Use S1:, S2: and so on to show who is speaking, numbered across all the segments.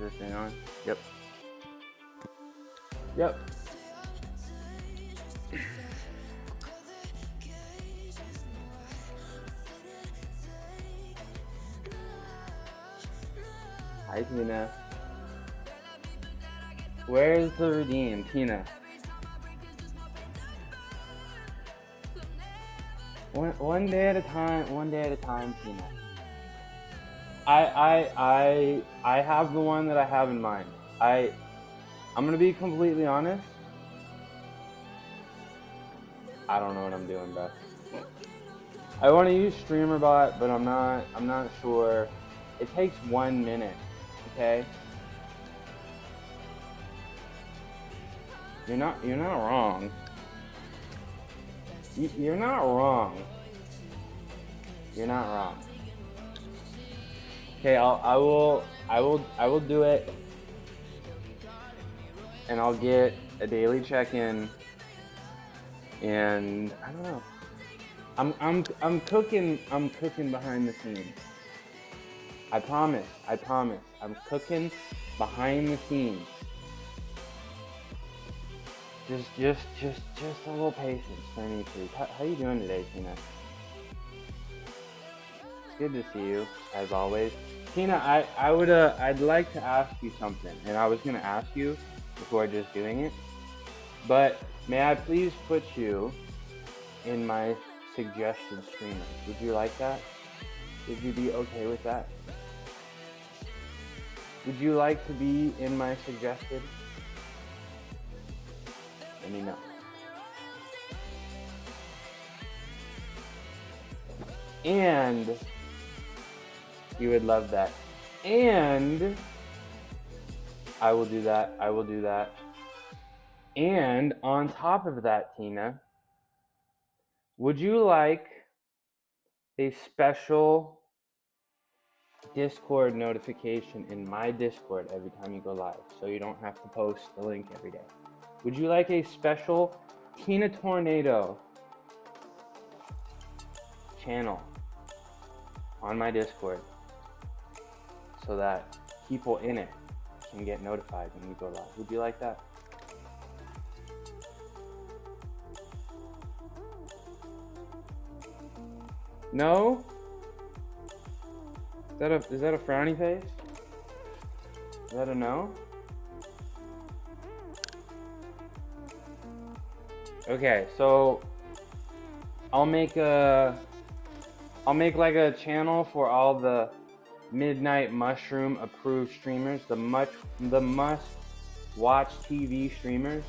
S1: this thing on? Yep. Yep. Hi, Tina. Where's the redeem, Tina? One day at a time, Tina. I have the one that I have in mind. I'm gonna be completely honest. I don't know what I'm doing, bro. I want to use StreamerBot, but I'm not sure. It takes 1 minute, okay? You're not wrong. You're not wrong. You're not wrong. Okay, I will do it, and I'll get a daily check-in, and I don't know. I'm cooking behind the scenes. I promise. I'm cooking behind the scenes. Just a little patience for me, please. How you doing today, Tina? It's good to see you, as always. Tina, I'd like to ask you something, and I was gonna ask you before just doing it, but may I please put you in my suggested streamers? Would you like that? Would you be okay with that? Would you like to be in my suggested? Let me know. And you would love that. And I will do that. And on top of that, Tina, would you like a special Discord notification in my Discord every time you go live, so you don't have to post the link every day? Would you like a special Tina Tornado channel on my Discord so that people in it can get notified when you go live? Would you like that? No? Is that a frowny face? Is that a no? Okay, so I'll make like a channel for all the Midnight Mushroom approved streamers, the must watch TV streamers,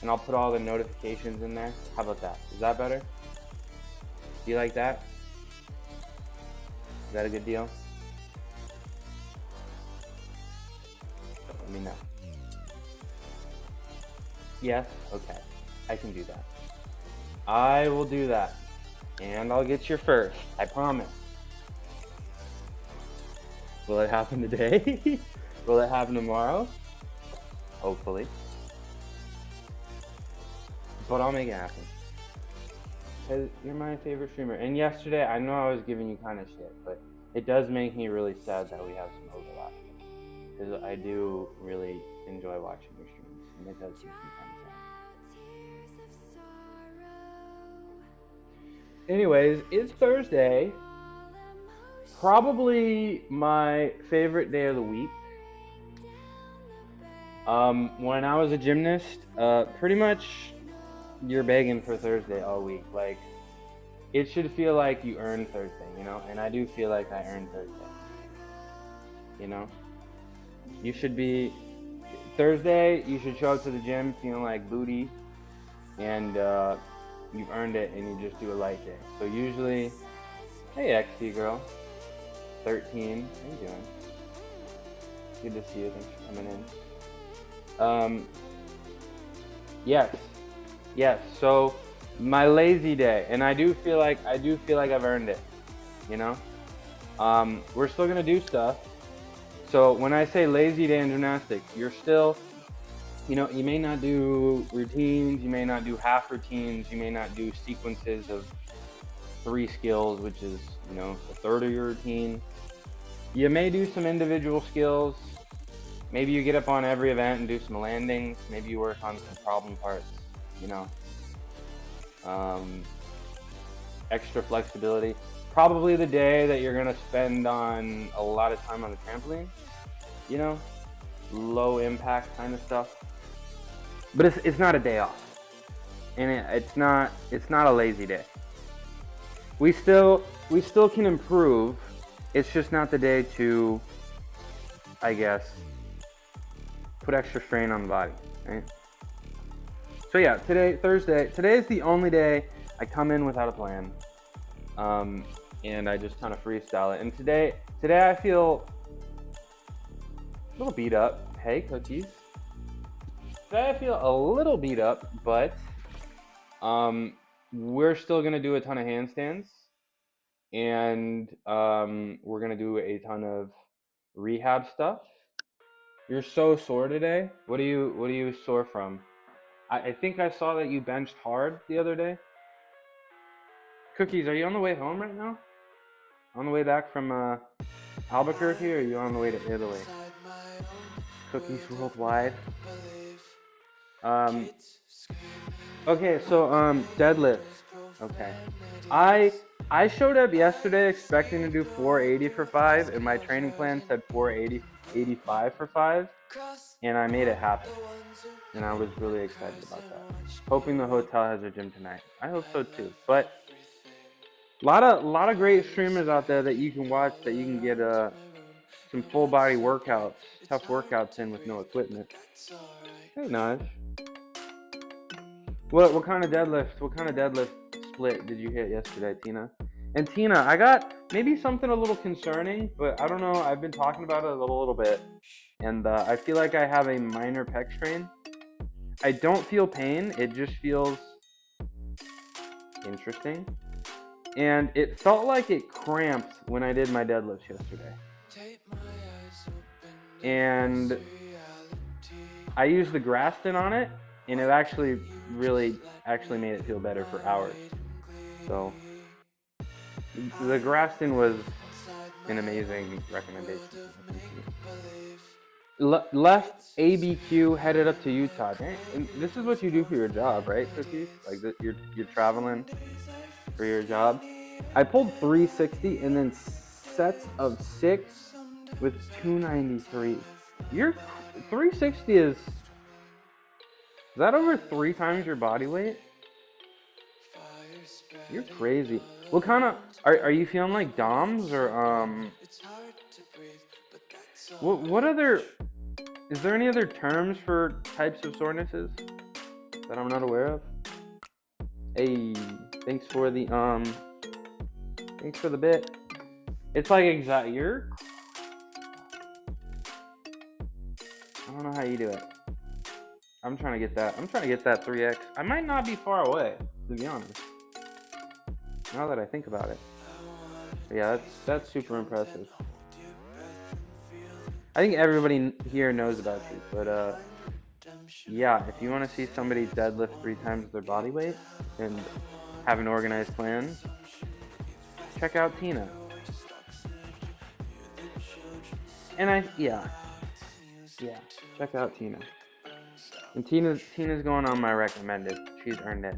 S1: and I'll put all the notifications in there. How about that? Is that better? Do you like that? Is that a good deal? Let me know. Yes? Okay. I can do that. I will do that. And I'll get your first. I promise. Will it happen today? Will it happen tomorrow? Hopefully. But I'll make it happen. Because you're my favorite streamer. And yesterday, I know I was giving you kind of shit, but it does make me really sad that we have some overlap. Because I do really enjoy watching your streams, and it does make me kind of sad. Anyways, it's Thursday. Probably my favorite day of the week. When I was a gymnast, pretty much you're begging for Thursday all week. Like, it should feel like you earned Thursday, you know? And I do feel like I earned Thursday. You know? You should be... Thursday, you should show up to the gym feeling like booty. And, you've earned it, and you just do a light day. So usually... Hey, XT girl. 13. How you doing? Good to see you. Thanks for coming in. Yes. So my lazy day, and I do feel like I've earned it. You know, we're still gonna do stuff. So when I say lazy day in gymnastics, you're still, you know, you may not do routines, you may not do half routines, you may not do sequences of 3 skills, which is, you know, a third of your routine. You may do some individual skills, Maybe you get up on every event and do some landings. Maybe you work on some problem parts, you know. Um, Extra flexibility. Probably the day that you're gonna spend on a lot of time on the trampoline, you know, low impact kind of stuff. But it's not a day off, and it's not a lazy day. We still can improve. It's just not the day to, I guess, put extra strain on the body, right? So yeah, Thursday is the only day I come in without a plan, and I just kind of freestyle it. And today I feel a little beat up. Hey, cookies. Today I feel a little beat up, but we're still gonna do a ton of handstands, and we're gonna do a ton of rehab stuff. You're so sore today. What are you sore from? I think I saw that you benched hard the other day. Cookies, are you on the way home right now? On the way back from Albuquerque, or are you on the way to Italy? Cookies Worldwide. Okay, so deadlift. Okay, I showed up yesterday expecting to do 480 for 5, and my training plan said 485 for 5, and I made it happen. And I was really excited about that. Hoping the hotel has a gym tonight. I hope so too. But a lot of great streamers out there that you can watch, that you can get some full body workouts, tough workouts in with no equipment. Hey Naj. What kind of deadlift split did you hit yesterday, Tina? And Tina, I got maybe something a little concerning, but I don't know. I've been talking about it a little bit, and I feel like I have a minor pec strain. I don't feel pain. It just feels interesting. And it felt like it cramped when I did my deadlifts yesterday. And I used the Graston on it, and it actually made it feel better for hours. So the Graston was an amazing recommendation. Left ABQ, headed up to Utah. And this is what you do for your job, right, Cookies? Like you're traveling for your job. I pulled 360 and then sets of 6 with 293. Your 360 is that over 3 times your body weight? You're crazy. What kind of are you feeling like DOMS or what other, is there any other terms for types of sorenesses that I'm not aware of? Hey, thanks for the bit. It's like you're, I don't know how you do it. I'm trying to get that 3x. I might not be far away, to be honest, now that I think about it. But yeah, that's super impressive. I think everybody here knows about you, but yeah, if you want to see somebody deadlift 3 times their body weight and have an organized plan, check out Tina. And check out Tina. And Tina's going on my recommended. She's earned it.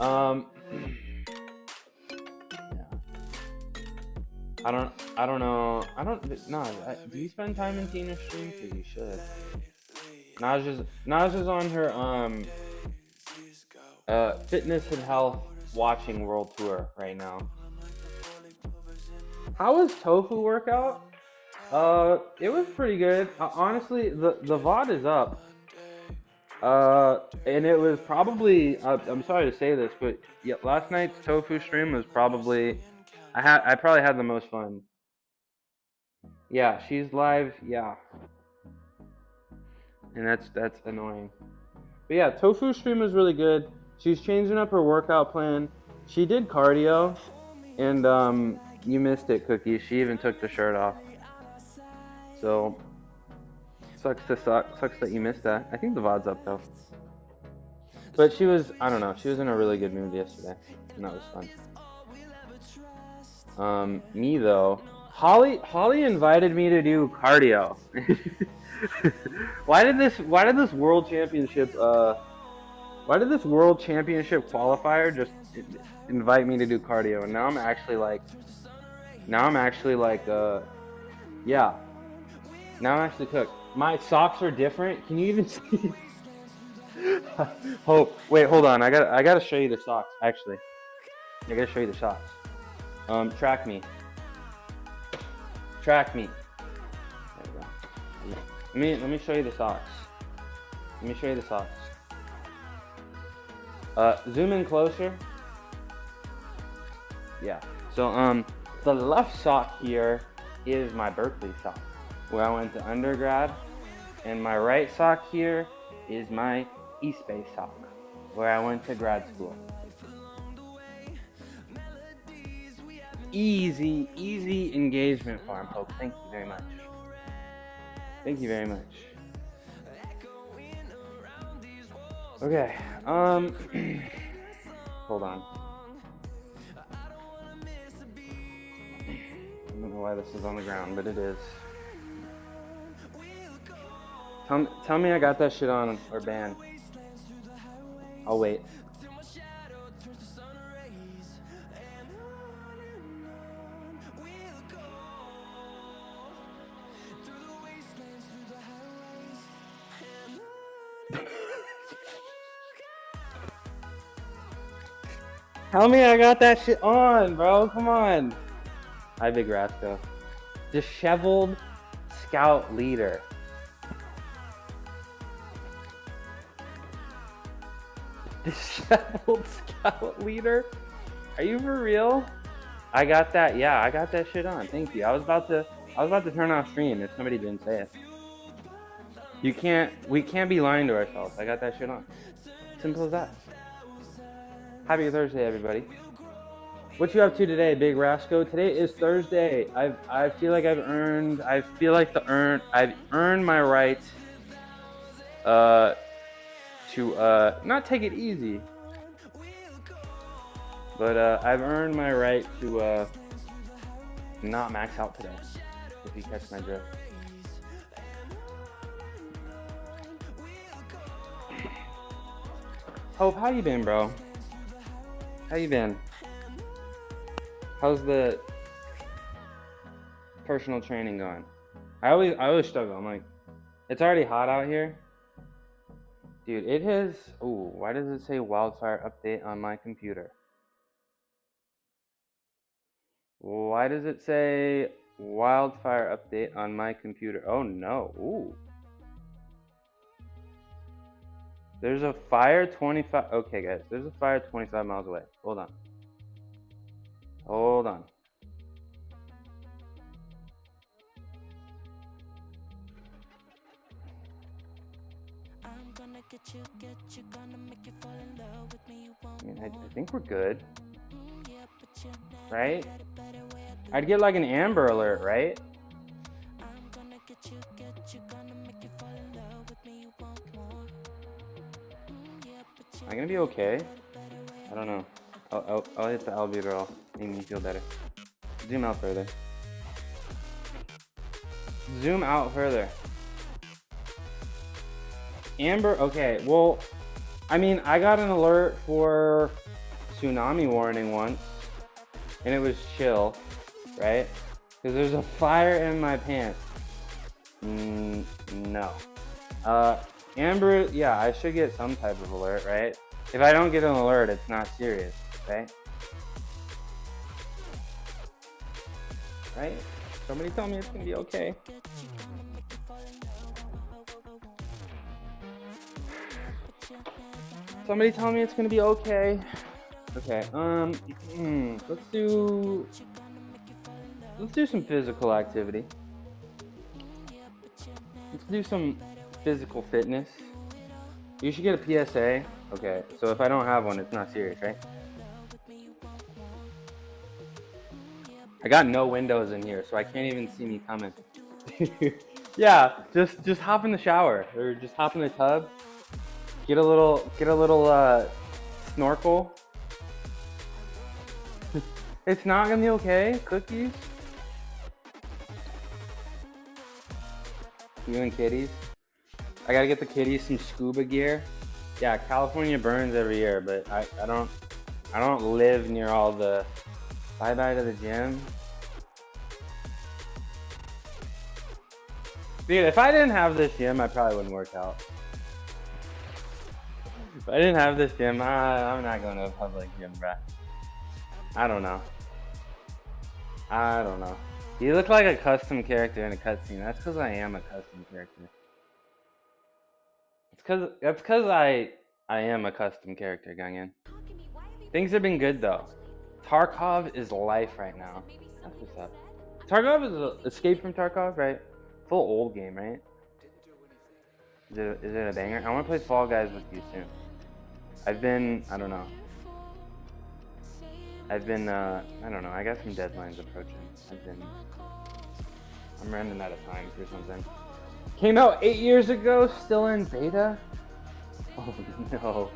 S1: Yeah. I don't know. Do you spend time in Tina's stream? Because you should. Naj is on her fitness and health watching world tour right now. How was Tofu workout? It was pretty good. Honestly, the VOD is up. And it was probably, I'm sorry to say this, but yeah, last night's Tofu stream was probably, I probably had the most fun. Yeah, she's live, yeah. And that's annoying. But yeah, Tofu stream was really good. She's changing up her workout plan. She did cardio, and you missed it, Cookie. She even took the shirt off. So sucks that you missed that. I think the VOD's up though. But she was in a really good mood yesterday, and that was fun. Me though, Holly invited me to do cardio. Why did this world championship qualifier just invite me to do cardio? And now I'm actually like yeah. Now I'm actually cooked. My socks are different. Can you even see? Hope. Wait, hold on. I gotta show you the socks. Actually, I gotta show you the socks. Track me. Track me. There we go. Let me show you the socks. Let me show you the socks. Zoom in closer. Yeah. So the left sock here is my Berkeley sock, where I went to undergrad, and my right sock here is my East Bay sock, where I went to grad school. Easy engagement, Farm Hope. Thank you very much. Thank you very much. Okay, hold on. I don't know why this is on the ground, but it is. Tell me I got that shit on or banned. I'll wait. Tell me I got that shit on, bro. Come on. Hi, Big Rasco. Disheveled scout leader. Disheveled scout leader? Are you for real? I got that. Yeah, I got that shit on. Thank you. I was about to turn off stream if somebody didn't say it. We can't be lying to ourselves. I got that shit on. Simple as that. Happy Thursday, everybody. What you up to today, Big Rasco? Today is Thursday. I feel like I've earned my right to not take it easy, but I've earned my right to not max out today, if you catch my drift. Hope, how you been, bro? How you been? How's the personal training going? I always struggle. I'm like, it's already hot out here. Dude, it has, ooh, why does it say wildfire update on my computer? Why does it say wildfire update on my computer? Oh no, ooh. There's a fire 25, okay guys, there's a fire 25 miles away. Hold on. Hold on. I think we're good. Right? I'd get like an Amber Alert, right? Am I gonna be okay? I don't know. I'll hit the albuterol. Make me feel better. Zoom out further. Zoom out further. Amber, okay, well, I mean, I got an alert for tsunami warning once, and it was chill, right? Because there's a fire in my pants. No. Amber, yeah, I should get some type of alert, right? If I don't get an alert, it's not serious, right? Right? Somebody tell me it's gonna be okay. Somebody tell me it's gonna be okay. Okay, let's do some physical activity. Let's do some physical fitness. You should get a PSA. Okay, so if I don't have one, it's not serious, right? I got no windows in here, so I can't even see me coming. Yeah, just hop in the shower or just hop in the tub. Get a little snorkel. It's not gonna be okay, cookies. You and kitties? I gotta get the kitties some scuba gear. Yeah, California burns every year, but I don't live near all the. Bye bye to the gym. Dude, if I didn't have this gym, I probably wouldn't work out. If I didn't have this gym, I'm not going to a public gym, bruh. I don't know. You look like a custom character in a cutscene. That's because I am a custom character. That's because I am a custom character, Gungan. Things have been good though. Tarkov is life right now. That's what's up. Tarkov is Escape from Tarkov, right? Full old game, right? Is it a banger? I want to play Fall Guys with you soon. I don't know. I don't know. I got some deadlines approaching. I'm running out of time or something. Came out 8 years ago, still in beta? Oh no.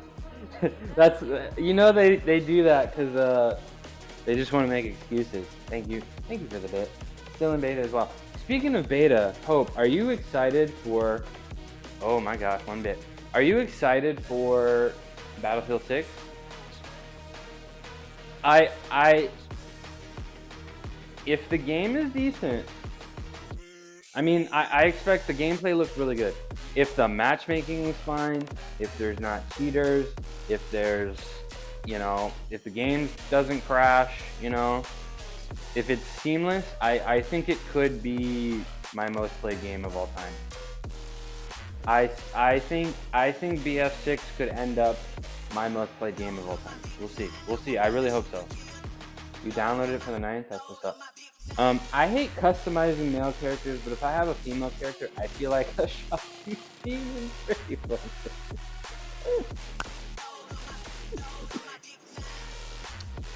S1: That's, they do that because they just want to make excuses. Thank you for the bit. Still in beta as well. Speaking of beta, Hope, are you excited for, oh my gosh, 1 bit. Are you excited for Battlefield 6? If the game is decent, I mean, I expect the gameplay looks really good. If the matchmaking is fine, if there's not cheaters, if there's, if the game doesn't crash, if it's seamless, I think it could be my most played game of all time. I think BF6 could end up my most played game of all time. We'll see. I really hope so. You downloaded it for the 9th? That's what's up. I hate customizing male characters, but if I have a female character, I feel like a shopping scene is pretty fun.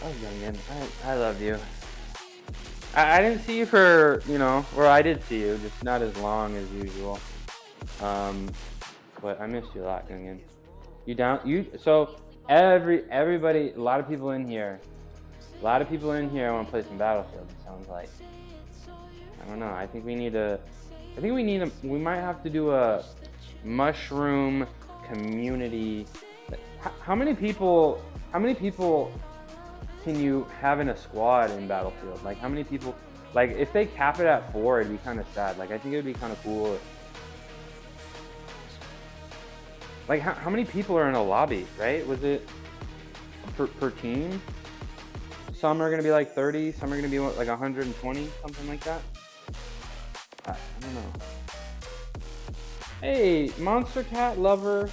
S1: Oh, Youngin, I love you. I didn't see you for, or I did see you, just not as long as usual. But I missed you a lot, Youngin. So everybody, a lot of people in here want to play some Battlefield, it sounds like. I don't know, we might have to do a mushroom community. How many people can you have in a squad in Battlefield? Like, how many people, like, if they cap it at 4, it'd be kind of sad. Like, I think it would be kind of cool if, like, how many people are in a lobby, right? Was it per team? Some are going to be like 30, some are going to be like 120, something like that. I don't know. Hey, Monster Cat Lover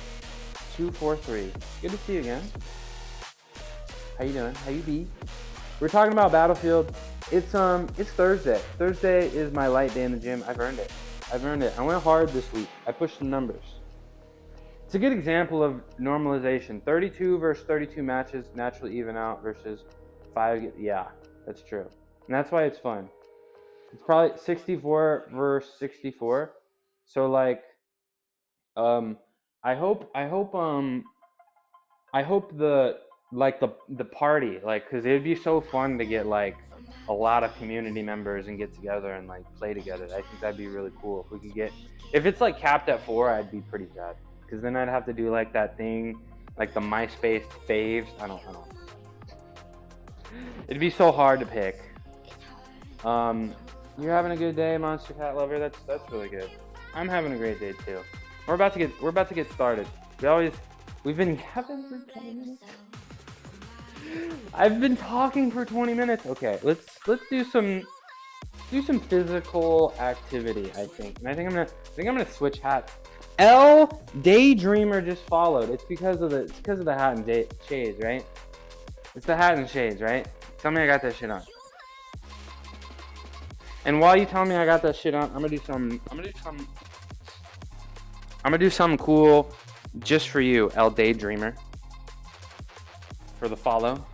S1: 243. Good to see you again. How you doing? How you be? We're talking about Battlefield. It's Thursday. Thursday is my light day in the gym. I've earned it. I went hard this week. I pushed some numbers. It's a good example of normalization. 32 versus 32 matches naturally even out versus 5. Yeah, that's true. And that's why it's fun. It's probably 64 versus 64. So like, I hope the party, like, cause it'd be so fun to get like a lot of community members and get together and like play together. I think that'd be really cool if we could get, if it's like capped at 4, I'd be pretty sad. Cause then I'd have to do like that thing, like the MySpace faves. I don't know. It'd be so hard to pick. You're having a good day, Monster Cat Lover. That's really good. I'm having a great day too. We're about to get started. We've been having for 20 minutes. I've been talking for 20 minutes. Okay, let's do some physical activity, I think. And I think I'm gonna switch hats. L Daydreamer just followed. It's because of the hat and shades, right? It's the hat and shades, right? Tell me I got that shit on. And while you tell me I got that shit on, I'm gonna do something cool just for you, L Daydreamer. For the follow.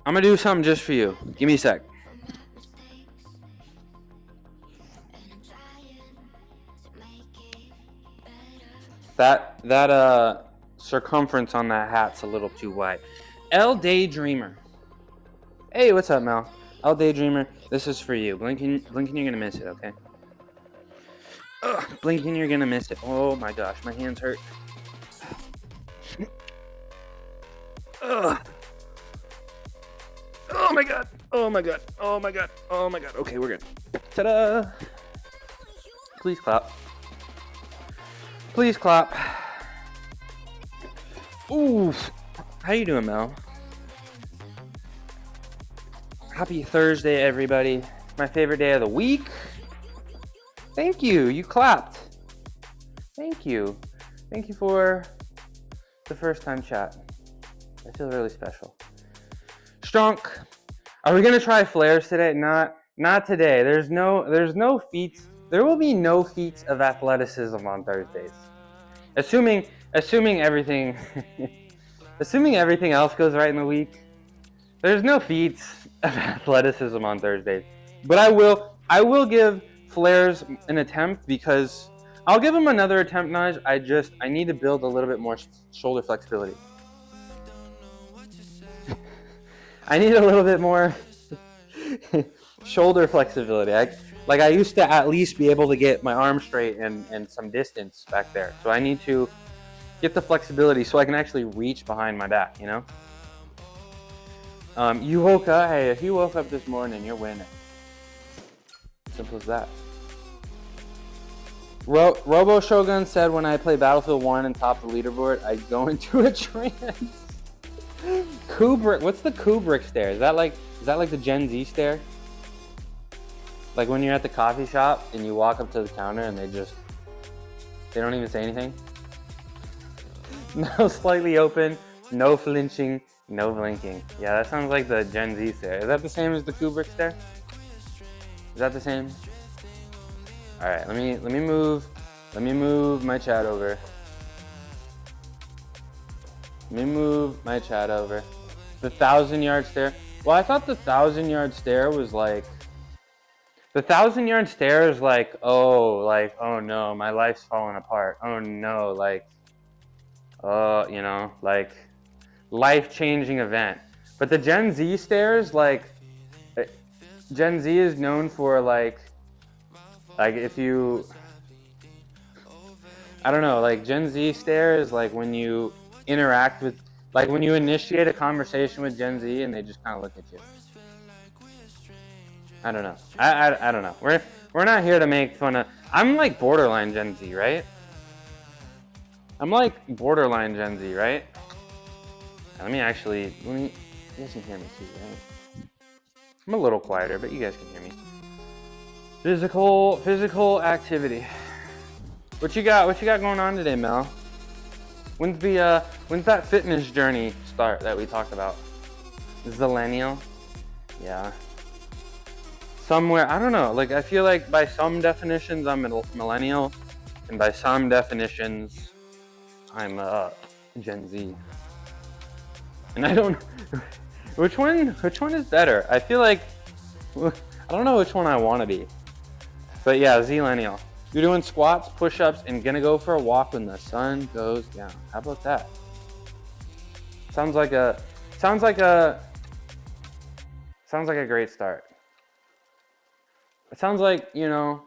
S1: I'm gonna do something just for you. Give me a sec. That circumference on that hat's a little too wide. L Daydreamer. Hey, what's up, Mel? Oh, Daydreamer, this is for you. Blinking, you're gonna miss it, okay? Ugh, blinking, you're gonna miss it. Oh my gosh, my hands hurt. Ugh. Oh my god. Oh my god. Oh my god. Oh my god. Okay, we're good. Ta-da! Please clap. Please clap. Ooh. How you doing, Mel? Happy Thursday, everybody. My favorite day of the week. Thank you. You clapped. Thank you. Thank you for the first time chat. I feel really special. Strunk. Are we gonna try flares today? Not today. There's no feats. There will be no feats of athleticism on Thursdays. Assuming everything assuming everything else goes right in the week. There's no feats of athleticism on Thursdays. But I will give flares an attempt, because I'll give them another attempt, Naj. I need to build a little bit more shoulder flexibility. I need a little bit more shoulder flexibility. I used to at least be able to get my arm straight and some distance back there. So I need to get the flexibility so I can actually reach behind my back, you know? You woke up, hey, if you woke up this morning, you're winning. Simple as that. Robo Shogun said, when I play Battlefield 1 and top the leaderboard, I go into a trance. Kubrick, what's the Kubrick stare? Is that like the Gen Z stare? Like when you're at the coffee shop and you walk up to the counter and they don't even say anything? No, slightly open, no flinching, no blinking. Yeah, that sounds like the Gen Z stare. Is that the same as the Kubrick stare? Is that the same? All right, let me move my chat over. Let me move my chat over. The 1,000-yard stare. Well, I thought the 1,000-yard stare was like. The 1,000-yard stare is like, oh no, my life's falling apart. Oh no, like life-changing event. But the Gen Z stares, like, Gen Z is known for like if you, I don't know, like Gen Z stare is like when you interact with, like when you initiate a conversation with Gen Z and they just kind of look at you. I don't know. I don't know. We're not here to make fun of. I'm like borderline Gen Z, right? I'm like borderline Gen Z, right? Let me. You guys can hear me too, right? I'm a little quieter, but you guys can hear me. Physical activity. What you got going on today, Mel? When's that fitness journey start that we talked about? Zillennial? Yeah. Somewhere, I don't know, like I feel like by some definitions I'm a millennial, and by some definitions I'm Gen Z. And I don't which one is better? I feel like I don't know which one I want to be. But yeah, Zillennial. You're doing squats, push-ups, and gonna go for a walk when the sun goes down. How about that? Sounds like a great start. It sounds like, you know,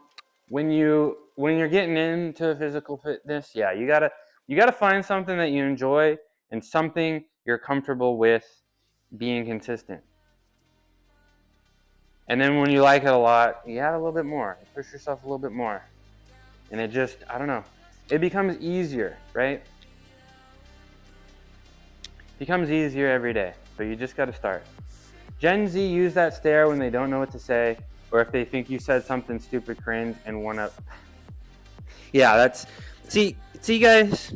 S1: when you're getting into physical fitness, yeah, you gotta find something that you enjoy and something you're comfortable with being consistent. And then when you like it a lot, you add a little bit more, push yourself a little bit more. And it just, I don't know, it becomes easier, right? It becomes easier every day, but you just gotta start. Gen Z use that stare when they don't know what to say, or if they think you said something stupid cringe and wanna. Yeah, that's, see guys,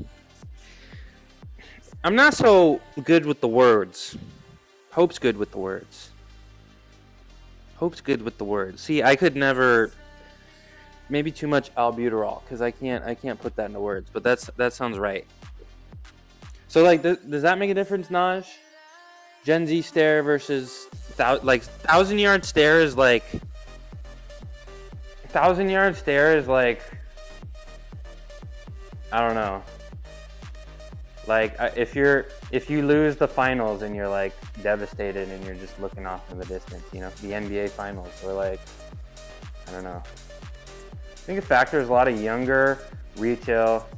S1: I'm not so good with the words. Hope's good with the words. See, I could never, maybe too much albuterol, because I can't put that into words, but that sounds right. So like, does that make a difference, Naj? Gen Z stare versus 1,000-yard stare is like 1,000-yard stare is like, I don't know. Like if you lose the finals and you're like devastated and you're just looking off in the distance, you know, the NBA finals, or like, I don't know. I think a factor is a lot of younger retail.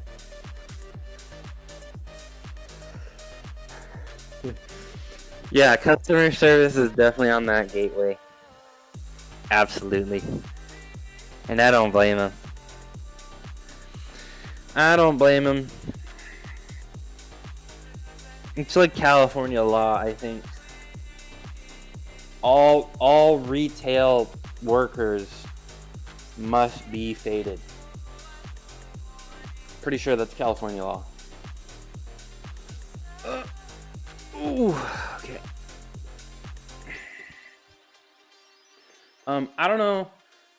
S1: Yeah, customer service is definitely on that gateway. Absolutely. And I don't blame him. I don't blame him. It's like California law, I think. All retail workers must be faded. Pretty sure that's California law. Ooh, okay. I don't know.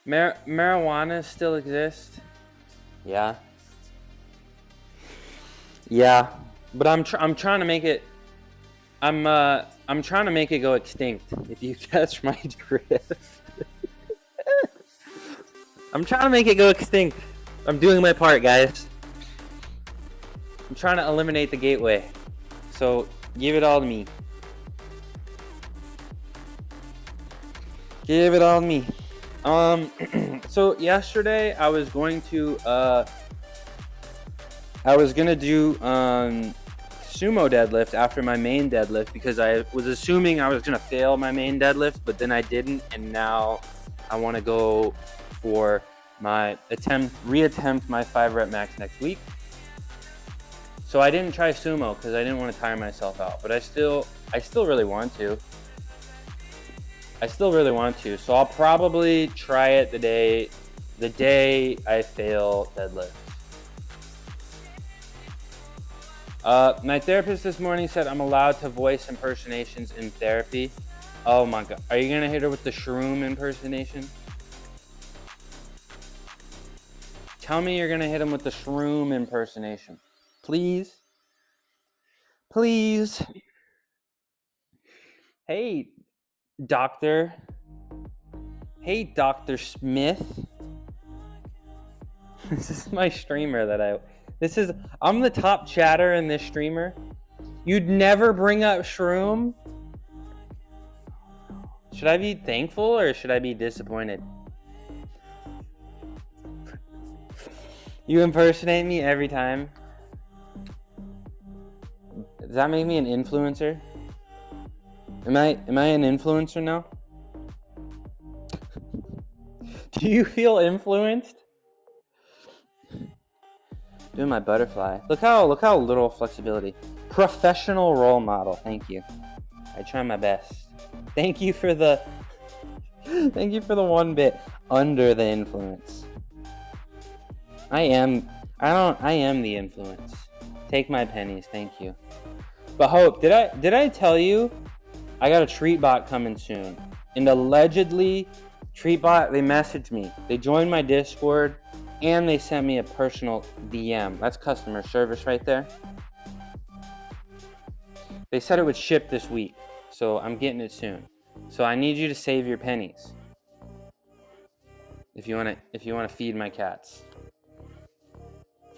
S1: Marijuana still exists. Yeah. Yeah, but I'm trying to make it. I'm trying to make it go extinct. If you catch my drift. I'm trying to make it go extinct. I'm doing my part, guys. I'm trying to eliminate the gateway. So give it all to me. Give it all to me. So yesterday I was going to do sumo deadlift after my main deadlift because I was assuming I was gonna fail my main deadlift, but then I didn't, and now I want to go for my reattempt my 5 rep max next week. So I didn't try sumo because I didn't want to tire myself out, but I still really want to. So I'll probably try it the day I fail deadlift. My therapist this morning said I'm allowed to voice impersonations in therapy. Oh my god. Are you gonna hit her with the shroom impersonation? Tell me you're gonna hit him with the shroom impersonation. Please? Please? Hey, Doctor. Hey, Dr. Smith. This is my streamer I'm the top chatter in this streamer. You'd never bring up shroom? Should I be thankful or should I be disappointed? You impersonate me every time. Does that make me an influencer? Am I an influencer now? Do you feel influenced? Doing my butterfly. Look how little flexibility. Professional role model. Thank you. I try my best. Thank you for the 1 bit under the influence. I am the influence. Take my pennies, thank you. But Hope, did I tell you I got a Treatbot coming soon? And allegedly Treatbot, they messaged me. They joined my Discord and they sent me a personal DM. That's customer service right there. They said it would ship this week, so I'm getting it soon. So I need you to save your pennies. If you want to feed my cats.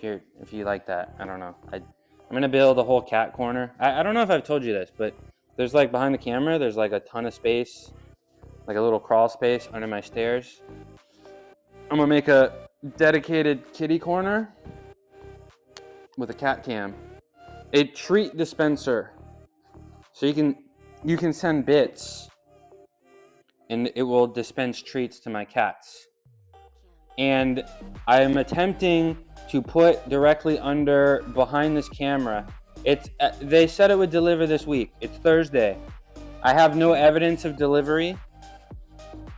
S1: If you like that, I don't know. I'm gonna build a whole cat corner. I don't know if I've told you this, but there's like behind the camera, there's like a ton of space, like a little crawl space under my stairs. I'm gonna make a dedicated kitty corner with a cat cam, a treat dispenser, so you can send bits, and it will dispense treats to my cats. And I am attempting to put directly behind this camera. They said it would deliver this week. It's Thursday. I have no evidence of delivery,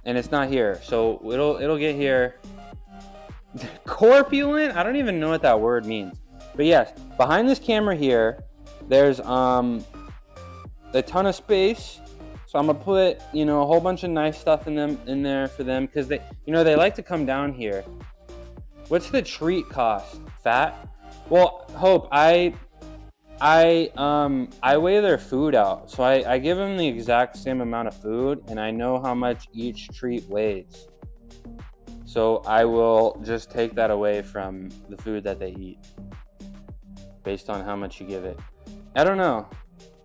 S1: and it's not here. So it'll get here. Corpulent? I don't even know what that word means. But yes, behind this camera here, there's a ton of space. So I'm gonna put, a whole bunch of nice stuff in there for them, because they like to come down here. What's the treat cost? Fat? Well, Hope, I weigh their food out. So I give them the exact same amount of food, and I know how much each treat weighs. So I will just take that away from the food that they eat. based on how much you give it. I don't know.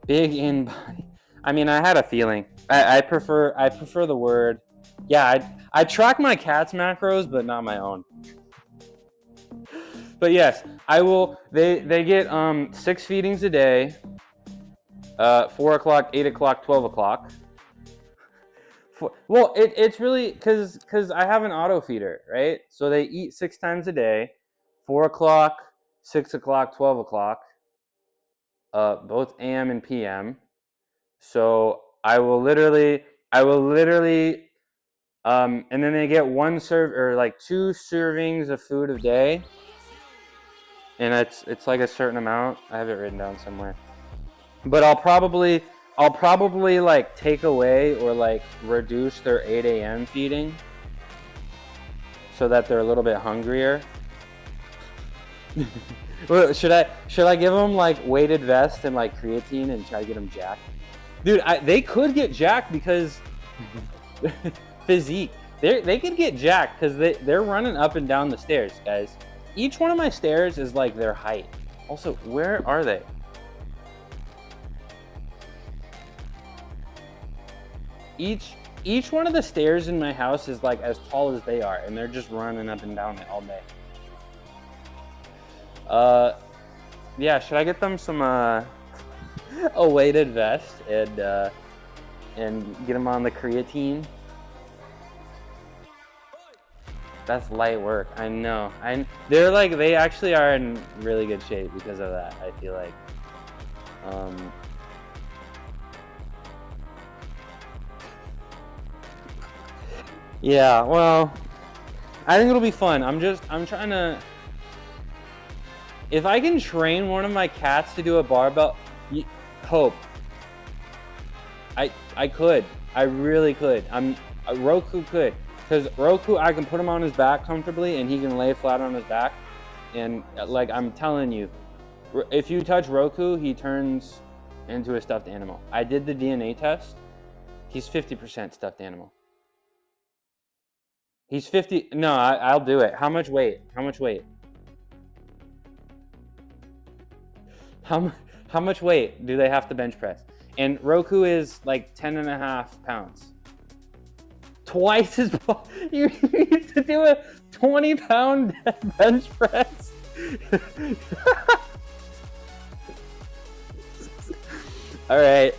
S1: Big in body. I mean, I had a feeling. I prefer the word. Yeah, I track my cat's macros, but not my own. But yes, I will. They get 6 feedings a day. 4 o'clock, 8 o'clock, 12 o'clock. Well, it's really because I have an auto feeder, right? So they eat 6 times a day, 4 o'clock, 6 o'clock, 12 o'clock, both AM and PM. So I will literally, and then they get 2 servings of food a day, and it's like a certain amount. I have it written down somewhere, but I'll probably like take away or like reduce their 8 a.m. feeding so that they're a little bit hungrier. should I give them like weighted vest and like creatine and try to get them jacked? Dude, they could get jacked because physique. They could get jacked because they're running up and down the stairs, guys. Each one of my stairs is like their height. Also, where are they? Each one of the stairs in my house is like as tall as they are, and they're just running up and down it all day. Yeah, should I get them some a weighted vest and get them on the creatine? That's light work. I know. They actually are in really good shape because of that. I feel like. Yeah, well, I think it'll be fun. I'm trying to. If I can train one of my cats to do a barbell, Hope. I could. I really could. Roku could. Because Roku, I can put him on his back comfortably and he can lay flat on his back. And like I'm telling you, if you touch Roku, he turns into a stuffed animal. I did the DNA test. He's 50% stuffed animal. He's 50. No, I'll do it. How much weight? How much weight? How much weight do they have to bench press? And Roku is like 10.5 pounds. Twice as you need to do a 20-pound bench press. All right.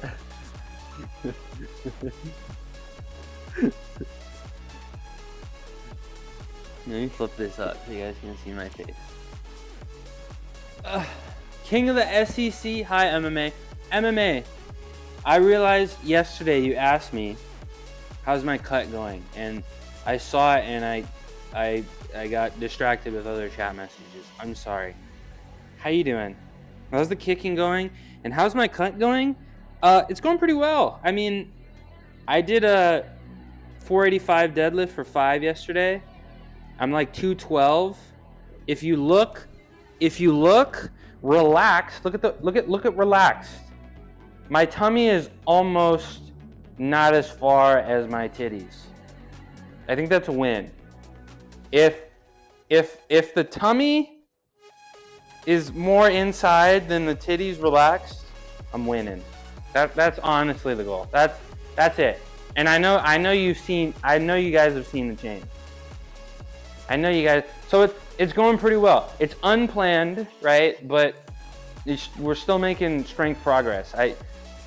S1: Let me flip this up so you guys can see my face. King of the SEC. Hi, MMA. MMA. I realized yesterday you asked me, how's my cut going? And I saw it and I got distracted with other chat messages. I'm sorry. How you doing? How's the kicking going? And how's my cut going? It's going pretty well. I mean, I did a 485 deadlift for 5 yesterday. I'm like 212. If you look relaxed, look at relaxed. My tummy is almost not as far as my titties. I think that's a win. If the tummy is more inside than the titties relaxed, I'm winning. That's honestly the goal. That's it. And I know you guys have seen the change. I know you guys. So it's going pretty well. It's unplanned, right? But we're still making strength progress.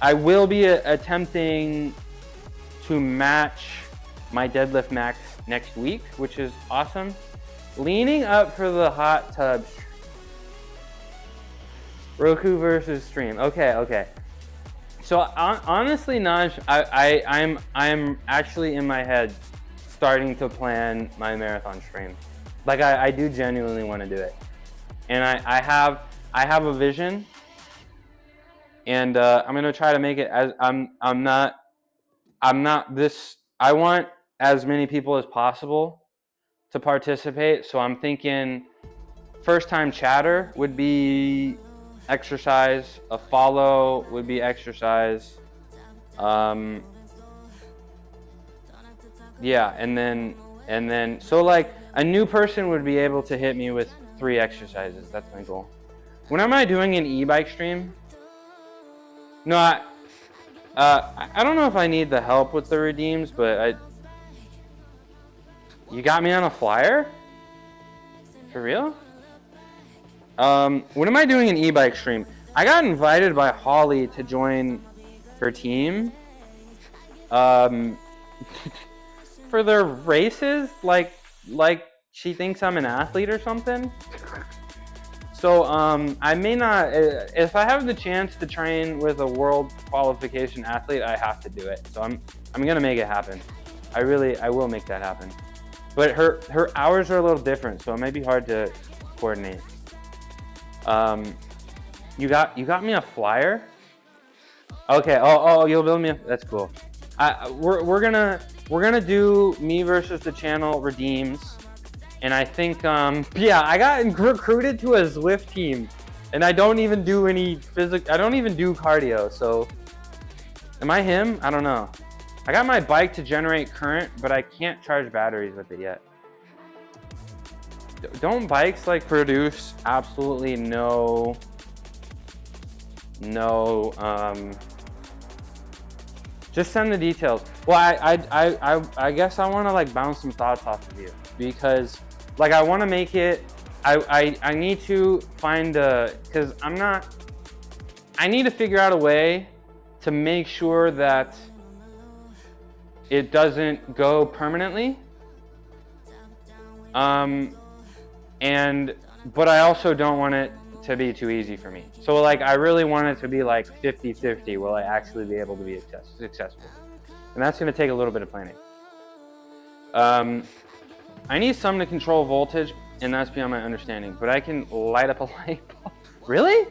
S1: I will be attempting to match my deadlift max next week, which is awesome. Leaning up for the hot tub. Roku versus stream. Okay. So honestly, Naj, I'm actually in my head starting to plan my marathon stream. Like I do genuinely want to do it, and I have a vision, and I'm gonna try to make it as I'm not this. I want as many people as possible to participate. So I'm thinking first time chatter would be exercise. A follow would be exercise. Yeah, and then so like a new person would be able to hit me with 3 exercises. That's my goal. When am I doing an e-bike stream? No, I don't know if I need the help with the redeems, but you got me on a flyer? For real? When am I doing an e-bike stream? I got invited by Holly to join her team. For their races, like she thinks I'm an athlete or something. So I may not. If I have the chance to train with a world qualification athlete, I have to do it. So I'm gonna make it happen. I will make that happen. But her hours are a little different, so it might be hard to coordinate. You got me a flyer? Okay. Oh, you'll build me. That's cool. We're gonna do me versus the channel redeems, and I think yeah, I got recruited to a Zwift team, and I don't even do any I don't even do cardio. So, am I him? I don't know. I got my bike to generate current, but I can't charge batteries with it yet. Don't bikes like produce absolutely no just send the details. Well, I guess I want to like bounce some thoughts off of you, because like I want to make it. I need to find because I need to figure out a way to make sure that it doesn't go permanently. But I also don't want it to be too easy for me. So like I really want it to be like 50-50. Will I actually be able to be successful? And that's going to take a little bit of planning. I need some to control voltage, and that's beyond my understanding. But I can light up a light bulb. Really?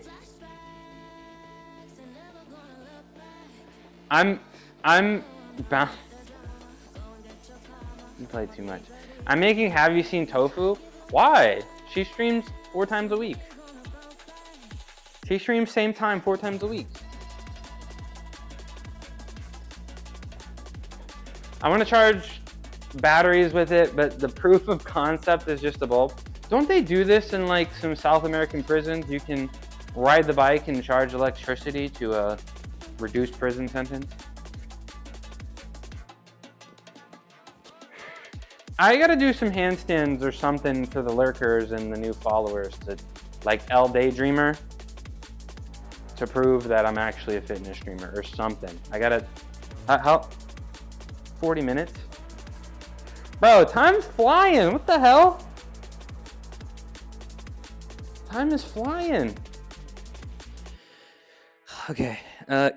S1: I'm bound. You play too much. I'm making Have You Seen Tofu? Why? She streams 4 times a week. She streams same time 4 times a week. I want to charge batteries with it, but the proof of concept is just a bulb. Don't they do this in like some South American prisons? You can ride the bike and charge electricity to a reduced prison sentence. I gotta do some handstands or something for the lurkers and the new followers to like L Daydreamer to prove that I'm actually a fitness streamer or something. I gotta, how, 40 minutes? Bro, time's flying, what the hell? Time is flying. Okay,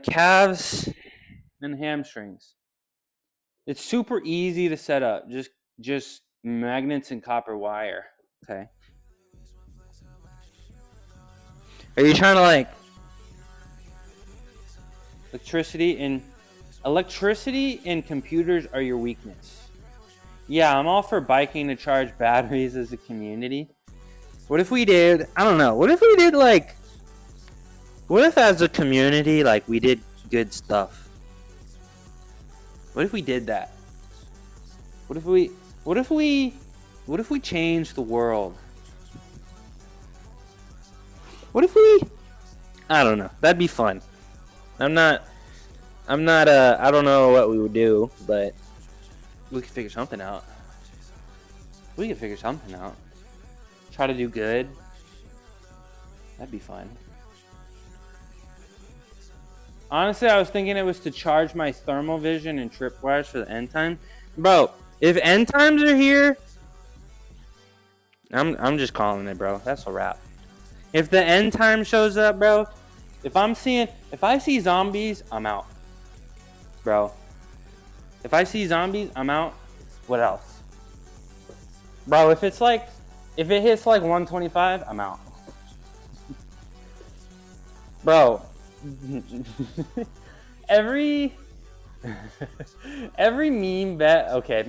S1: calves and hamstrings. It's super easy to set up, just magnets and copper wire, okay? Are you trying to like, electricity and computers are your weakness. Yeah, I'm all for biking to charge batteries as a community. What if we did, I don't know, what if we did like, what if as a community, like we did good stuff? What if we did that? What if we changed the world? What if we, I don't know, that'd be fun. I don't know what we would do, but we could figure something out. Try to do good. That'd be fun. Honestly, I was thinking it was to charge my thermal vision and tripwires for the end time. Bro, if end times are here, I'm just calling it, bro. That's a wrap. If the end time shows up, bro, if I see zombies, I'm out. Bro. If I see zombies, I'm out. What else? Bro, if it hits like 125, I'm out. Bro. every meme bet, okay,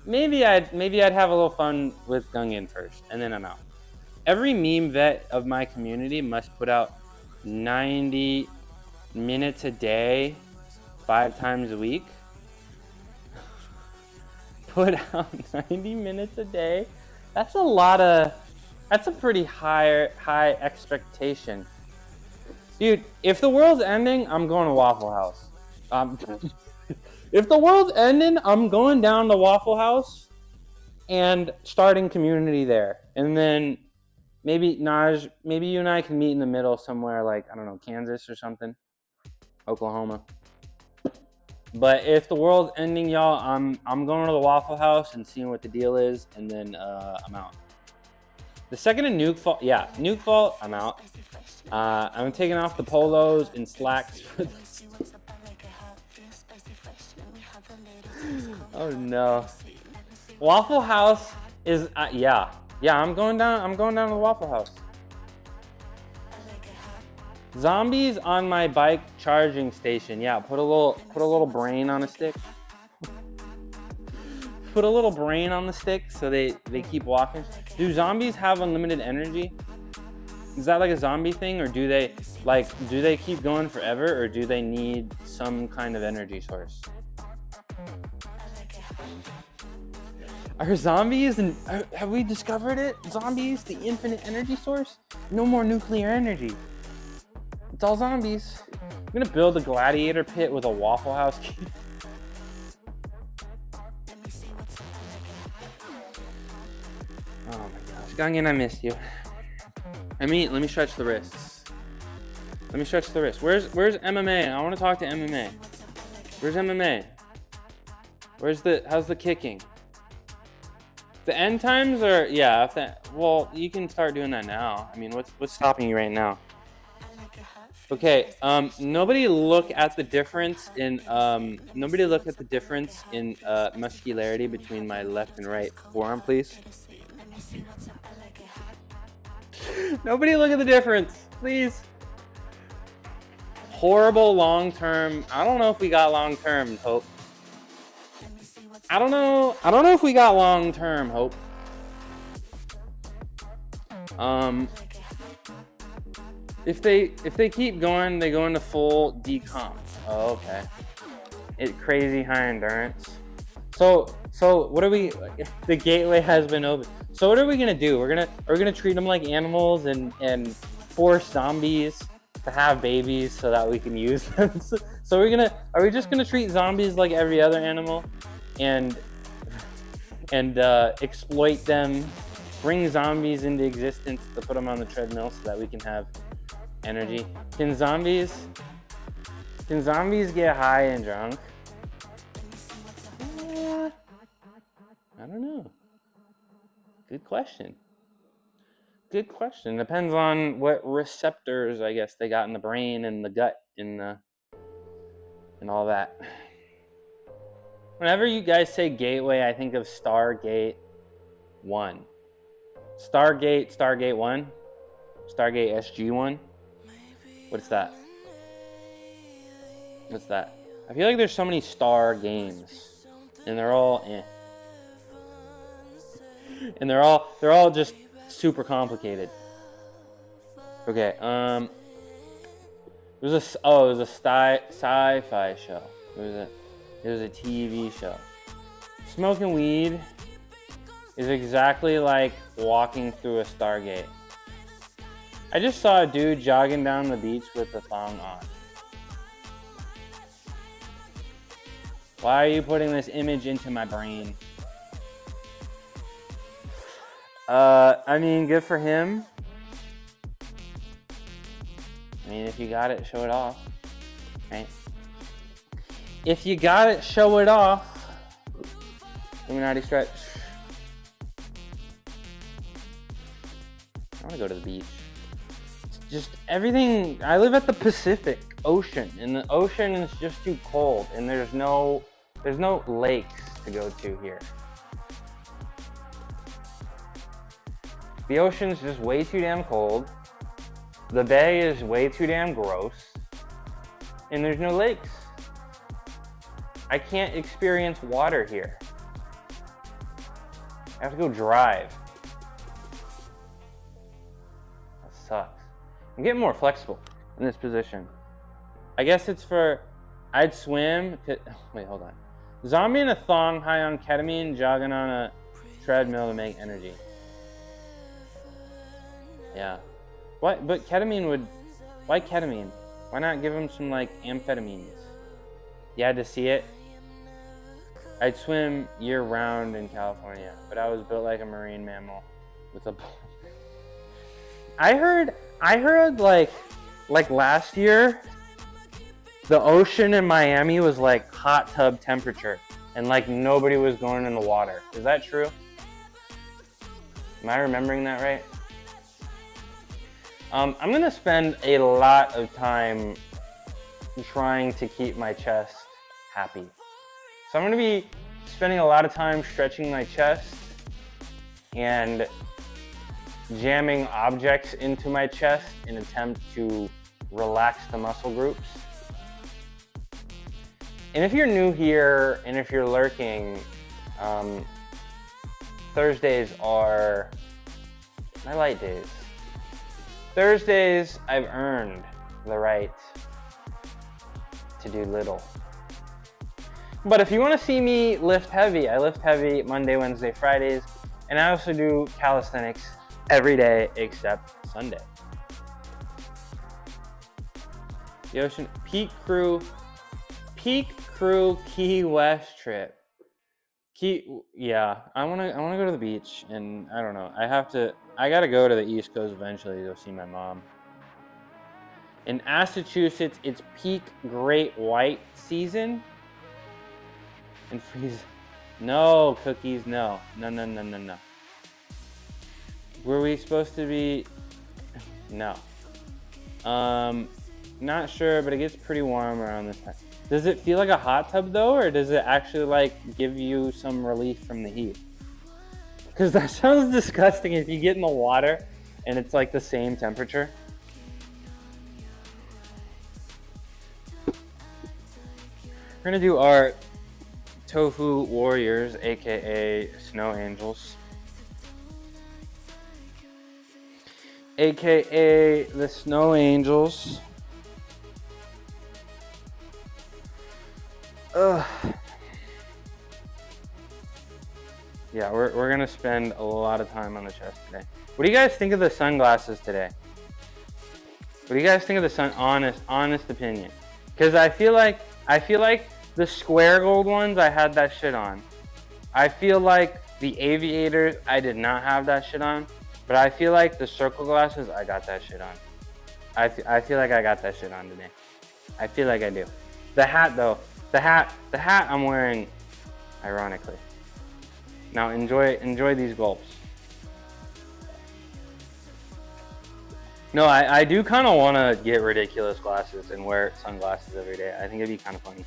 S1: maybe I'd have a little fun with Gungan first, and then I'm out. Every meme vet of my community must put out 90 minutes a day, 5 times a week. Put out 90 minutes a day. That's a lot of That's a pretty high expectation. Dude, if the world's ending, I'm going to Waffle House. If the world's ending, I'm going down to Waffle House and starting community there. And then maybe, Naj, maybe you and I can meet in the middle somewhere like, I don't know, Kansas or something. Oklahoma. But if the world's ending, y'all, I'm going to the Waffle House and seeing what the deal is, and then I'm out. The second of Nuke Fault, yeah, Nuke Fault, I'm out. I'm taking off the polos and slacks for this. Oh no. Waffle House is yeah. I'm going down to the Waffle House. Zombies on my bike charging station. Yeah, put a little brain on a stick. Put a little brain on the stick so they keep walking. Do zombies have unlimited energy? Is that like a zombie thing, or do they keep going forever, or do they need some kind of energy source? Are zombies, and have we discovered it? Zombies, the infinite energy source? No more nuclear energy. It's all zombies. I'm gonna build a gladiator pit with a Waffle House key. Oh my gosh, Gungan, I missed you. Let me stretch the wrists. Let me stretch the wrists. Where's MMA? I want to talk to MMA. Where's MMA? How's the kicking? The end times are, yeah, well, you can start doing that now. I mean, what's stopping you right now? Okay, nobody look at the difference in muscularity between my left and right forearm, please. Nobody look at the difference, please. Horrible long-term. I don't know if we got long-term, Hope. I don't know if we got long-term, Hope. If they keep going, they go into full decomp. Oh, okay. Crazy high endurance. So what are we? The gateway has been open. So what are we gonna do? We're gonna treat them like animals and force zombies to have babies so that we can use them. So are we just gonna treat zombies like every other animal, and exploit them, bring zombies into existence to put them on the treadmill so that we can have energy? Can zombies get high and drunk? I don't know. Good question. Depends on what receptors, I guess, they got in the brain and the gut and all that. Whenever you guys say gateway, I think of Stargate 1. Stargate 1? Stargate SG-1? What's that? I feel like there's so many Star games, and they're all and they're all just super complicated. Okay, it was a sci-fi show. It was a TV show. Smoking weed is exactly like walking through a Stargate. I just saw a dude jogging down the beach with a thong on. Why are you putting this image into my brain? I mean, good for him. I mean, if you got it, show it off, right? If you got it, show it off. Illuminati stretch. I want to go to the beach. It's just everything. I live at the Pacific Ocean, and the ocean is just too cold, and there's no lakes to go to here. The ocean's just way too damn cold. The bay is way too damn gross, and there's no lakes. I can't experience water here. I have to go drive. That sucks. I'm getting more flexible in this position. I guess it's for, I'd swim. Wait, hold on. Zombie in a thong, high on ketamine, jogging on a treadmill to make energy. Yeah. What? But ketamine would. Why ketamine? Why not give him some like amphetamines? You had to see it. I'd swim year round in California, but I was built like a marine mammal with a. I heard like last year, the ocean in Miami was like hot tub temperature, and like nobody was going in the water. Is that true? Am I remembering that right? I'm gonna spend a lot of time trying to keep my chest happy. So I'm gonna be spending a lot of time stretching my chest and jamming objects into my chest in an attempt to relax the muscle groups. And if you're new here and if you're lurking, Thursdays are my light days. Thursdays, I've earned the right to do little. But if you want to see me lift heavy, I lift heavy Monday, Wednesday, Fridays, and I also do calisthenics every day except Sunday. The Ocean Peak Crew Key West trip. I wanna go to the beach, and I don't know. I gotta go to the East Coast eventually to go see my mom. In Massachusetts, it's peak great white season. And freeze. No, cookies, no. No. Were we supposed to be? No. Not sure, but it gets pretty warm around this time. Does it feel like a hot tub though, or does it actually like give you some relief from the heat? Because that sounds disgusting if you get in the water and it's like the same temperature. We're gonna do our Tofu Warriors, aka Snow Angels, aka the Snow Angels. Yeah, we're gonna spend a lot of time on the chest today. What do you guys think of the sunglasses today? What do you guys think of the honest opinion? Because I feel like the square gold ones, I had that shit on. I feel like the aviators, I did not have that shit on. But I feel like the circle glasses, I got that shit on. I feel like I got that shit on today. I feel like I do. The hat though, the hat I'm wearing, ironically. Now enjoy these gulps. No, I do kind of want to get ridiculous glasses and wear sunglasses every day. I think it'd be kind of funny.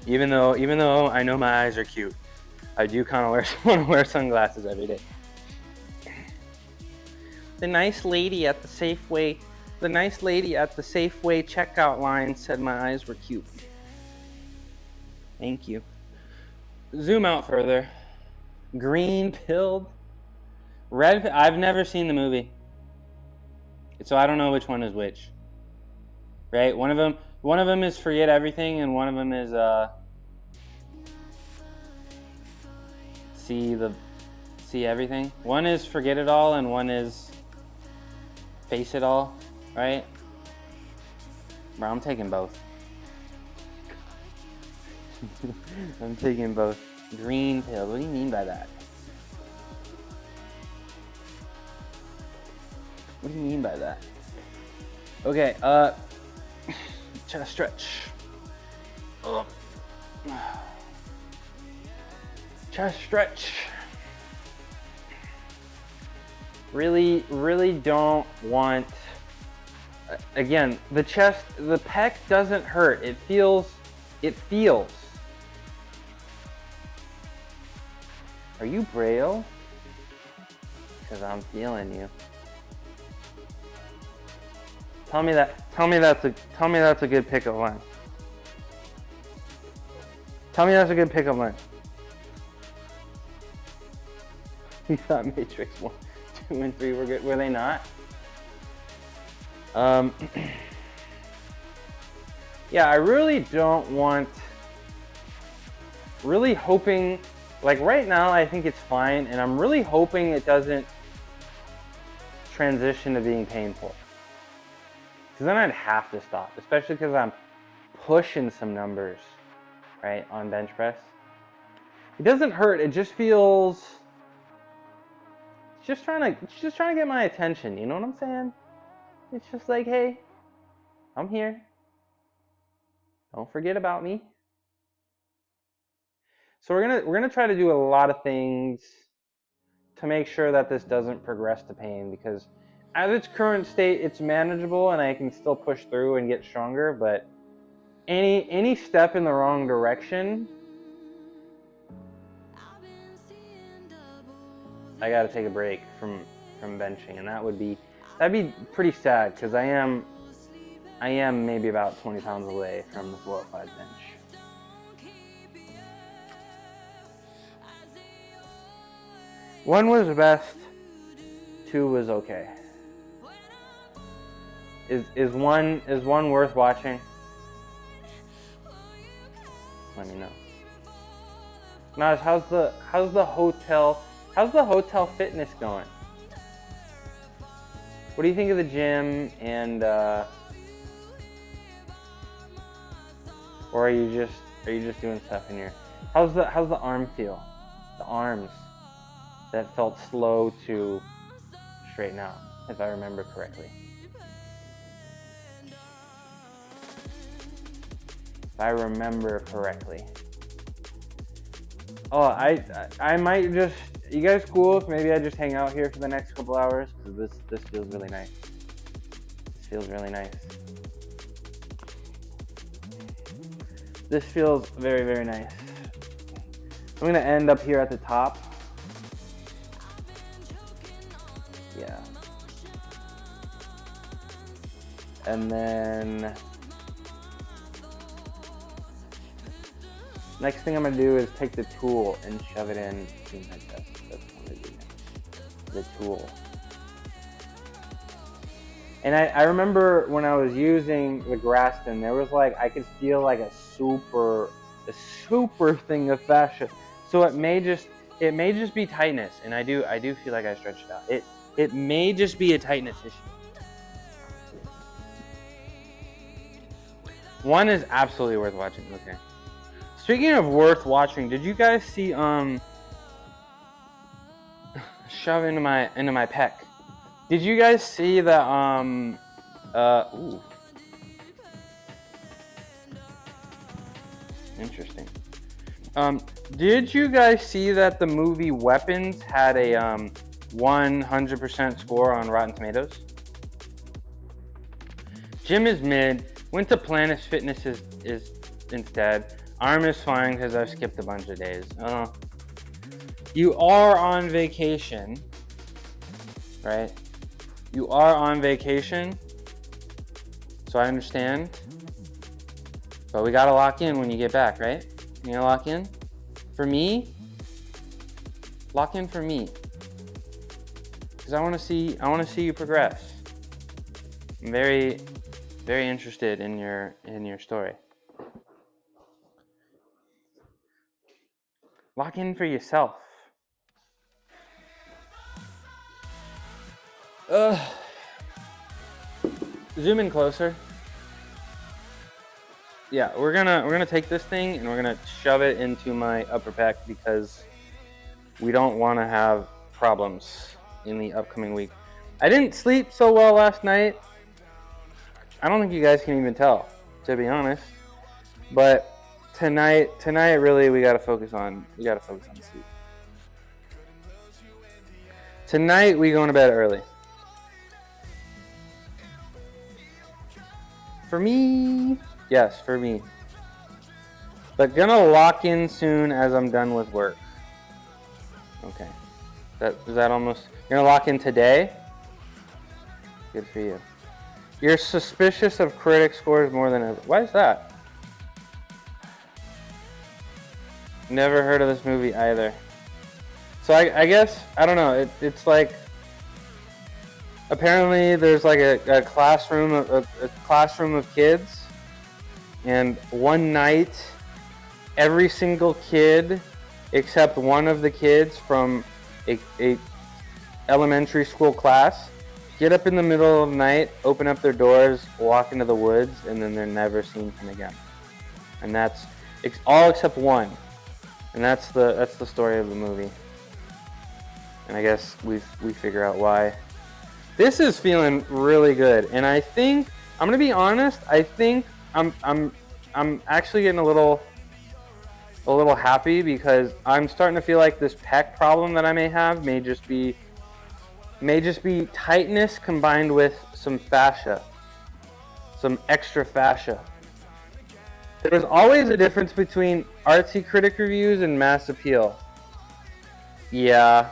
S1: Even though I know my eyes are cute, I do kind of want to wear sunglasses every day. The nice lady at the Safeway checkout line said my eyes were cute. Thank you. Zoom out further. Green pilled. Red. I've never seen the movie, so I don't know which one is which. Right? One of them is Forget Everything, and one of them is See Everything. One is Forget It All, and one is Face It All. Right? Bro, I'm taking both. I'm taking both. Green pill. What do you mean by that? What do you mean by that? Okay, chest stretch. Oh. Chest stretch. Really don't want, again, the chest, the pec doesn't hurt. It feels. Are you Braille? Because I'm feeling you. Tell me that's a good pickup line. Tell me that's a good pickup line. You thought Matrix 1, 2, and 3 were good. Were they not? Yeah, I really don't want, really hoping, like right now I think it's fine, and I'm really hoping it doesn't transition to being painful. Because then I'd have to stop, especially because I'm pushing some numbers, right, on bench press. It doesn't hurt. It just feels. It's just trying to get my attention. You know what I'm saying? It's just like, hey, I'm here. Don't forget about me. So we're gonna try to do a lot of things to make sure that this doesn't progress to pain, because at its current state, it's manageable and I can still push through and get stronger. But any step in the wrong direction, I gotta take a break from benching, and that'd be pretty sad, because I am maybe about 20 pounds away from the 405 bench. 1 was best, 2 was okay. Is one worth watching? Let me know. Naj, how's the hotel fitness going? What do you think of the gym, and or are you just doing stuff in here? How's the arm feel? The arms that felt slow to straighten out, if I remember correctly. If I remember correctly. Oh, I might just. You guys cool if maybe I just hang out here for the next couple hours? Because this feels really nice. This feels really nice. This feels very, very nice. I'm gonna end up here at the top. Yeah. And then next thing I'm gonna do is take the tool and shove it in between my chest. That's what I'm gonna do next. The tool. And I remember when I was using the Graston, there was like, I could feel like a super thing of fascia. So it may just be tightness, and I do feel like I stretched it out. It may just be a tightness issue. 1 is absolutely worth watching. Okay. Speaking of worth watching, did you guys see shove into my pec? Did you guys see the ooh. Interesting. Did you guys see that the movie Weapons had a 100% score on Rotten Tomatoes? Gym is mid. Went to Planet Fitness is instead. Arm is fine because I've skipped a bunch of days. You are on vacation, right? You are on vacation, so I understand. But we gotta lock in when you get back, right? You gonna lock in? For me, lock in for me. Because I wanna see you progress. I'm very, very interested in your story. Lock in for yourself. Zoom in closer. Yeah, we're gonna take this thing and we're gonna shove it into my upper pec, because we don't want to have problems in the upcoming week. I didn't sleep so well last night. I don't think you guys can even tell, to be honest. But tonight really we gotta focus on sleep. Tonight we going to bed early. For me, yes, for me. But gonna lock in soon as I'm done with work. Okay. Is that almost... You're gonna lock in today? Good for you. You're suspicious of critic scores more than ever. Why is that? Never heard of this movie either. So I guess, I don't know, it's like... Apparently there's like a classroom of kids, and one night every single kid except one of the kids from a elementary school class get up in the middle of the night, open up their doors, walk into the woods, and then they're never seen from again. And that's all except one. And that's the story of the movie. And I guess we figure out why. This is feeling really good, and I think I'm gonna be honest. I think I'm actually getting a little happy because I'm starting to feel like this pec problem that I may have may just be tightness combined with some fascia, some extra fascia. There's always a difference between artsy critic reviews and mass appeal. Yeah,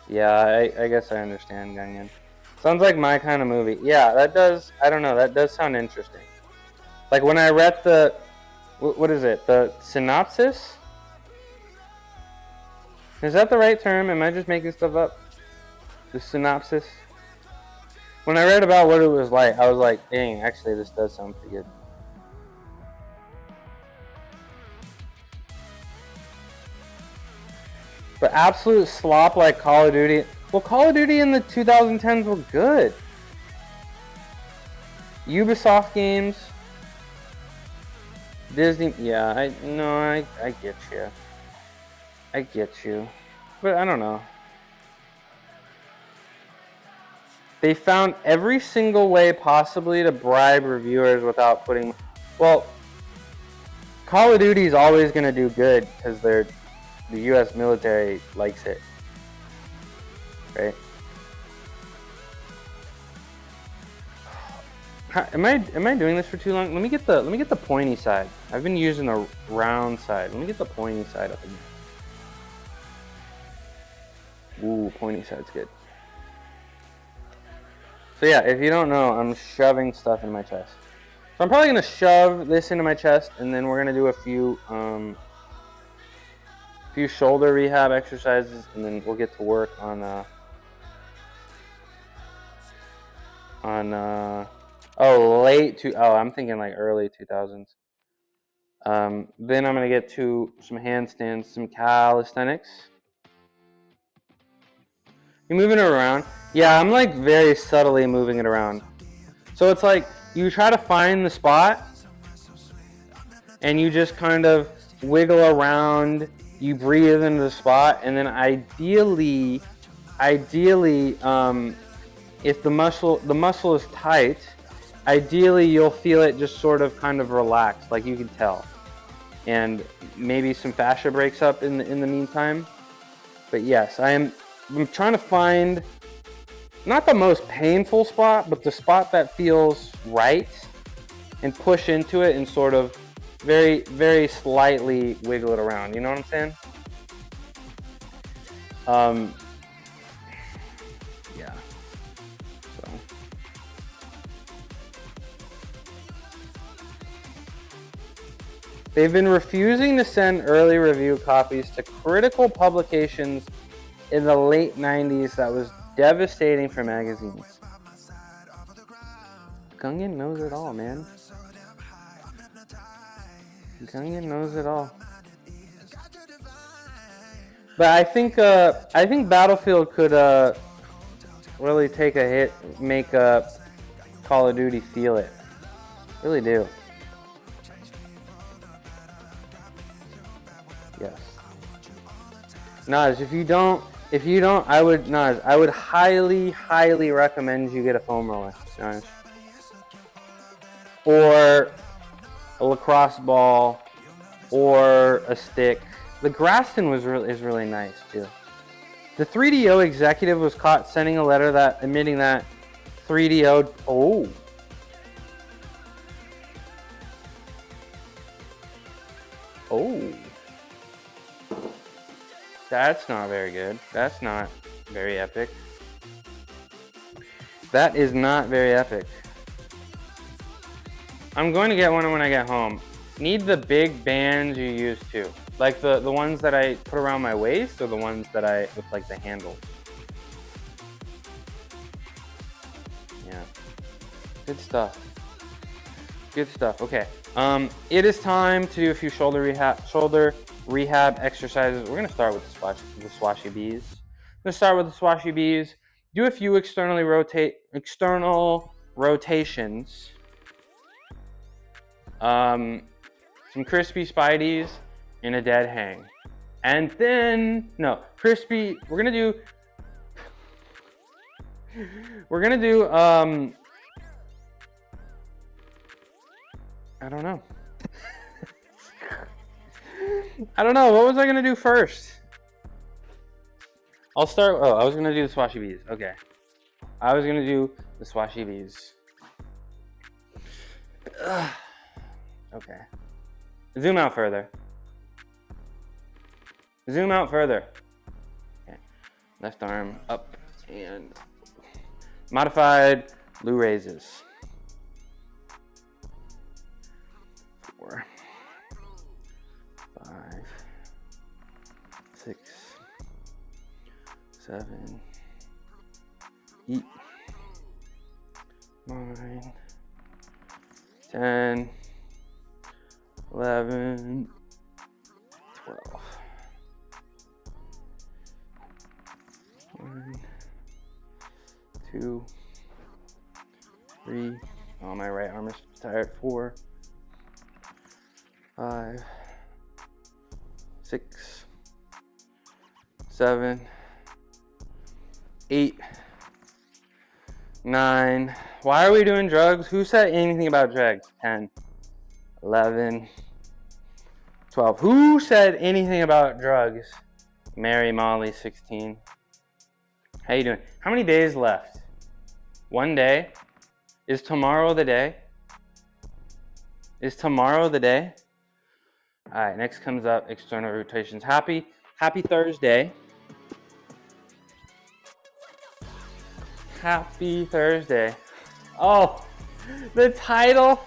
S1: I guess I understand, Gunyan. Sounds like my kind of movie. Yeah, that does, I don't know, that does sound interesting. Like when I read the, what is it, the synopsis? Is that the right term? Am I just making stuff up? The synopsis? When I read about what it was like, I was like, dang, actually this does sound pretty good. But absolute slop like Call of Duty. Well, Call of Duty in the 2010s were good. Ubisoft games. Disney. Yeah, I get you. I get you. But I don't know. They found every single way possibly to bribe reviewers without putting... Well, Call of Duty is always going to do good because the U.S. military likes it. Right? Am I doing this for too long? Let me get the pointy side. I've been using the round side. Let me get the pointy side up again. Ooh, pointy side's good. So yeah, if you don't know, I'm shoving stuff in my chest. So I'm probably gonna shove this into my chest, and then we're gonna do a few shoulder rehab exercises, and then we'll get to work on I'm thinking like early 2000s. Then I'm gonna get to some handstands, some calisthenics. You moving it around? Yeah, I'm like very subtly moving it around. So it's like you try to find the spot, and you just kind of wiggle around. You breathe into the spot, and then ideally, if the muscle is tight, ideally you'll feel it just sort of kind of relax, like you can tell, and maybe some fascia breaks up in the meantime. But yes, I'm trying to find not the most painful spot, but the spot that feels right, and push into it and sort of very, very slightly wiggle it around. You know what I'm saying? Yeah. So. They've been refusing to send early review copies to critical publications in the late 90s. That was devastating for magazines. Gungan knows it all, man. Gungan knows it all. But I think Battlefield could really take a hit, make Call of Duty feel it. Really do. Yes. Naj, if you don't, I would highly recommend you get a foam roller, Naj. Or a lacrosse ball, or a stick. The Graston is really nice too. The 3DO executive was caught sending a letter admitting that 3DO. Oh. Oh. That's not very good. That's not very epic. That is not very epic. I'm going to get one when I get home. Need the big bands you used to. Like the ones that I put around my waist, or the ones that with like the handles. Yeah. Good stuff. Good stuff. Okay. It is time to do a few shoulder rehab exercises. We're gonna start with the swashy bees. I'm gonna start with the swashy bees. do a few external rotations. Some crispy spideys and a dead hang. And then, no, crispy, we're gonna do, I don't know. I don't know, what was I gonna do first? I'll start, I was gonna do the swashy bees, okay. I was gonna do the swashy bees. Okay. Zoom out further. Zoom out further. Okay. Left arm up and modified blue raises. 4, 5, 6, 7, 8, 9, 10, 11, 12. 1, 2, 3. Oh, my right arm is tired. 4, 5, 6, 7, 8, 9. Why are we doing drugs? Who said anything about drugs? 10, 11, 12. Who said anything about drugs? Mary Molly, 16. How you doing? How many days left? 1 day? Is tomorrow the day? Is tomorrow the day? All right, next comes up external rotations. Happy Thursday. Happy Thursday. Oh, the title.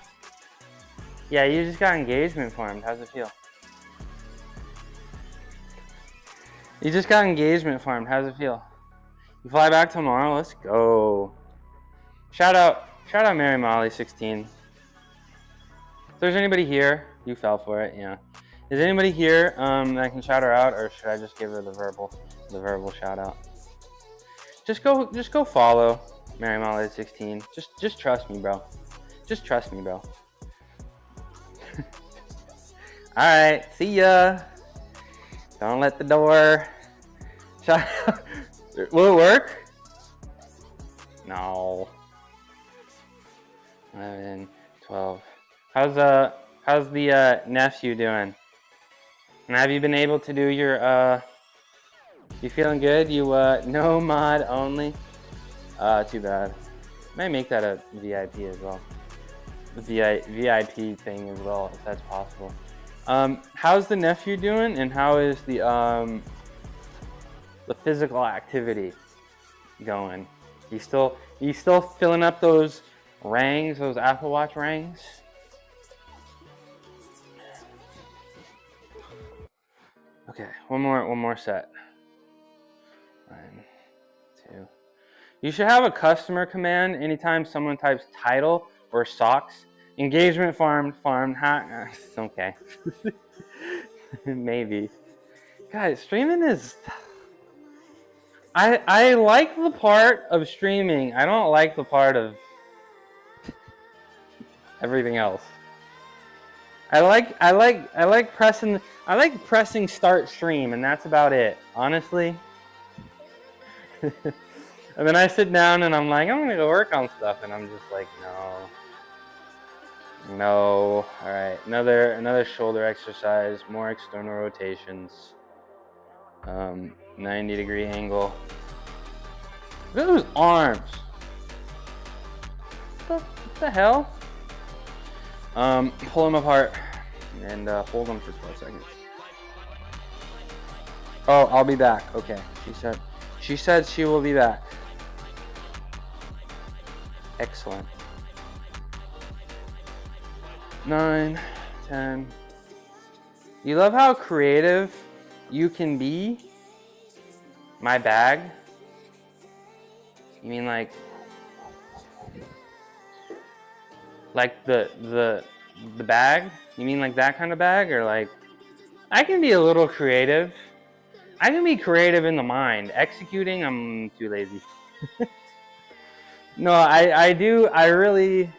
S1: Yeah, you just got engagement formed. How's it feel? You just got engagement formed. How's it feel? You fly back tomorrow? Let's go. Shout out Mary Molly, 16. If there's anybody here, you fell for it, yeah. Is anybody here that can shout her out, or should I just give her the verbal shout out? Just go follow Mary Molly, 16. Just trust me, bro. Just trust me, bro. All right, see ya. Don't let the door. Shout out. Will it work? No. 11, 12. How's the nephew doing? And have you been able to do your you feeling good? You no mod only? Too bad. Might make that a VIP as well. The VIP thing as well, if that's possible. How's the nephew doing, and how is the physical activity going? You still filling up those rings, those Apple Watch rings? Okay, one more set. 1, 2. You should have a customer command anytime someone types title or socks. Engagement farmed. Okay. Maybe. Guys, streaming is... I like the part of streaming. I don't like the part of everything else. I like pressing start stream, and that's about it, honestly. And then I sit down and I'm like, I'm gonna go work on stuff, and I'm just like, no. All right, another shoulder exercise, more external rotations. 90-degree angle. Look at those arms. What the hell? Pull them apart and hold them for 12 seconds. Oh, I'll be back. Okay, she said she will be back. Excellent. 9, 10. You love how creative you can be? My bag? You mean like the bag? You mean like that kind of bag? Or like, I can be a little creative. I can be creative in the mind. Executing, I'm too lazy. No, I do. I really.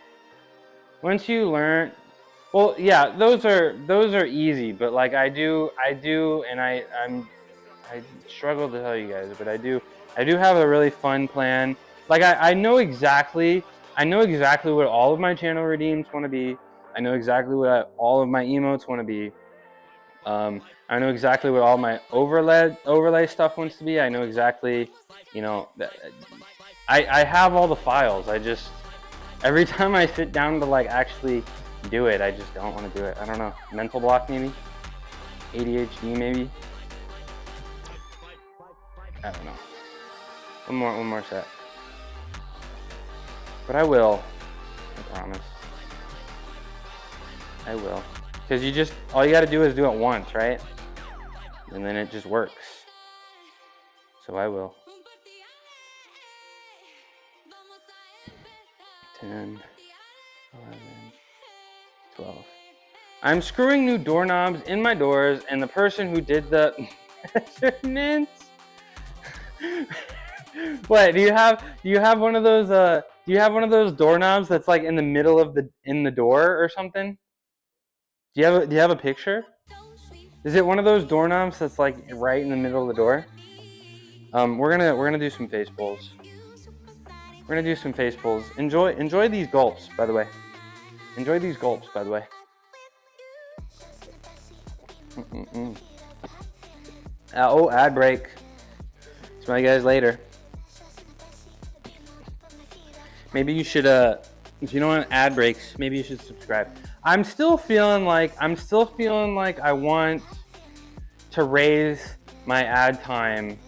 S1: Once you learn, well, yeah, those are easy. But like I do, and I struggle to tell you guys, but I do have a really fun plan. Like I know exactly what all of my channel redeems want to be. I know exactly what all of my emotes want to be. I know exactly what all my overlay stuff wants to be. I know exactly, you know, I have all the files. I just, every time I sit down to like actually do it, I just don't want to do it. I don't know. Mental block maybe? ADHD maybe? I don't know. One more set. But I will. I promise. I will. Because you just, all you got to do is do it once, right? And then it just works. So I will. 10, 11, 12. I'm screwing new doorknobs in my doors, and the person who did the measurements. What, do you have one of those doorknobs that's like in the middle of the door or something? Do you have a picture? Is it one of those doorknobs that's like right in the middle of the door? We're gonna do some face pulls. We're gonna do some face pulls. Enjoy these gulps, by the way. Enjoy these gulps, by the way. Oh, ad break. Smell you guys later. Maybe you should, if you don't want ad breaks, maybe you should subscribe. I'm still feeling like I want to raise my ad time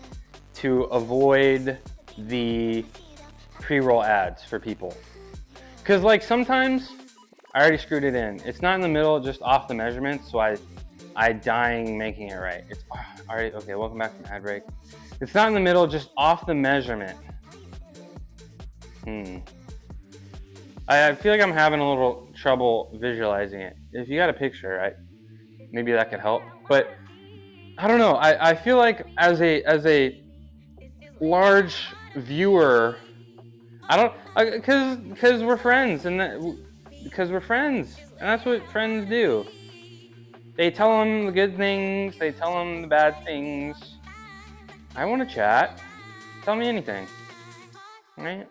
S1: to avoid the pre-roll ads for people. Cause like sometimes I already screwed it in. It's not in the middle, just off the measurement, so I dying making it right. It's already, okay, welcome back from ad break. It's not in the middle, just off the measurement. I feel like I'm having a little trouble visualizing it. If you got a picture, maybe that could help. But I don't know. I feel like as a large viewer, I don't, because we're friends, and because we're friends, and that's what friends do. They tell them the good things, they tell them the bad things. I want to chat. Tell me anything, right?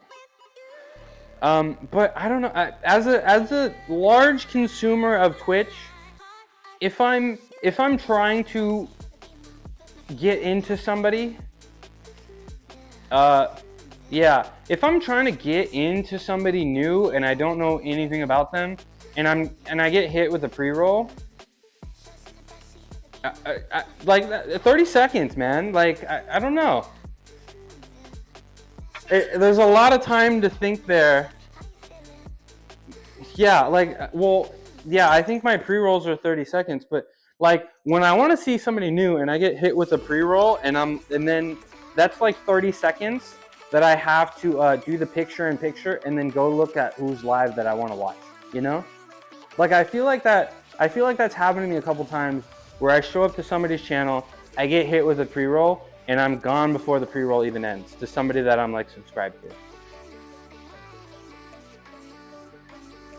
S1: But I don't know. As a large consumer of Twitch, if I'm trying to get into somebody, yeah, if I'm trying to get into somebody new and I don't know anything about them, and I get hit with a pre-roll, like 30 seconds, man. Like I don't know. There's a lot of time to think there. Yeah, like, well, yeah, I think my pre-rolls are 30 seconds, but like when I want to see somebody new and I get hit with a pre-roll and then that's like 30 seconds that I have to do the picture-in-picture and then go look at who's live that I want to watch, you know? Like I feel like that's happened to me a couple times where I show up to somebody's channel, I get hit with a pre-roll, and I'm gone before the pre-roll even ends to somebody that I'm like subscribed to.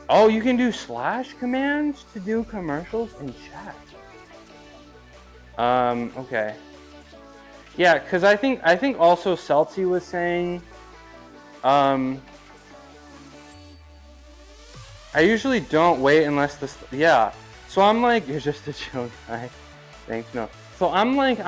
S1: Oh, you can do slash commands to do commercials in chat. Okay. Yeah, because I think also Celty was saying, I usually don't wait unless yeah. So I'm like, you're just a chill guy. Thanks, no. So I'm like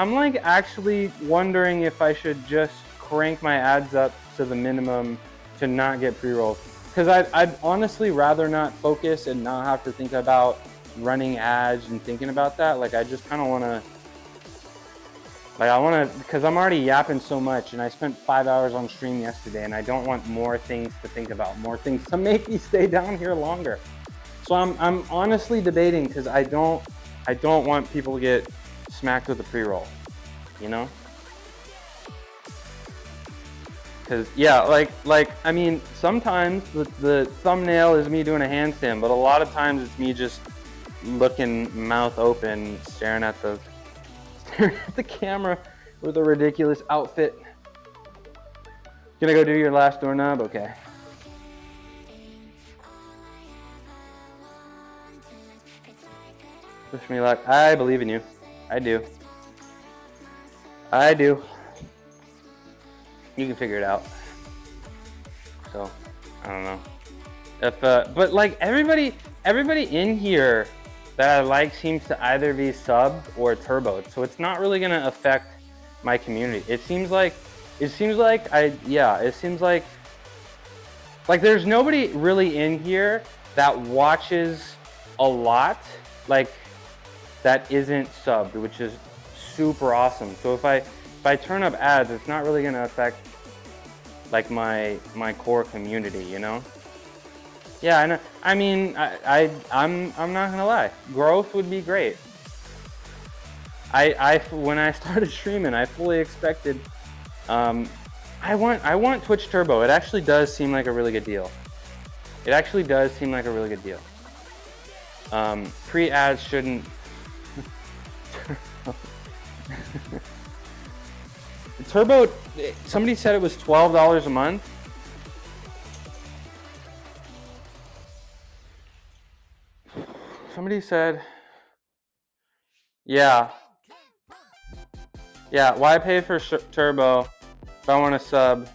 S1: actually wondering if I should just crank my ads up to the minimum to not get pre-rolls. Because I'd honestly rather not focus and not have to think about running ads and thinking about that. Like I just kind of want to, because I'm already yapping so much and I spent 5 hours on stream yesterday and I don't want more things to think about, more things to make me stay down here longer. So I'm honestly debating because I don't want people to get smacked with a pre-roll, you know? Because yeah, like I mean, sometimes the thumbnail is me doing a handstand, but a lot of times it's me just looking mouth open, staring at the camera with a ridiculous outfit. Gonna go do your last doorknob? Okay. Wish me luck. I believe in you. I do. I do. You can figure it out. So, I don't know. If but like everybody in here that I like seems to either be subbed or turboed. So it's not really gonna affect my community. It seems like there's nobody really in here that watches a lot like that isn't subbed, which is super awesome. So if I turn up ads, it's not really gonna affect like my core community, you know? Yeah, I know. I mean, I'm not gonna lie. Growth would be great. When I started streaming, I fully expected. I want Twitch Turbo. It actually does seem like a really good deal. It actually does seem like a really good deal. Pre-ads shouldn't. Turbo. Somebody said it was $12 a month. Somebody said, yeah, why pay for Turbo if I want to sub?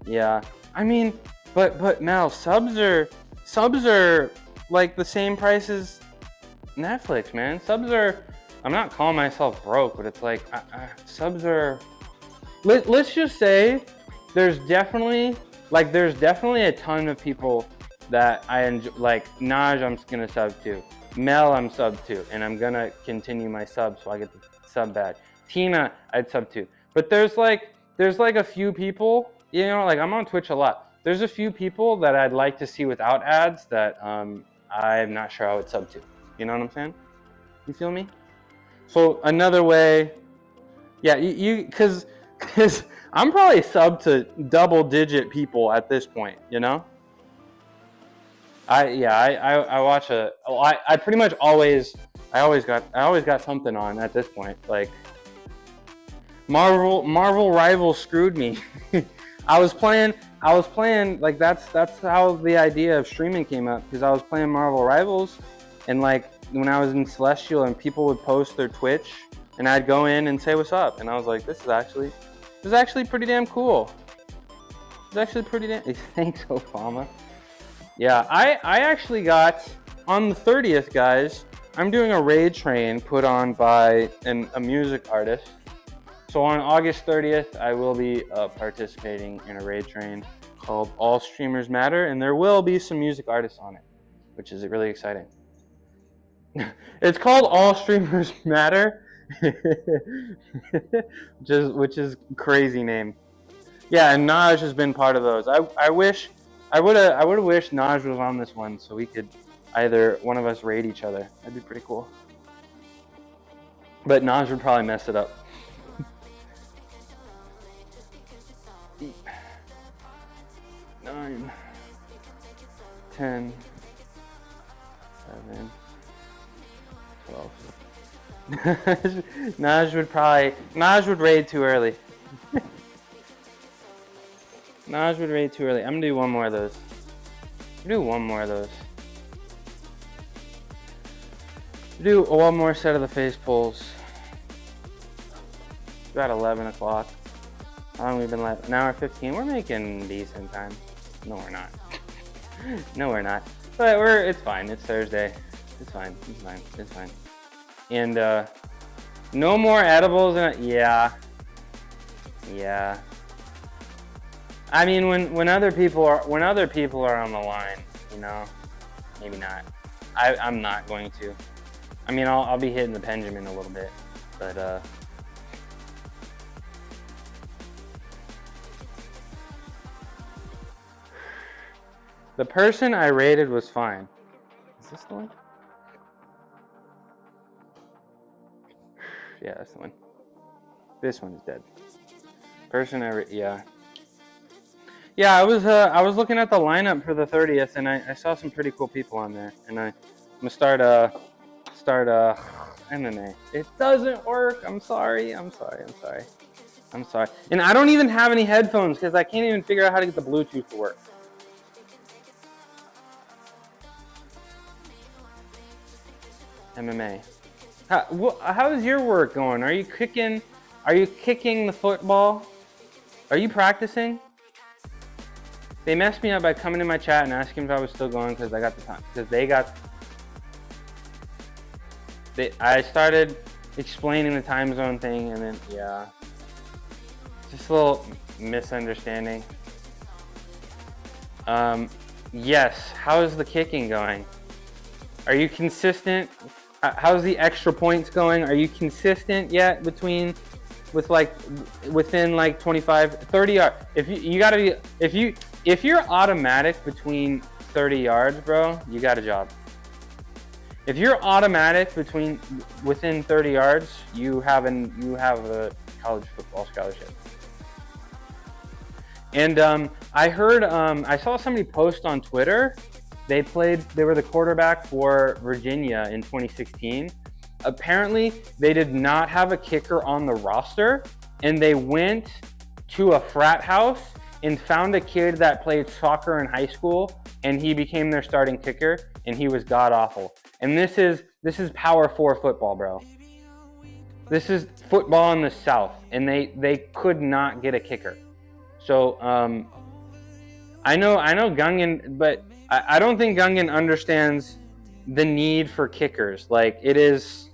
S1: Yeah, I mean, but Mel, subs are like the same price as Netflix, man. Subs are, I'm not calling myself broke, but it's like, subs are, let's just say there's definitely a ton of people that I enjoy, like Naj I'm gonna sub to. Mel I'm sub to, and I'm gonna continue my sub so I get the sub badge. Tina I'd sub to. But there's like a few people, you know, like I'm on Twitch a lot. There's a few people that I'd like to see without ads that I'm not sure I would sub to. You know what I'm saying? You feel me? So another way, yeah, cause I'm probably sub to double-digit people at this point, you know? I watch I pretty much always got something on at this point. Like Marvel Rivals screwed me. I was playing like that's how the idea of streaming came up, because I was playing Marvel Rivals, and like when I was in Celestial and people would post their Twitch and I'd go in and say what's up, and I was like, this is actually pretty damn cool. It's actually pretty damn thanks, Obama. Yeah, I actually got, on the 30th, guys, I'm doing a raid train put on by a music artist. So on August 30th, I will be participating in a raid train called All Streamers Matter, and there will be some music artists on it, which is really exciting. It's called All Streamers Matter, which is a crazy name. Yeah, and Naj has been part of those. I would have wished Naj was on this one so we could either one of us raid each other. That'd be pretty cool. But Naj would probably mess it up. 8, 9, 10, 7, 12. Naj would raid too early. Naj would raid too early. I'm gonna do one more of those. Do one more set of the face pulls. It's about 11 o'clock. How long have we been live? An hour 15. We're making decent time. No, we're not. No, we're not. But it's fine. It's Thursday. It's fine. And no more edibles. Yeah. I mean, when other people are on the line, you know, maybe not. I'm not going to. I mean, I'll be hitting the Benjamin a little bit, but the person I rated was fine. Is this the one? Yeah, that's the one. This one is dead. Person yeah. Yeah, I was looking at the lineup for the 30th, and I saw some pretty cool people on there, and I'm gonna start MMA. It doesn't work. I'm sorry. I'm sorry. And I don't even have any headphones because I can't even figure out how to get the Bluetooth to work. MMA. How is your work going? Are you kicking the football? Are you practicing? They messed me up by coming in my chat and asking if I was still going because I got the time. I started explaining the time zone thing, and then yeah, just a little misunderstanding. Yes. How is the kicking going? Are you consistent? How's the extra points going? Are you consistent yet within like 25, 30 yards? If you're automatic between 30 yards, bro, you got a job. If you're automatic within 30 yards, you have a college football scholarship. And I saw somebody post on Twitter. They were the quarterback for Virginia in 2016. Apparently, they did not have a kicker on the roster, and they went to a frat house and found a kid that played soccer in high school, and he became their starting kicker, and he was god awful. And this is Power 4 football, bro. This is football in the South, and they could not get a kicker. So I know Gungan, but I don't think Gungan understands the need for kickers. Like it's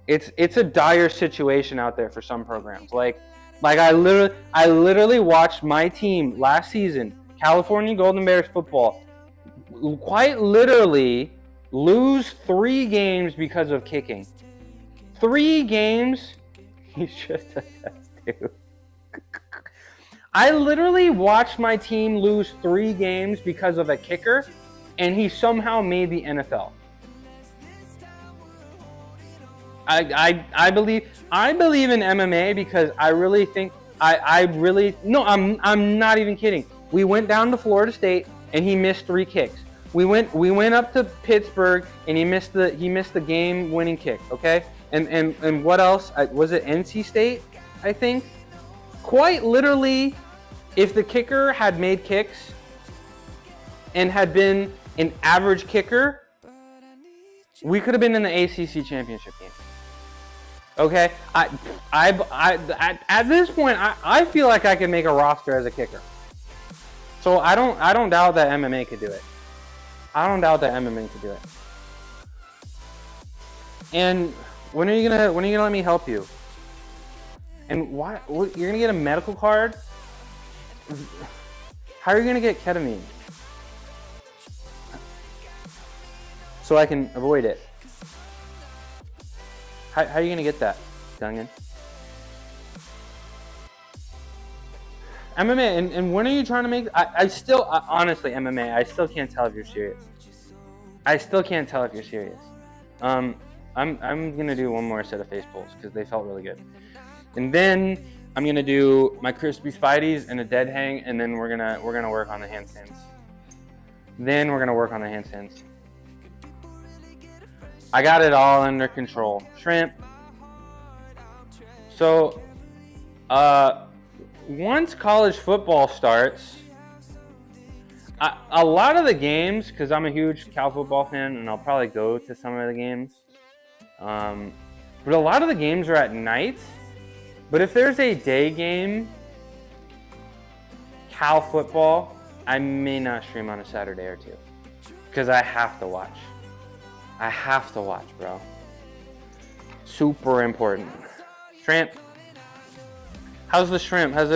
S1: a dire situation out there for some programs. Like I literally watched my team last season, California Golden Bears football, quite literally lose 3 games because of kicking. 3 games. He's just a test tube. I literally watched my team lose 3 games because of a kicker, and he somehow made the NFL. I believe in MMA because I really think I'm not even kidding. We went down to Florida State and he missed 3 kicks. We went up to Pittsburgh and he missed the game-winning kick. Okay, and what else? Was it NC State? I think. Quite literally, if the kicker had made kicks and had been an average kicker, we could have been in the ACC championship game. Okay, at this point, I feel like I can make a roster as a kicker. So I don't doubt that MMA could do it. I don't doubt that MMA could do it. And when are you gonna let me help you? And why you're gonna get a medical card? How are you gonna get ketamine? So I can avoid it. How are you gonna get that, Gungan? MMA, and when are you trying to make? Honestly, MMA, I still can't tell if you're serious. I'm gonna do one more set of face pulls because they felt really good. And then I'm gonna do my crispy spideys and a dead hang, and then we're gonna work on the handstands. I got it all under control. Shrimp. So, once college football starts, a lot of the games, because I'm a huge Cal football fan, and I'll probably go to some of the games. But a lot of the games are at night. But if there's a day game, Cal football, I may not stream on a Saturday or two. Because I have to watch. Bro. Super important. Shrimp. How's the shrimp? Has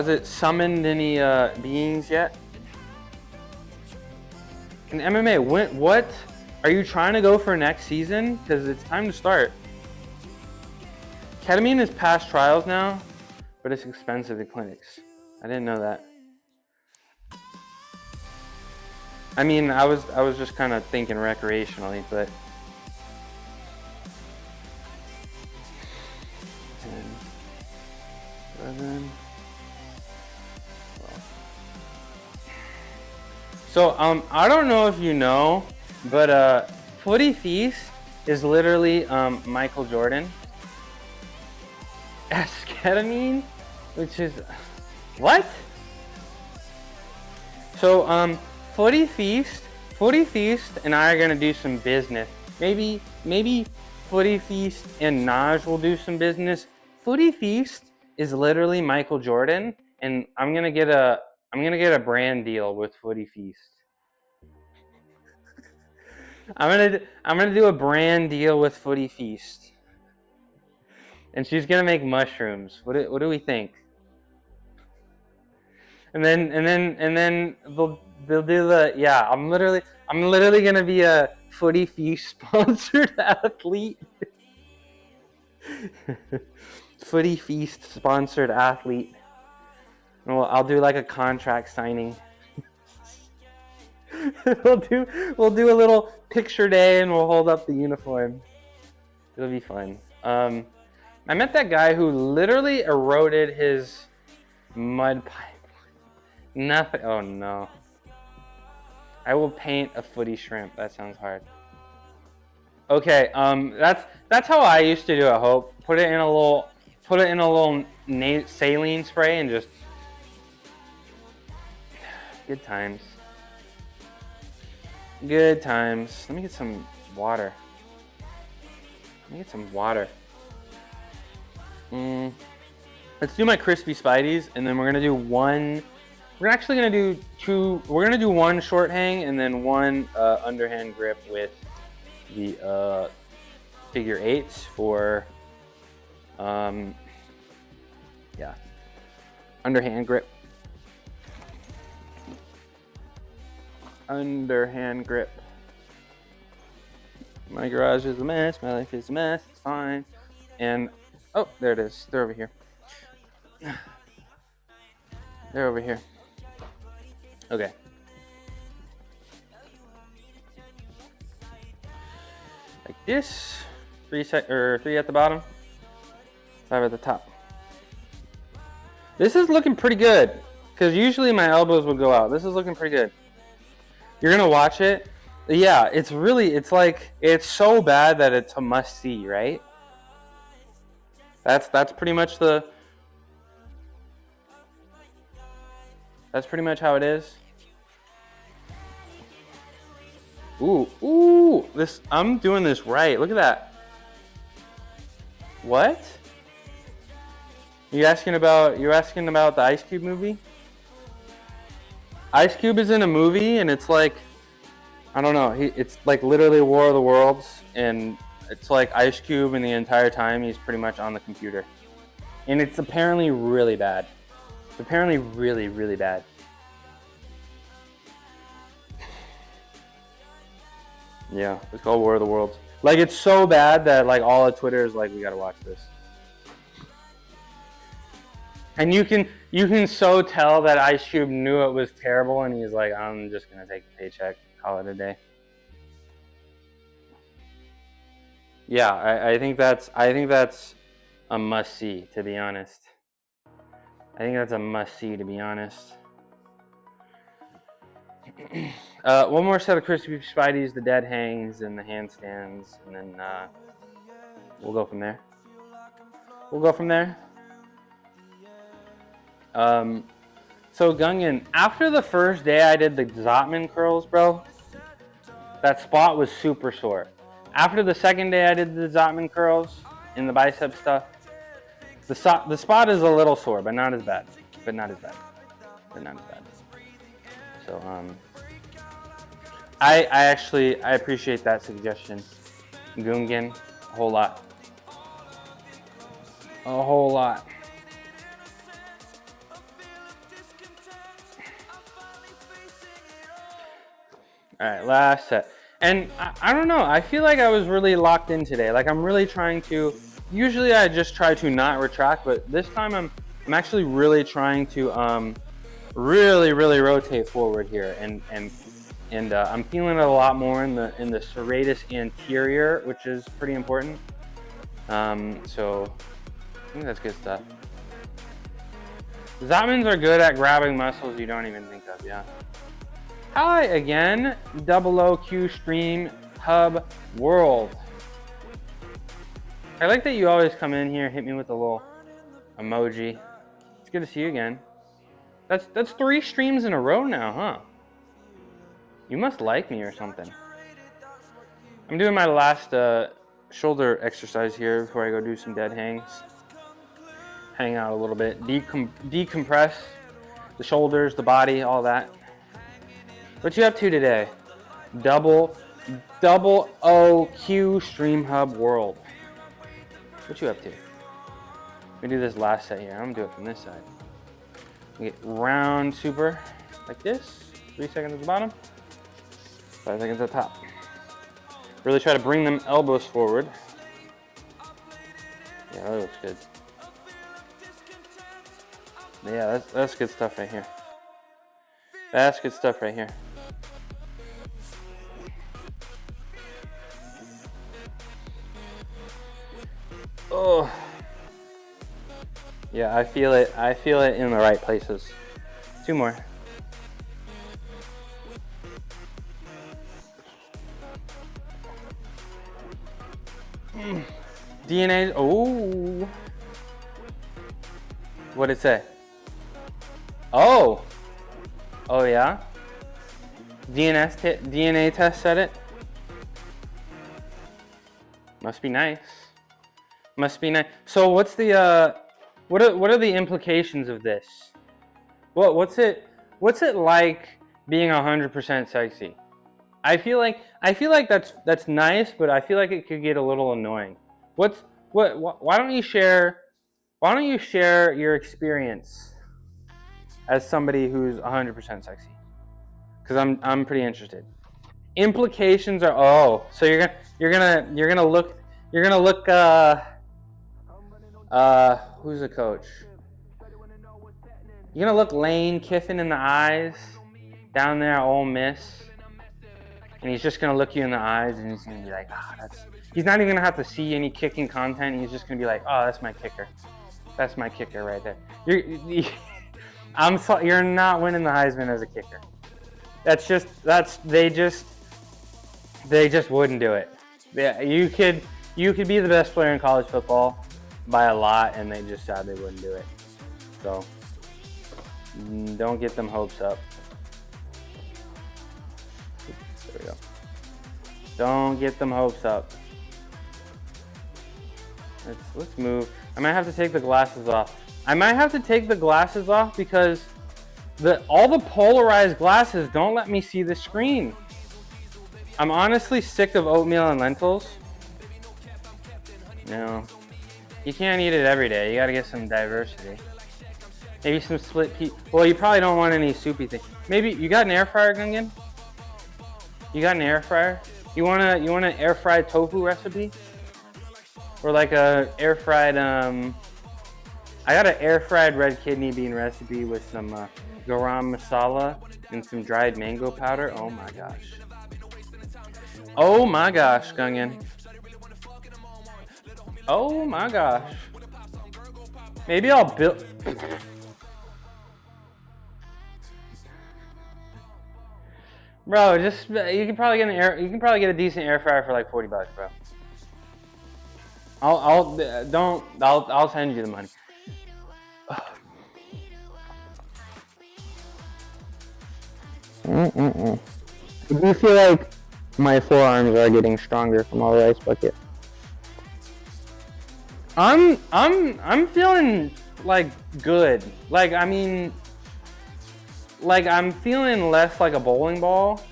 S1: it summoned any beings yet? In MMA, what? Are you trying to go for next season? Because it's time to start. Ketamine is past trials now, but it's expensive at clinics. I didn't know that. I mean, I was just kind of thinking recreationally, but 10, 11, 12. So I don't know if you know, but Footy Feast is literally Michael Jordan. esketamine, which is what? So Footy Feast and I are gonna do some business. Maybe Footy Feast and Naj will do some business. Footy Feast is literally Michael Jordan, and I'm gonna get a brand deal with Footy Feast. I'm gonna do a brand deal with Footy Feast, and she's gonna make mushrooms. What do we think? And then they'll do the, yeah. I'm literally gonna be a Footy Feast sponsored athlete. Footy Feast sponsored athlete. And I'll do like a contract signing. we'll do a little picture day and we'll hold up the uniform. It'll be fun. I met that guy who literally eroded his mud pipe. Nothing. Oh no. I will paint a footy shrimp. That sounds hard. Okay. That's how I used to do it. Hope. Put it in a little saline spray and just. Good times. Good times. Let me get some water. Let's do my crispy Spideys, and then we're gonna do one. We're actually gonna do two. We're gonna do one short hang and then one underhand grip with the figure eights for yeah, underhand grip. Underhand grip. My garage is a mess. My life is a mess. It's fine. And oh, there it is. They're over here. They're over here. Okay. Like this. 3 at the bottom. 5 at the top. This is looking pretty good. Because usually my elbows would go out. This is looking pretty good. You're gonna watch it. Yeah, it's so bad that it's a must see, right? That's pretty much how it is. Ooh, I'm doing this right. Look at that. What? You're asking about the Ice Cube movie? Ice Cube is in a movie, and it's like, I don't know. It's like literally War of the Worlds, and it's like Ice Cube, and the entire time he's pretty much on the computer, and it's apparently really bad. It's apparently really, really bad. Yeah, it's called War of the Worlds. Like, it's so bad that like all of Twitter is like, we gotta watch this. And you can so tell that Ice Cube knew it was terrible, and he's like, I'm just gonna take a paycheck, call it a day. Yeah, I think that's a must see, to be honest. I think that's a must see, to be honest. One more set of crispy Spideys, the dead hangs and the handstands, and then we'll go from there. So Gungan, after the first day I did the Zotman curls, bro, that spot was super sore. After the second day I did the Zotman curls in the bicep stuff, the spot is a little sore, but not as bad. So I appreciate that suggestion, Gungan, a whole lot. All right, last set. And I don't know, I feel like I was really locked in today. Like, I'm really trying to, usually I just try to not retract, but this time I'm actually really trying to really rotate forward here, and I'm feeling it a lot more in the serratus anterior, which is pretty important. So I think that's good stuff. Zotmans are good at grabbing muscles you don't even think of, yeah. Hi again, OOQ Stream Hub World. I like that you always come in here, hit me with a little emoji. It's good to see you again. That's 3 streams in a row now, huh? You must like me or something. I'm doing my last shoulder exercise here before I go do some dead hangs. Hang out a little bit, decompress the shoulders, the body, all that. What you up to today? Double OQ Stream Hub World. What you up to? Let me do this last set here. I'm gonna do it from this side. Get round super like this. 3 seconds at the bottom, 5 seconds at the top. Really try to bring them elbows forward. Yeah, that looks good. Yeah, that's good stuff right here. That's good stuff right here. Oh. Yeah, I feel it. I feel it in the right places. 2 more. DNA. Oh. What'd it say? Oh. Oh yeah. DNA test said it. Must be nice. Must be nice. So what's the what are the implications of this? What's it like being 100% sexy? I feel like that's nice, but I feel like it could get a little annoying. Why don't you share your experience as somebody who's 100% sexy? Because I'm pretty interested. Implications are so you're gonna look who's the coach? You're gonna look Lane Kiffin in the eyes down there at Ole Miss, and he's just gonna look you in the eyes, and he's gonna be like, he's not even gonna have to see any kicking content. He's just gonna be like, oh, that's my kicker. That's my kicker right there. You're not winning the Heisman as a kicker. They just wouldn't do it. Yeah, you could be the best player in college football by a lot, and they just said they wouldn't do it. So don't get them hopes up. There we go. Don't get them hopes up. Let's move. I might have to take the glasses off. Because all the polarized glasses don't let me see the screen. I'm honestly sick of oatmeal and lentils. No, you can't eat it every day. You gotta get some diversity. Maybe some split pea. Well, you probably don't want any soupy thing. Maybe you got an air fryer, Gungan? You got an air fryer? You want an air fried tofu recipe? Or like a air fried I got an air fried red kidney bean recipe with some garam masala and some dried mango powder. Oh my gosh. Oh my gosh, Gungan. Oh my gosh. Maybe I'll build. Bro, you can probably get a decent air fryer for like $40, bro. I'll send you the money. I do feel like my forearms are getting stronger from all the ice bucket. I'm feeling like good. Like I mean, like I'm feeling less like a bowling ball,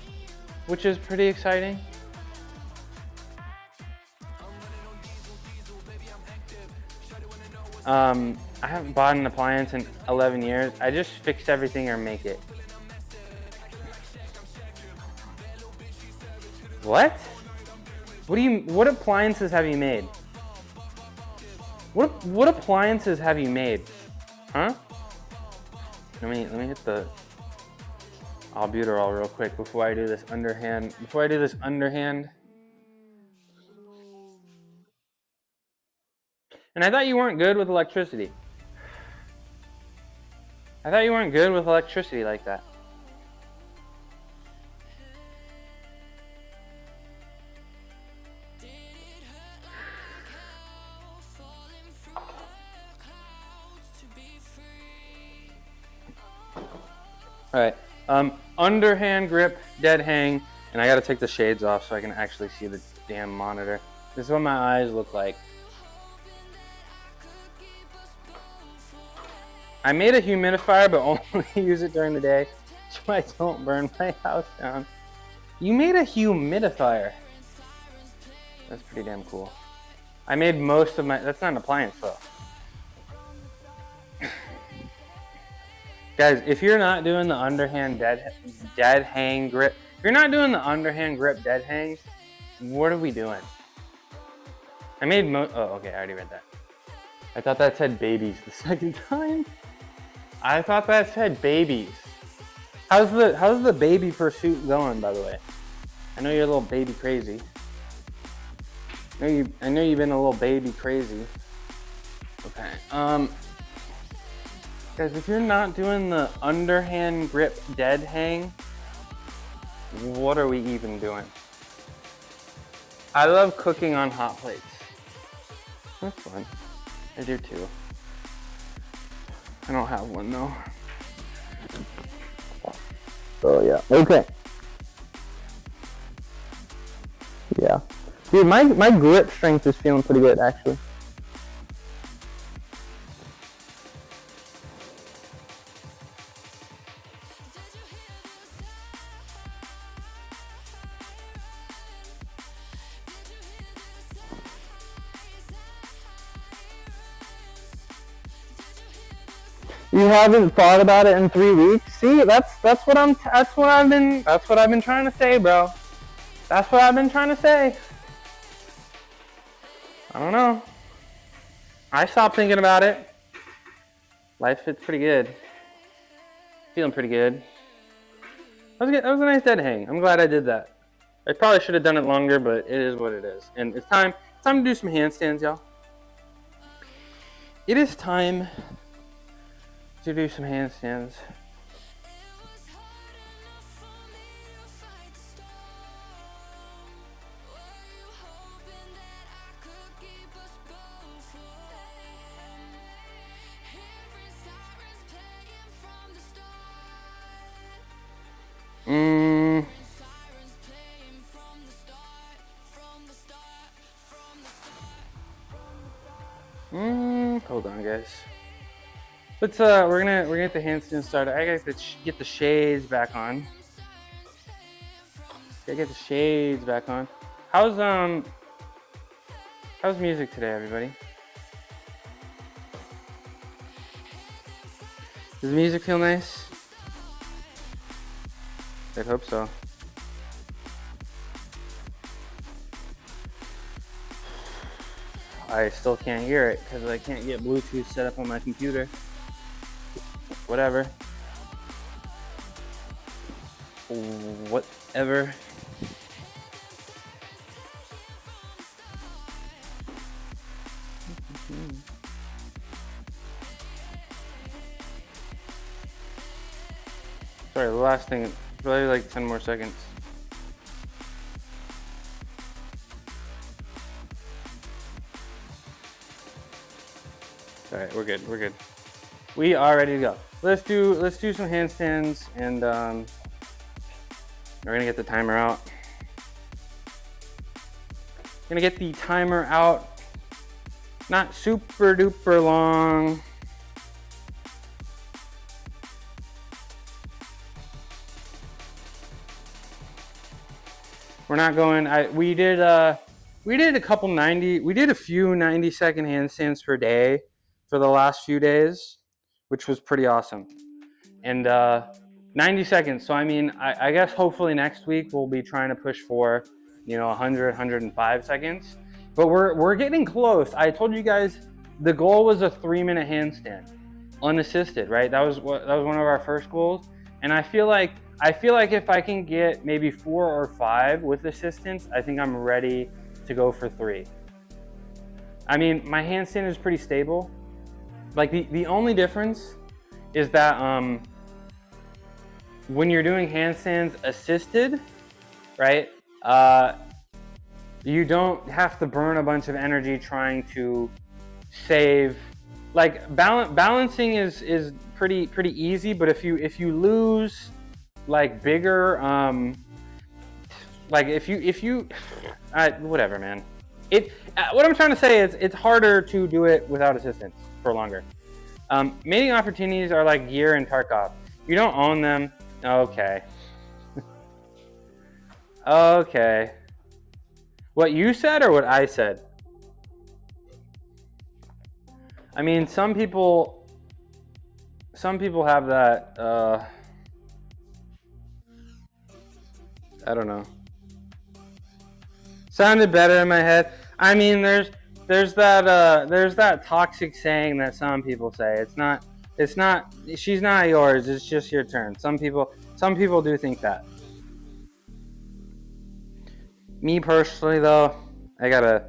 S1: which is pretty exciting. I haven't bought an appliance in 11 years. I just fix everything or make it. What? What appliances have you made? What appliances have you made? Huh? Let me hit the albuterol real quick before I do this underhand. And I thought you weren't good with electricity. I thought you weren't good with electricity like that. All right, underhand grip, dead hang, and I gotta take the shades off so I can actually see the damn monitor. This is what my eyes look like. I made a humidifier, but only use it during the day so I don't burn my house down. You made a humidifier. That's pretty damn cool. I made most of my, that's not an appliance though. Guys, if you're not doing the underhand dead hang grip, if you're not doing the underhand grip dead hang, what are we doing? I made oh, okay, I already read that. I thought that said babies the second time. I thought that said babies. How's the baby pursuit going, by the way? I know you're a little baby crazy. I know you've been a little baby crazy. Okay. Guys, if you're not doing the underhand grip dead hang, what are we even doing? I love cooking on hot plates. That's fun. I do too. I don't have one though. Oh yeah. Okay. Yeah. Dude, my grip strength is feeling pretty good actually. You haven't thought about it in 3 weeks? See, that's what I've been trying to say, bro. That's what I've been trying to say. I don't know. I stopped thinking about it. Life fits pretty good. Feeling pretty good. That was a nice dead hang. I'm glad I did that. I probably should have done it longer, but it is what it is. And it's time to do some handstands, y'all. It is time to do some handstands. Hold on, guys. Let's we're gonna get the handstand started. I gotta get the shades back on. Gotta get the shades back on. How's music today, everybody? Does the music feel nice? I'd hope so. I still can't hear it because I can't get Bluetooth set up on my computer. Whatever. Whatever. Sorry, the last thing, probably like 10 more seconds. All right, we're good. We are ready to go. Let's do some handstands, and we're gonna get the timer out. Gonna get the timer out. Not super duper long. We're not going. We did a couple 90. We did a few 90-second handstands per day for the last few days, which was pretty awesome. And 90 seconds. So I mean, I guess hopefully next week we'll be trying to push for 100, 105 seconds. But we're getting close. I told you guys the goal was a 3-minute handstand, unassisted, right? That was one of our first goals. And I feel like if I can get maybe 4 or 5 with assistance, I think I'm ready to go for 3. I mean, my handstand is pretty stable. Like the only difference is that when you're doing handstands assisted, right? You don't have to burn a bunch of energy trying to save like balancing is pretty easy, but if you lose like bigger like if you whatever, man. What I'm trying to say is it's harder to do it without assistance for longer. Mating opportunities are like Gear and Tarkov. You don't own them. Okay. Okay. What you said or what I said? I mean, some people have that, I don't know. Sounded better in my head. I mean, there's that toxic saying that some people say. It's not, she's not yours, it's just your turn. Some people do think that. Me personally though, I got a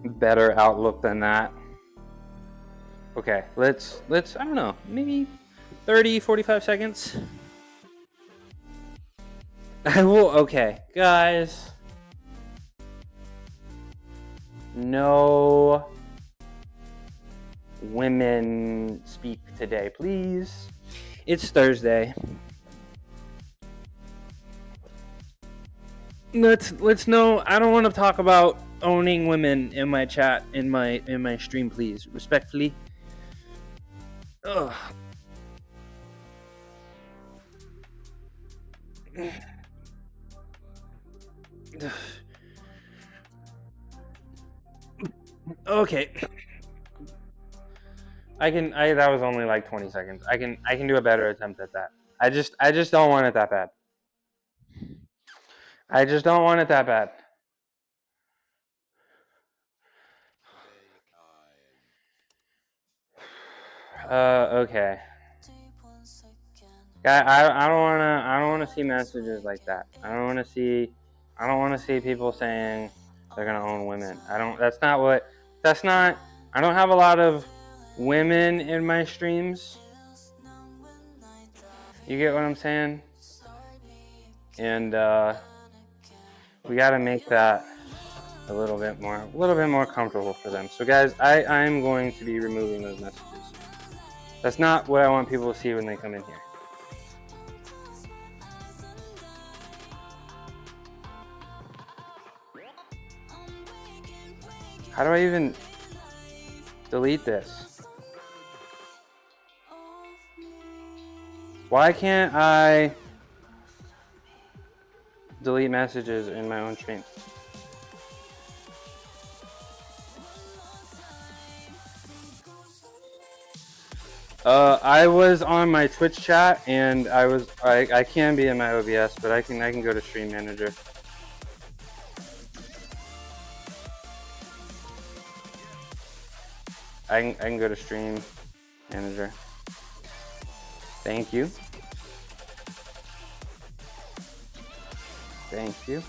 S1: better outlook than that. Okay, let's I don't know, maybe 30, 45 seconds. I will, okay, guys. No women speak today, please. It's Thursday. Let's know. I don't want to talk about owning women in my chat, in my stream, please. Respectfully. Ugh. Okay. That was only like 20 seconds. I can do a better attempt at that. I just don't want it that bad. I just don't want it that bad. Okay. I don't wanna see messages like that. I don't wanna see people saying they're gonna own women. I don't have a lot of women in my streams. You get what I'm saying? And we gotta make that a little bit more comfortable for them. So guys, I'm going to be removing those messages. That's not what I want people to see when they come in here. How do I even delete this? Why can't I delete messages in my own stream? I was on my Twitch chat and I can be in my OBS, but I can go to Stream Manager. I can go to Stream Manager. Thank you. Thank you.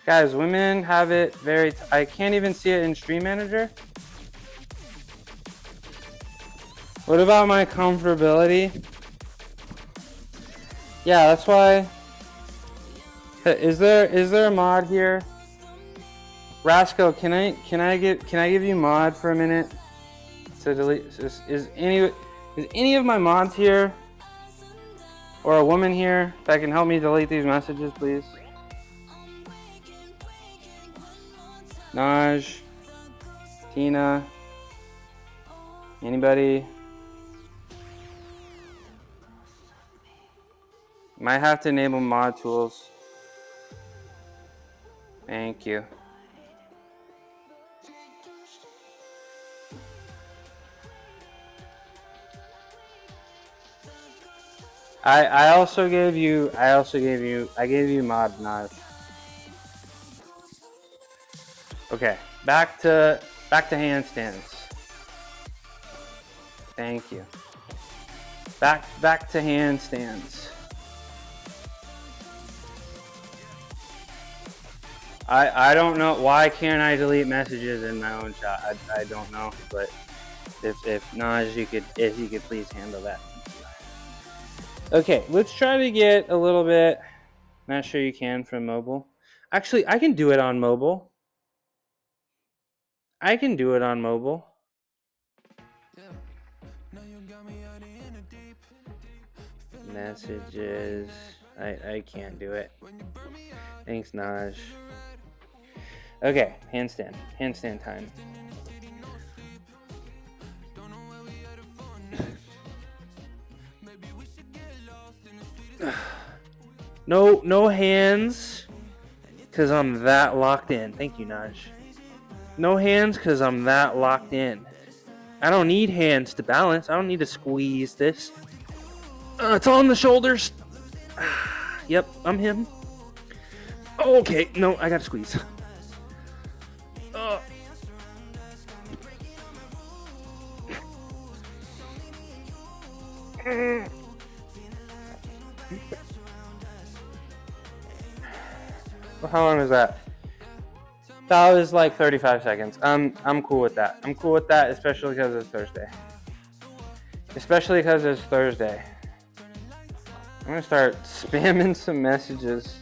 S1: Guys, women have it very... I can't even see it in Stream Manager. What about my comfortability? Yeah, that's why... Is there a mod here? Rasco, can I give you mod for a minute to delete? Is any of my mods here, or a woman here that can help me delete these messages, please? Naj, Tina, anybody? Might have to enable mod tools. Thank you. I gave you mod Naj. Okay, back to handstands. Thank you. Back to handstands. I don't know, why can't I delete messages in my own chat? I don't know, but if Naj, if you could please handle that. Okay, let's try to get a little bit, not sure you can from mobile. Actually, I can do it on mobile. I can do it on mobile. Messages. I can't do it. Thanks, Naj. Okay, handstand. Handstand time. No hands, because I'm that locked in. Thank you, Naj. No hands, because I'm that locked in. I don't need hands to balance. I don't need to squeeze this. It's on the shoulders. Yep, I'm him. Okay, no, I gotta squeeze. How long was that? That was like 35 seconds. I'm cool with that. I'm cool with that, especially because it's Thursday. Especially because it's Thursday. I'm gonna start spamming some messages.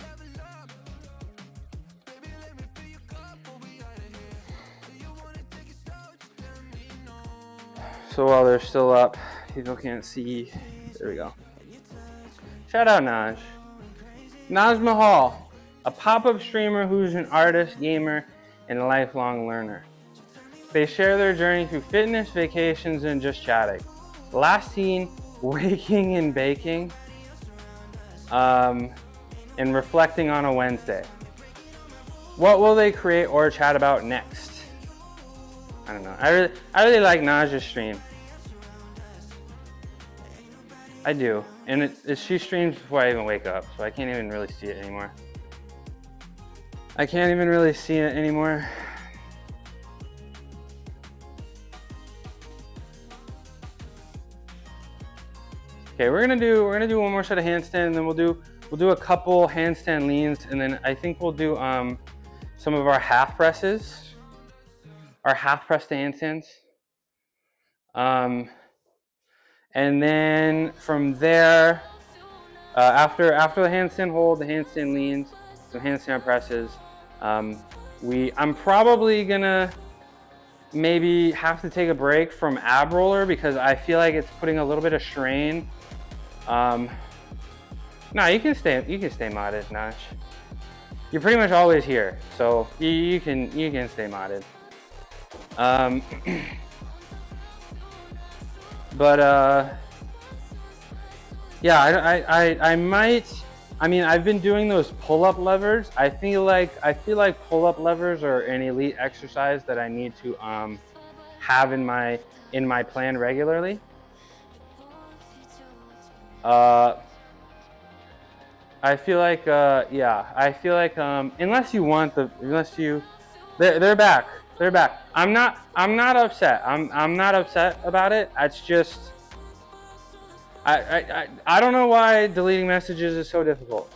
S1: So while they're still up, people can't see. There we go. Shout out Naj. Naj Mahal, a pop-up streamer who's an artist, gamer, and a lifelong learner. They share their journey through fitness, vacations, and just chatting. Last seen waking and baking, and reflecting on a Wednesday. What will they create or chat about next? I don't know. I really like Naj's stream. I do, and she streams before I even wake up, so I can't even really see it anymore. Okay, we're gonna do one more set of handstand, and then we'll do a couple handstand leans, and then I think we'll do some of our half presses, our half press to handstands. And then from there, after the handstand hold, the handstand leans, some handstand presses, I'm probably gonna maybe have to take a break from ab roller because I feel like it's putting a little bit of strain. No, you can stay modded, Naj. You're pretty much always here, so you can stay modded. But yeah, I might. I mean, I've been doing those pull-up levers. I feel like pull-up levers are an elite exercise that I need to have in my plan regularly. I feel like yeah, I feel like unless they're back. They're back. I'm not upset. I'm not upset about it. It's just I don't know why deleting messages is so difficult.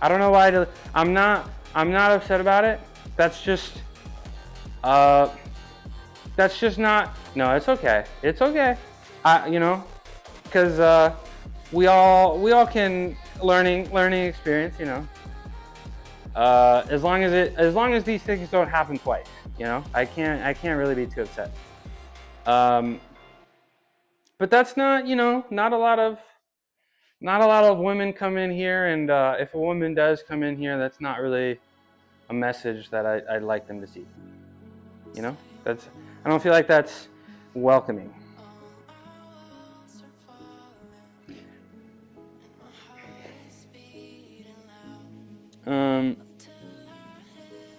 S1: I don't know why I'm not upset about it. That's just not. No, it's okay. It's okay. You know, because we all can learning experience. You know. As long as these things don't happen twice, you know, I can't really be too upset. But that's not, you know, not a lot of women come in here, and if a woman does come in here, that's not really a message that I'd like them to see. You know, I don't feel like that's welcoming.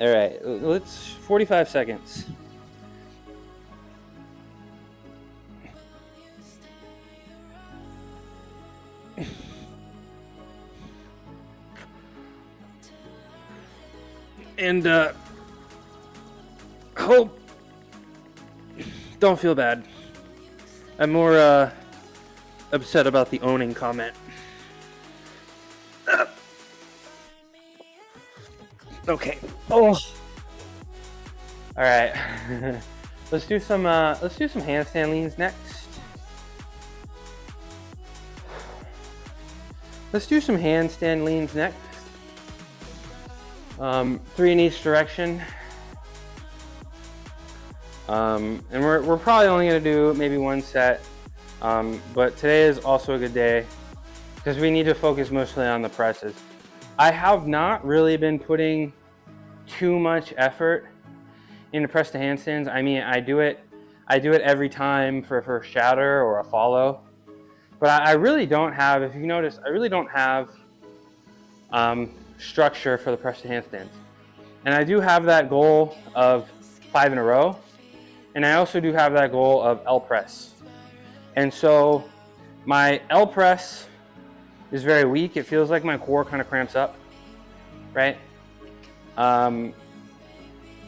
S1: All right, let's 45 seconds. And hope, don't feel bad. I'm more upset about the owning comment. Okay. Oh. All right. Let's do some handstand leans next. Let's do some handstand leans next. 3 in each direction. And we're probably only gonna do maybe one set, but today is also a good day because we need to focus mostly on the presses. I have not really been putting too much effort into press to handstands. I mean, I do it every time for a first shatter or a follow, but I really don't have, if you notice, I really don't have structure for the press to handstands. And I do have that goal of 5 in a row, and I also do have that goal of L press. And so my L press is very weak. It feels like my core kind of cramps up, right? And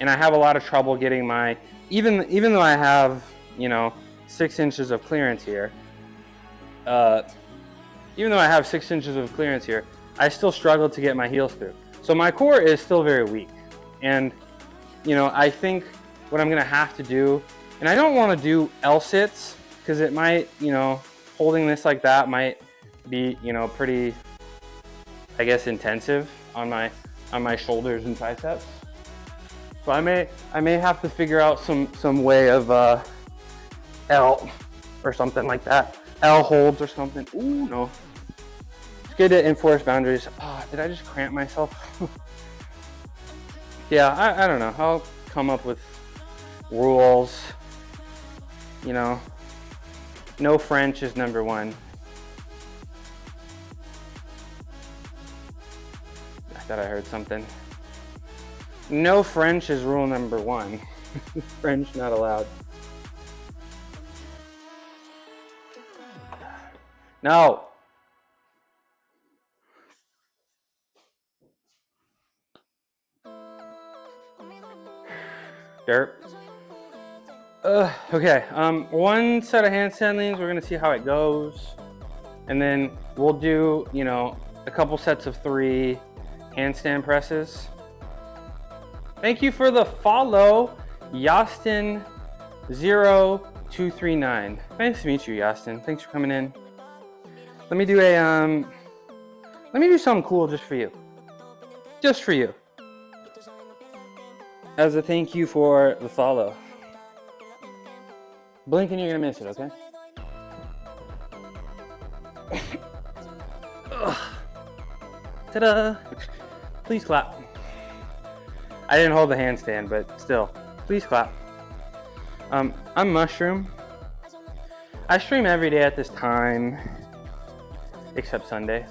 S1: I have a lot of trouble getting my, even though I have, 6 inches of clearance here, I still struggle to get my heels through. So my core is still very weak. And, I think what I'm gonna have to do, and I don't wanna do L sits, because it might, holding this like that might be, pretty, I guess, intensive on my shoulders and triceps. So I may have to figure out some way of L or something like that. L holds or something. Ooh, no. It's good to enforce boundaries. Oh, did I just cramp myself? Yeah, I don't know. I'll come up with rules. No French is number 1. I thought I heard something. No French is rule number 1. French not allowed. No. Dirt. Okay, one set of handstand leans, we're gonna see how it goes. And then we'll do, a couple sets of 3 handstand presses. Thank you for the follow, Yastin0239. Nice to meet you, Yastin. Thanks for coming in. Let me do something cool just for you. Just for you. As a thank you for the follow. Blink and you're gonna miss it, okay? Ta-da! Please clap. I didn't hold the handstand, but still, please clap. I'm Mushroom. I stream every day at this time, except Sunday.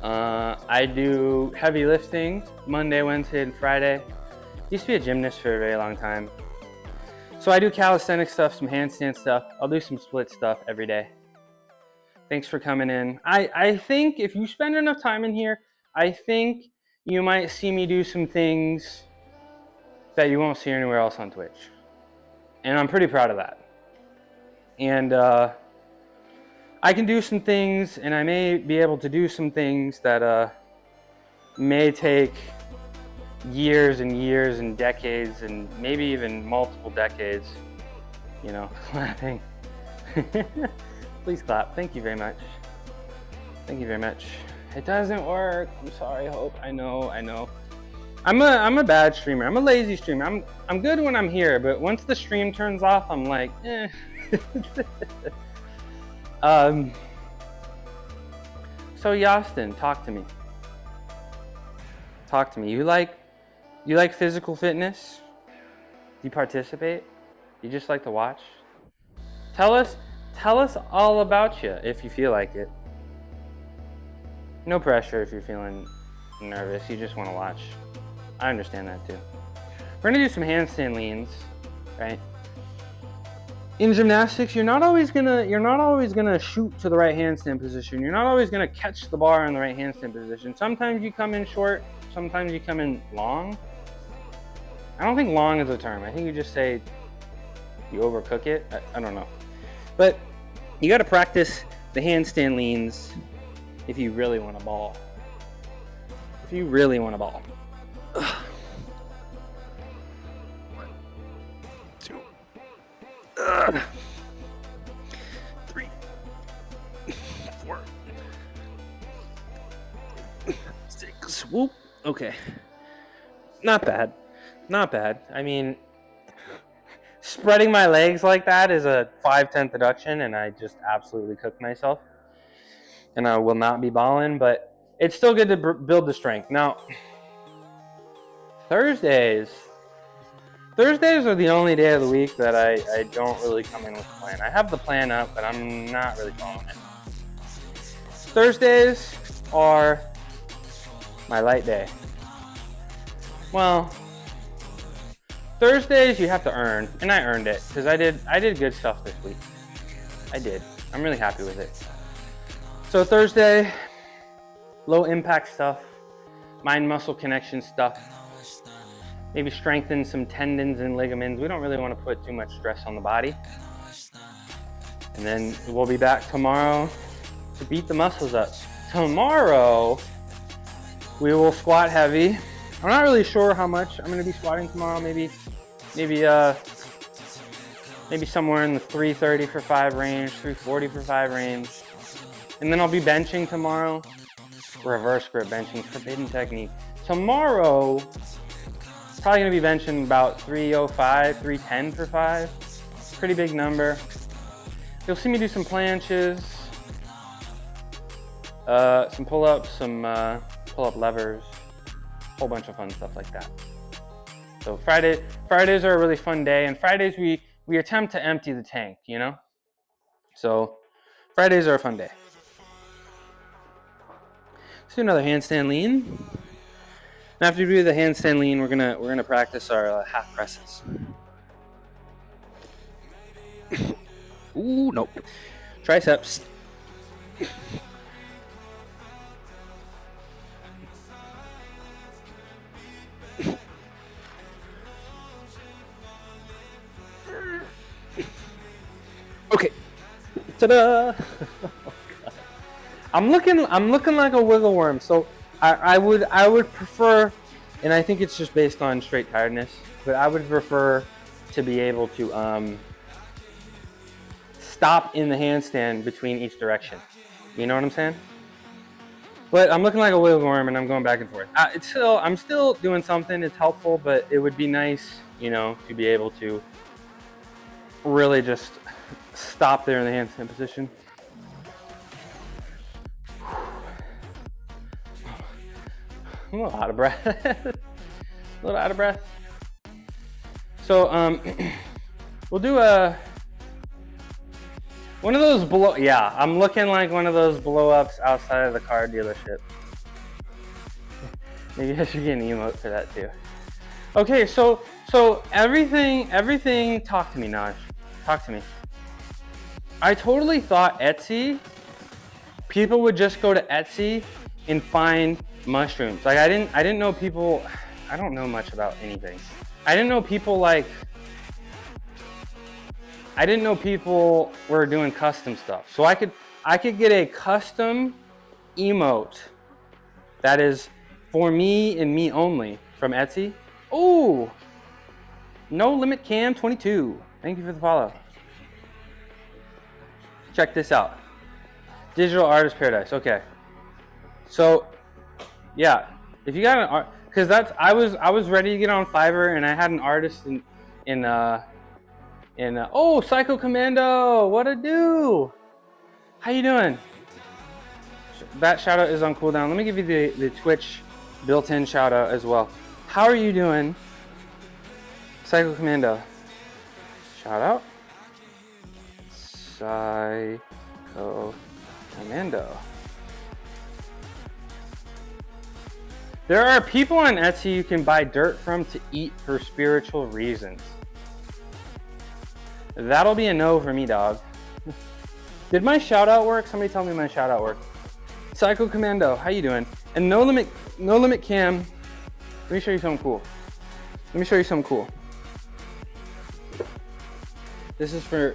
S1: I do heavy lifting Monday, Wednesday, and Friday. Used to be a gymnast for a very long time. So I do calisthenic stuff, some handstand stuff. I'll do some split stuff every day. Thanks for coming in. I think if you spend enough time in here, I think you might see me do some things that you won't see anywhere else on Twitch. And I'm pretty proud of that. And I can do some things, and I may be able to do some things that may take years and years and decades and maybe even multiple decades, clapping. Please clap. Thank you very much. Thank you very much. It doesn't work. I'm sorry, Hope. I know. I'm a bad streamer. I'm a lazy streamer. I'm good when I'm here, but once the stream turns off, I'm like, eh. So Yastin, talk to me. Talk to me. You like physical fitness? Do you participate? You just like to watch? Tell us all about you if you feel like it. No pressure if you're feeling nervous. You just want to watch. I understand that too. We're gonna do some handstand leans, right? In gymnastics, you're not always gonna shoot to the right handstand position. You're not always gonna catch the bar in the right handstand position. Sometimes you come in short, sometimes you come in long. I don't think long is a term. I think you just say you overcook it. I don't know. But you gotta practice the handstand leans if you really want to ball. If you really want to ball. 1, 2, 3, 4, 6. Whoop. Okay. Not bad. Not bad. I mean, spreading my legs like that is a 5/10 deduction, and I just absolutely cooked myself. And I will not be balling, but it's still good to build the strength. Now, Thursdays are the only day of the week that I don't really come in with a plan. I have the plan up, but I'm not really following it. Thursdays are my light day. Well, Thursdays you have to earn, and I earned it because I did good stuff this week. I did. I'm really happy with it. So Thursday, low impact stuff, mind muscle connection stuff. Maybe strengthen some tendons and ligaments. We don't really want to put too much stress on the body. And then we'll be back tomorrow to beat the muscles up. Tomorrow, we will squat heavy. I'm not really sure how much I'm going to be squatting tomorrow. Maybe somewhere in the 330 for 5 range, 340 for 5 range. And then I'll be benching tomorrow. Reverse grip benching, forbidden technique. Tomorrow, probably going to be benching about 305, 310 for 5. Pretty big number. You'll see me do some planches, some pull-ups, some pull-up levers, a whole bunch of fun stuff like that. So Fridays are a really fun day, and Fridays we attempt to empty the tank, you know? So Fridays are a fun day. Let's do another handstand lean. After we do the handstand lean, we're gonna practice our half presses. Ooh, nope. Triceps. Okay. Ta-da! I'm looking like a wiggle worm. So I would prefer, and I think it's just based on straight tiredness, but I would prefer to be able to stop in the handstand between each direction. You know what I'm saying? But I'm looking like a wiggle worm, and I'm going back and forth. I'm still doing something. It's helpful, but it would be nice, you know, to be able to really just stop there in the handstand position. I'm a little out of breath. A little out of breath. So we'll do one of those blow. Yeah, I'm looking like one of those blow-ups outside of the car dealership. Maybe I should get an emote for that too. Okay, so everything. Talk to me, Naj. Talk to me. I totally thought Etsy. People would just go to Etsy and find mushrooms. Like I didn't know people. I don't know much about anything. I didn't know people were doing custom stuff. So I could get a custom emote that is for me and me only from Etsy. Oh, No Limit Cam 22. Thank you for the follow. Check this out. Digital Artist Paradise. Okay. So, yeah, if you got an art, because I was ready to get on Fiverr, and I had an artist in oh, Psycho Commando, what a do? How you doing? That shout out is on cooldown. Let me give you the Twitch built-in shout out as well. How are you doing, Psycho Commando? Shout out. Psycho Commando. There are people on Etsy you can buy dirt from to eat for spiritual reasons. That'll be a no for me, dog. Did my shout out work? Somebody tell me my shout out worked. Psycho Commando, how you doing? And No Limit Cam. Let me show you something cool. This is for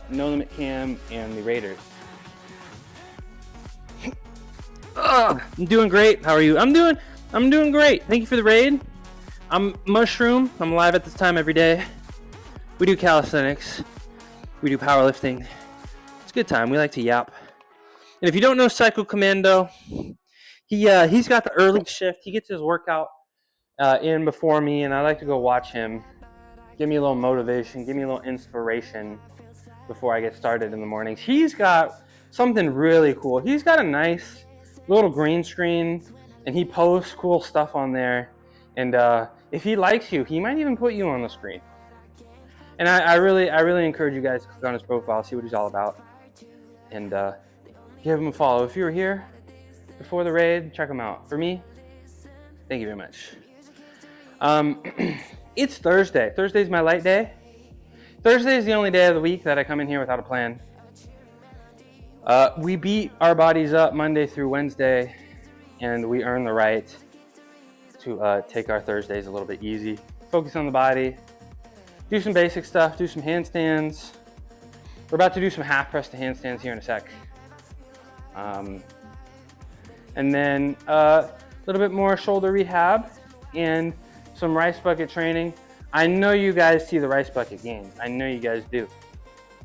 S1: No Limit Cam and the Raiders. I'm doing great. How are you? I'm doing great. Thank you for the raid. I'm Mushroom. I'm live at this time every day. We do calisthenics. We do powerlifting. It's a good time. We like to yap. And if you don't know Psycho Commando, he's got the early shift. He gets his workout in before me, and I like to go watch him give me a little motivation, give me a little inspiration before I get started in the mornings. He's got something really cool. He's got a nice little green screen, and he posts cool stuff on there. And if he likes you, he might even put you on the screen. And I really encourage you guys to click on his profile, see what he's all about, and give him a follow. If you were here before the raid, check him out. For me, thank you very much. It's Thursday. Thursday's my light day. Thursday is the only day of the week that I come in here without a plan. We beat our bodies up Monday through Wednesday, and we earn the right to take our Thursdays a little bit easy. Focus on the body, do some basic stuff, do some handstands. We're about to do some half press to handstands here in a sec. And then a little bit more shoulder rehab and some rice bucket training. I know you guys see the rice bucket games. I know you guys do.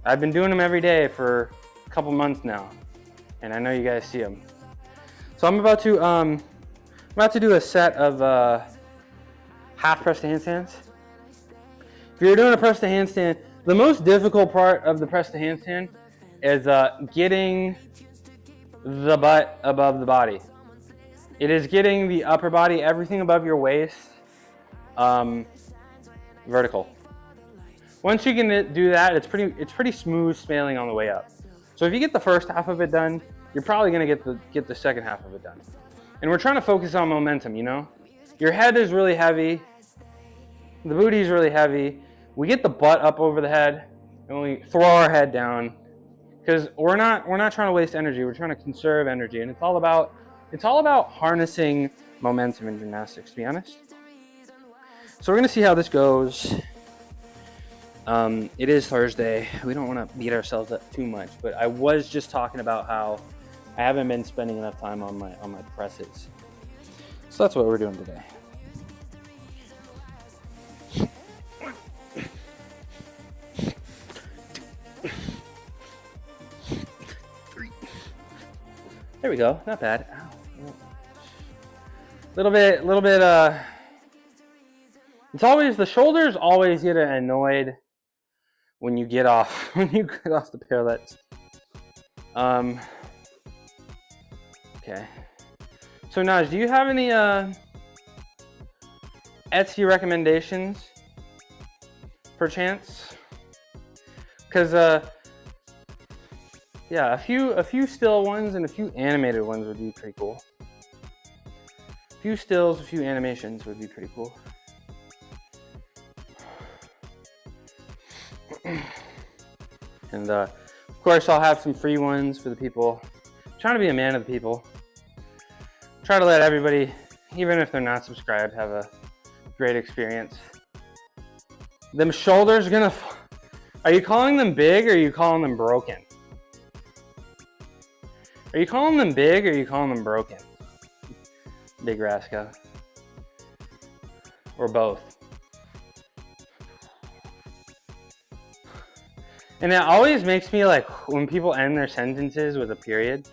S1: I've been doing them every day for a couple months now, and I know you guys see them. So I'm about to do a set of half press to handstands. If you're doing a press to handstand, the most difficult part of the press to handstand is getting the butt above the body. It is getting the upper body, everything above your waist, vertical. Once you can do that, it's pretty smooth sailing on the way up. So if you get the first half of it done, you're probably gonna get the second half of it done. And we're trying to focus on momentum, you know? Your head is really heavy, the booty is really heavy. We get the butt up over the head, and we throw our head down, because we're not trying to waste energy. We're trying to conserve energy, and it's all about harnessing momentum in gymnastics, to be honest. So we're gonna see how this goes. It is Thursday. We don't want to beat ourselves up too much, but I was just talking about how I haven't been spending enough time on my presses. So that's what we're doing today. There we go. Not bad. Ow. Little bit. It's always, the shoulders always get annoyed when you get off the parallettes. Okay. So Naj, do you have any Etsy recommendations, perchance? Because yeah, a few still ones and a few animated ones would be pretty cool. A few stills, a few animations would be pretty cool. And of course, I'll have some free ones for the people. I'm trying to be a man of the people. Try to let everybody, even if they're not subscribed, have a great experience. Them shoulders are you calling them big or are you calling them broken? Are you calling them big or are you calling them broken? Big Rasco. Or both. And it always makes me like, when people end their sentences with a period,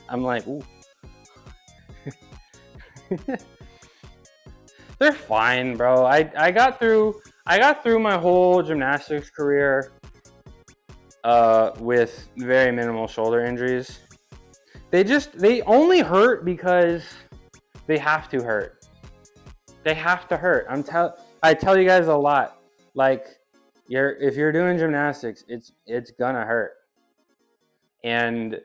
S1: I'm like, ooh. They're fine, bro. I got through my whole gymnastics career with very minimal shoulder injuries. They only hurt because they have to hurt. They have to hurt. I tell you guys a lot. Like, if you're doing gymnastics, it's gonna hurt. And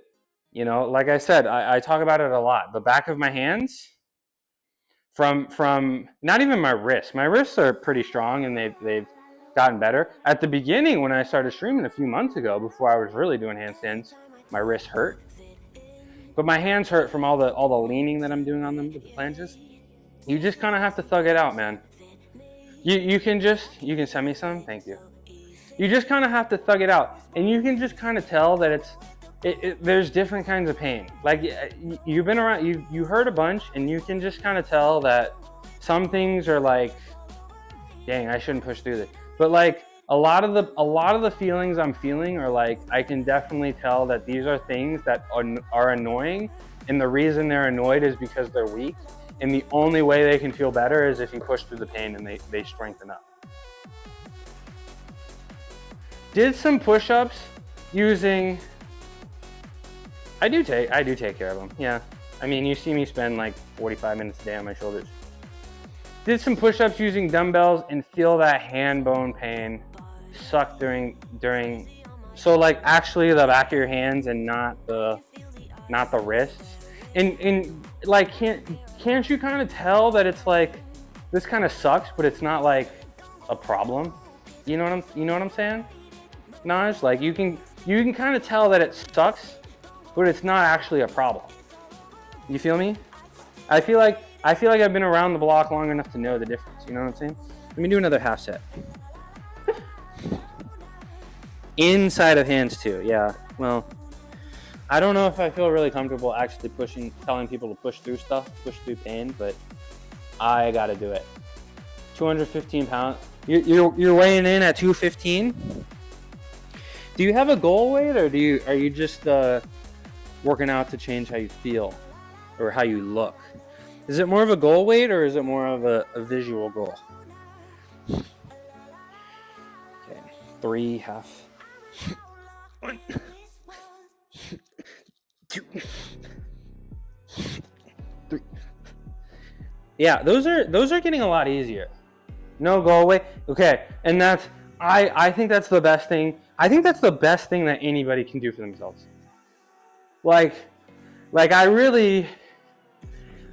S1: you know, like I said, I talk about it a lot. The back of my hands, from not even my wrists. My wrists are pretty strong and they've gotten better. At the beginning, when I started streaming a few months ago, before I was really doing handstands, my wrists hurt. But my hands hurt from all the leaning that I'm doing on them with the planches. You just kind of have to thug it out, man. You can send me some, thank you. You just kind of have to thug it out, and you can just kind of tell that there's different kinds of pain. Like, you've been around, you heard a bunch, and you can just kind of tell that some things are like, dang, I shouldn't push through this. But like a lot of the feelings I'm feeling are like, I can definitely tell that these are things that are annoying, and the reason they're annoyed is because they're weak. And the only way they can feel better is if you push through the pain and they strengthen up. Did some push-ups using, I do take care of them, yeah. I mean, you see me spend like 45 minutes a day on my shoulders. Did some push-ups using dumbbells and feel that hand bone pain suck during, so like actually the back of your hands and not the wrists. And like, can't you kind of tell that it's like, this kind of sucks, but it's not like a problem? You know what I'm saying? Naj, like you can kind of tell that it sucks, but it's not actually a problem. You feel me? I feel like I've been around the block long enough to know the difference. You know what I'm saying? Let me do another half set. Inside of hands too, yeah. Well, I don't know if I feel really comfortable actually telling people to push through pain, but I gotta do it. 215 pounds. You're weighing in at 215. Do you have a goal weight, or are you just working out to change how you feel or how you look? Is it more of a goal weight, or is it more of a visual goal? Okay, 3 half. 1, 2, 3. Yeah, those are getting a lot easier. No goal weight. Okay, and I think that's the best thing. I think that's the best thing that anybody can do for themselves. Like I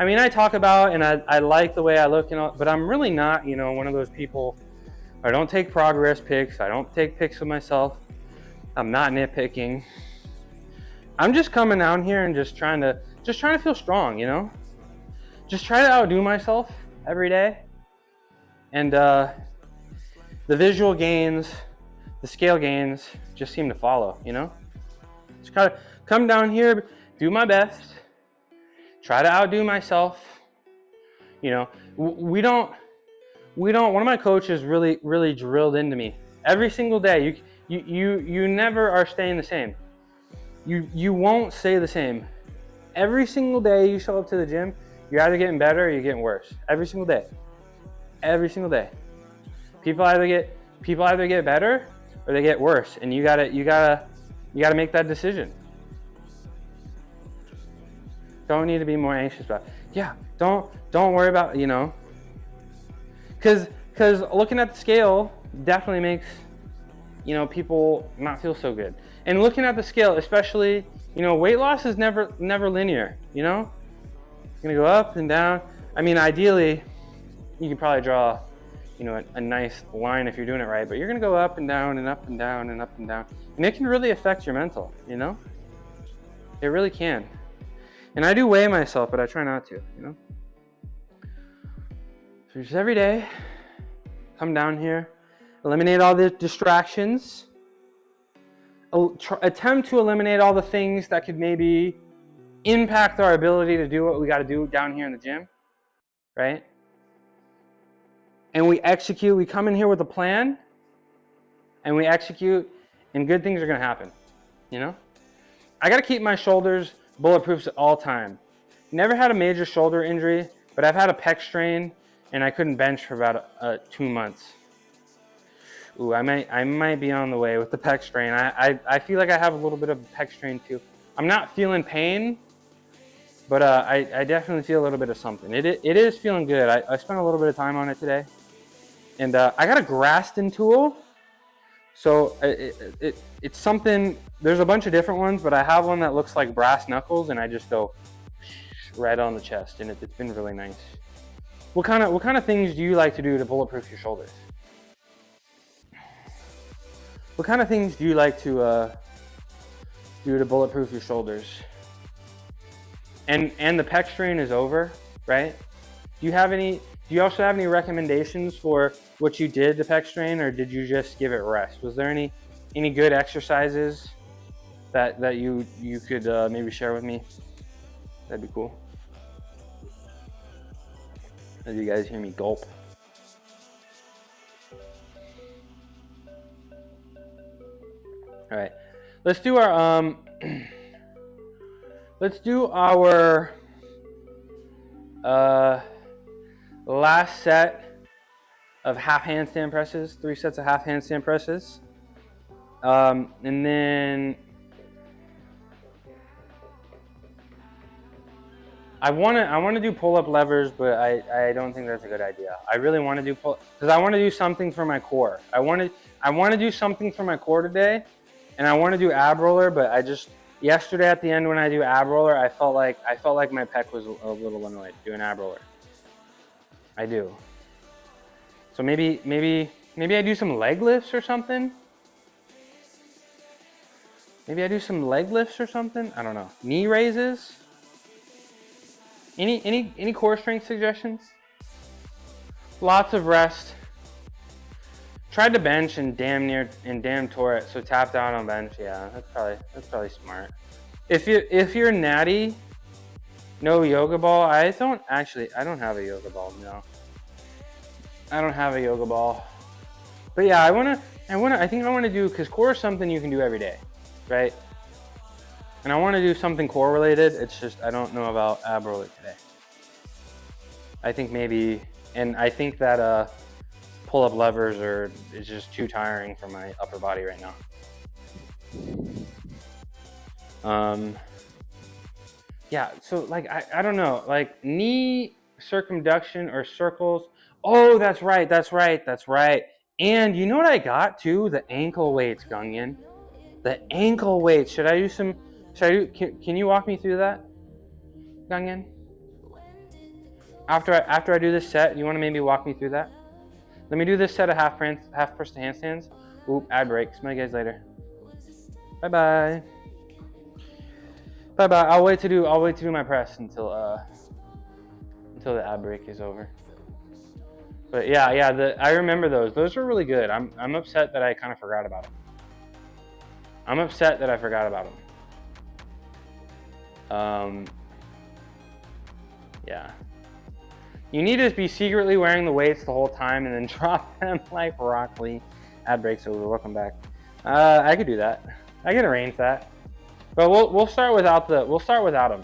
S1: mean, I talk about and I like the way I look and all, but I'm really not, one of those people. I don't take progress pics. I don't take pics of myself. I'm not nitpicking. I'm just coming down here and just trying to feel strong, Just try to outdo myself every day. And the visual gains, the scale gains just seem to follow, Just gotta come down here, do my best, try to outdo myself. We don't, one of my coaches really drilled into me every single day. You never are staying the same. You won't stay the same. Every single day you show up to the gym, you're either getting better or you're getting worse. Every single day. Every single day. People either get better or they get worse, and you gotta make that decision. Don't need to be more anxious about it. Yeah, don't worry about, because looking at the scale definitely makes people not feel so good. And looking at the scale, especially, weight loss is never linear. It's gonna go up and down. I mean, ideally, you can probably draw, a nice line if you're doing it right, but you're gonna go up and down and up and down and up and down, and it can really affect your mental. It really can. And I do weigh myself, but I try not to. So just every day, come down here, eliminate all the distractions. Attempt to eliminate all the things that could maybe impact our ability to do what we got to do down here in the gym, right? And we execute. We come in here with a plan, and we execute, and good things are going to happen. I got to keep my shoulders bulletproof at all time. Never had a major shoulder injury, but I've had a pec strain, and I couldn't bench for about 2 months. Ooh, I might be on the way with the pec strain. I feel like I have a little bit of pec strain too. I'm not feeling pain, but I definitely feel a little bit of something. It is feeling good. I spent a little bit of time on it today, and I got a Graston tool. So it's something. There's a bunch of different ones, but I have one that looks like brass knuckles, and I just go right on the chest, and it's been really nice. What kind of things do you like to do to bulletproof your shoulders? What kind of things do you like to do to bulletproof your shoulders? And the pec strain is over, right? Do you also have any recommendations for what you did to pec strain, or did you just give it rest? Was there any good exercises that you could maybe share with me? That'd be cool. As you guys hear me gulp. All right, let's do our last set of half handstand presses. 3 sets of half handstand presses. And then I want to do pull-up levers, but I don't think that's a good idea. I really want to do because I want to do something for my core. I want to do something for my core today, and I want to do ab roller. But yesterday at the end when I do ab roller, I felt like my pec was a little annoyed doing ab roller. I do. So maybe I do some leg lifts or something. Maybe I do some leg lifts or something. I don't know. Knee raises. Any core strength suggestions? Lots of rest. Tried to bench and damn tore it. So tapped out on bench. Yeah, that's probably smart. If you're natty, no yoga ball. I don't have a yoga ball. No, I don't have a yoga ball. But yeah, I think I want to do, because core is something you can do every day, right? And I want to do something core related. It's just I don't know about ab roller today. I think maybe, and I think that pull-up levers is just too tiring for my upper body right now. Yeah, so like I don't know, like knee circumduction or circles. Oh, that's right. And you know what I got too? The ankle weights, Gungan. The ankle weights. Can you walk me through that, Gungan? After I do this set, you want to maybe walk me through that? Let me do this set of half press to handstands. Oop, ad break. Smell you guys later. Bye. I'll wait to do my press until the ad break is over. But yeah, I remember those. Those were really good. I'm upset that I kind of forgot about them. Yeah. You need to be secretly wearing the weights the whole time and then drop them like Rock Lee. Ad breaks over. Welcome back. I could do that. I can arrange that. But we'll start without them.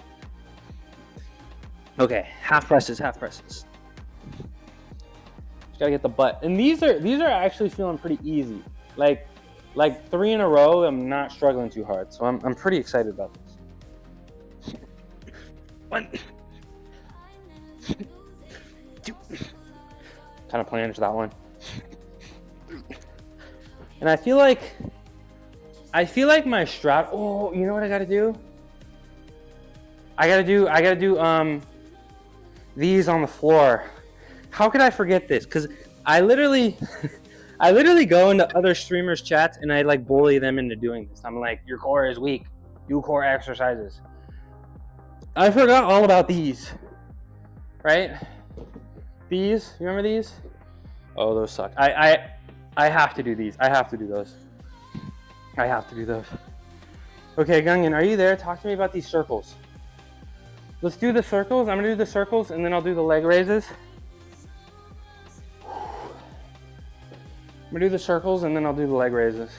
S1: Okay, half presses. Just gotta get the butt. And these are actually feeling pretty easy. Like 3 in a row, I'm not struggling too hard. So I'm pretty excited about this. 1, 2. Kind of planned that one. And I feel like my strat. Oh, you know what I gotta do? I gotta do these on the floor. How could I forget this? Because I literally go into other streamers' chats and I like bully them into doing this. I'm like, your core is weak. Do core exercises. I forgot all about these. Right? These, you remember these? Oh, those suck. I have to do these. I have to do those. Okay, Gungan, are you there? Talk to me about these circles. Let's do the circles. I'm gonna do the circles and then I'll do the leg raises. I'm gonna do the circles and then I'll do the leg raises.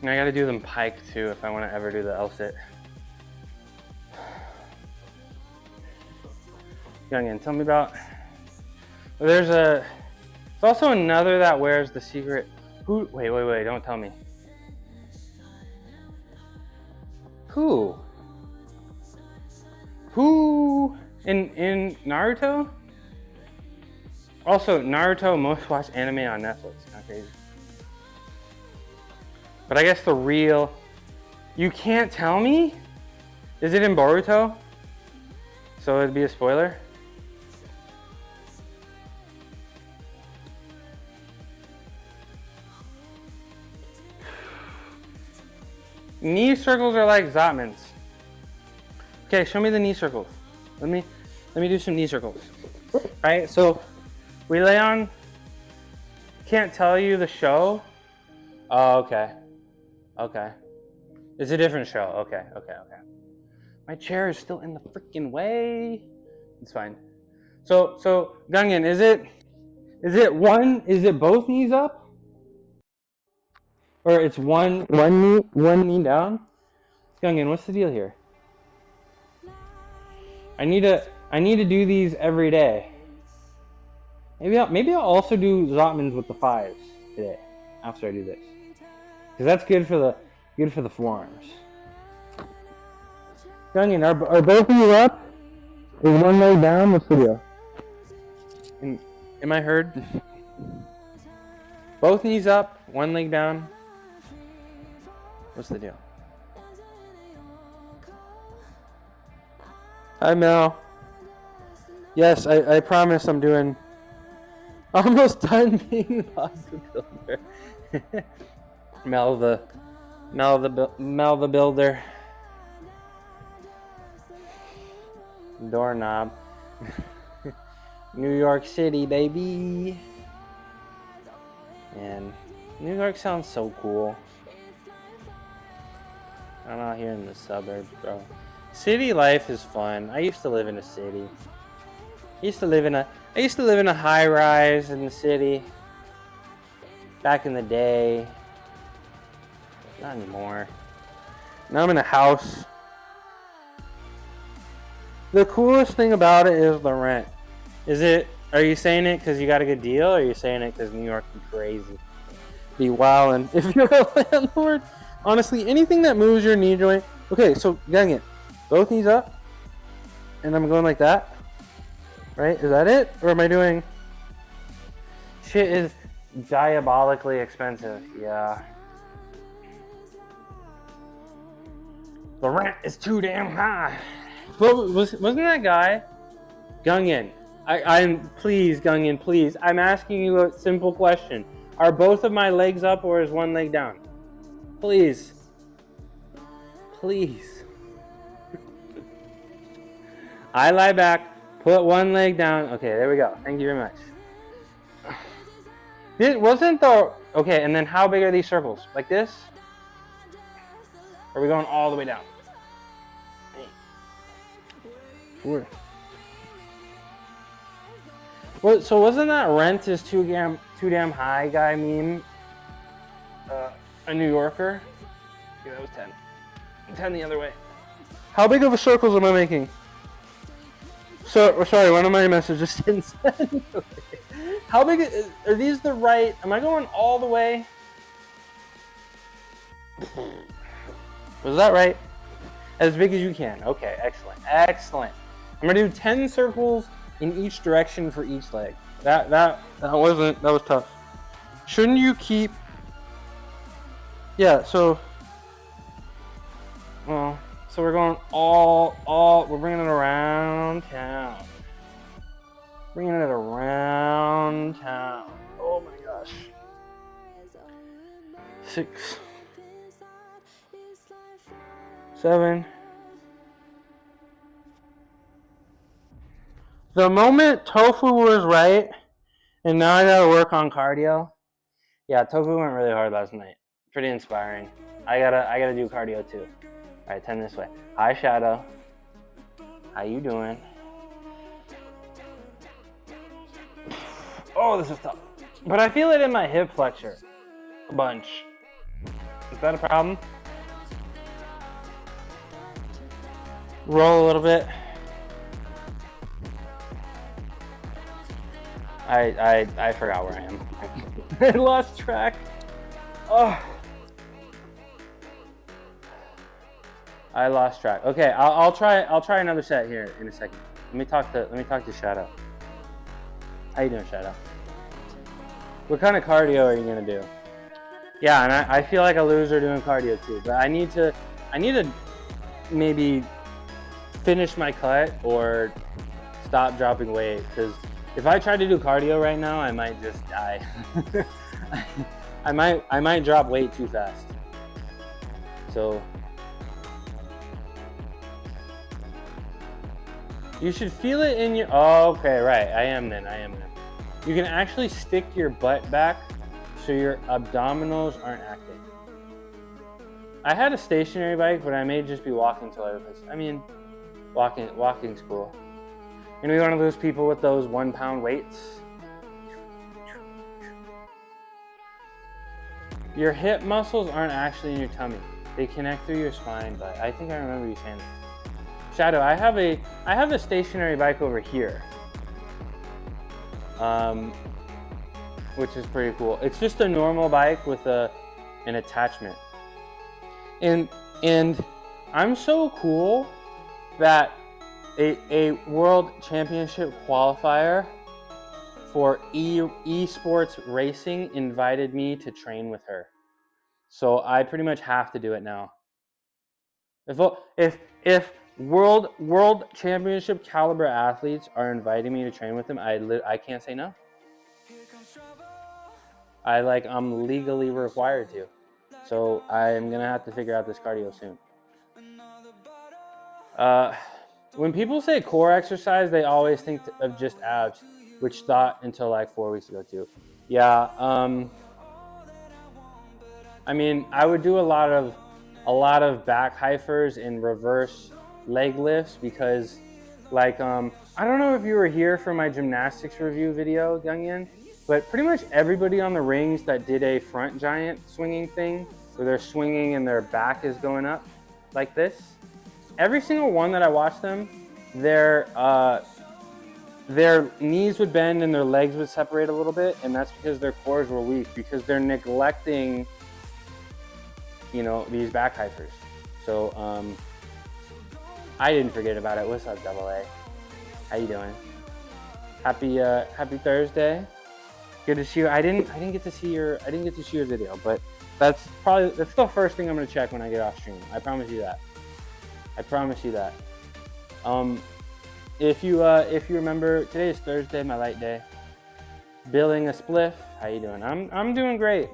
S1: And I gotta do them pike too if I wanna ever do the L-sit. Gungan, tell me about, there's also another that wears the secret, wait, don't tell me. Who in Naruto? Also, Naruto most watched anime on Netflix, kind of crazy. But I guess the real, you can't tell me? Is it in Boruto? So it'd be a spoiler? Knee circles are like Zotmans. Okay, show me the knee circles. Let me do some knee circles. Right, so we lay on, can't tell you the show. Oh, okay. It's a different show. Okay. My chair is still in the freaking way. It's fine. So Gungan, is it both knees up? Or it's one knee down? Gungan, what's the deal here? I need to do these every day. Maybe I'll also do Zotmans with the 5s today. after I do this, because that's good for the forearms. Gunyan, are both of you up? Is one leg down? What's the deal? Am I heard? Both knees up, one leg down. What's the deal? Hi, Mel. Yes, I promise I'm doing. Almost done being the bodybuilder. Mel the builder. Doorknob. New York City, baby. And New York sounds so cool. I'm out here in the suburbs, bro. City life is fun. I used to live in a city. I used to live in a high rise in the city. Back in the day. Not anymore. Now I'm in a house. The coolest thing about it is the rent. Are you saying it because you got a good deal, or are you saying it because New York be crazy? Be wildin'. If you're a landlord, honestly, anything that moves your knee joint. Okay, so gang it. Both knees up. And I'm going like that. Right? Is that it? Or am I doing... Shit is diabolically expensive. Yeah. The rent is too damn high. But wasn't that guy? Gunyan. Please, Gunyan, please. I'm asking you a simple question. Are both of my legs up or is one leg down? Please. Please. I lie back, put one leg down. Okay, there we go. Thank you very much. Okay, and then how big are these circles? Like this? Or are we going all the way down? Four. Well, so wasn't that rent is too damn high guy meme? A New Yorker? Yeah, that was 10. 10 the other way. How big of a circles am I making? So, sorry, one of my messages didn't send. How big are these the right? Am I going all the way? Was that right? As big as you can. Okay, excellent. Excellent. I'm gonna do 10 circles in each direction for each leg. That was tough. Shouldn't you keep... Yeah, so we're going we're bringing it around town. Bringing it around town. Oh my gosh. 6, 7. The moment tofu was right, and now I gotta work on cardio. Yeah, tofu went really hard last night. Pretty inspiring. I gotta do cardio too. All right, 10 this way. Hi, Shadow. How you doing? Oh, this is tough. But I feel it in my hip flexor a bunch. Is that a problem? Roll a little bit. I forgot where I am. I lost track. Oh. I lost track. Okay, I'll try another set here in a second. Let me talk to Shadow. How you doing, Shadow? What kind of cardio are you gonna do? Yeah, and I feel like a loser doing cardio too, but I need to maybe finish my cut or stop dropping weight, because if I try to do cardio right now, I might just die. I might drop weight too fast. So you should feel it in your... Oh, okay, right. I am then. You can actually stick your butt back so your abdominals aren't acting. I had a stationary bike, but I may just be walking till I replace it. I mean, walking's cool. You're gonna be one of those people with those 1 pound weights. Your hip muscles aren't actually in your tummy. They connect through your spine, but I think I remember you saying that. Shadow, I have a stationary bike over here. which is pretty cool. It's just a normal bike with an attachment. And I'm so cool that a world championship qualifier for esports racing invited me to train with her. So I pretty much have to do it now. If world championship caliber athletes are inviting me to train with them, I can't say no. I'm legally required to. So I'm gonna have to figure out this cardio soon. When people say core exercise, they always think of just abs, which thought until like 4 weeks ago too. Yeah. I mean, I would do a lot of back hyphers and reverse leg lifts because, like, I don't know if you were here for my gymnastics review video, Youngin, but pretty much everybody on the rings that did a front giant swinging thing, where they're swinging and their back is going up like this, every single one that I watched them, their knees would bend and their legs would separate a little bit, and that's because their cores were weak, because they're neglecting, you know, these back hyphers. So I didn't forget about it. What's up, Double A? How you doing? Happy Thursday. Good to see you. I didn't get to see your video, but that's the first thing I'm gonna check when I get off stream. I promise you that. If you remember, today is Thursday, my light day. Billing a spliff. How you doing? I'm doing great.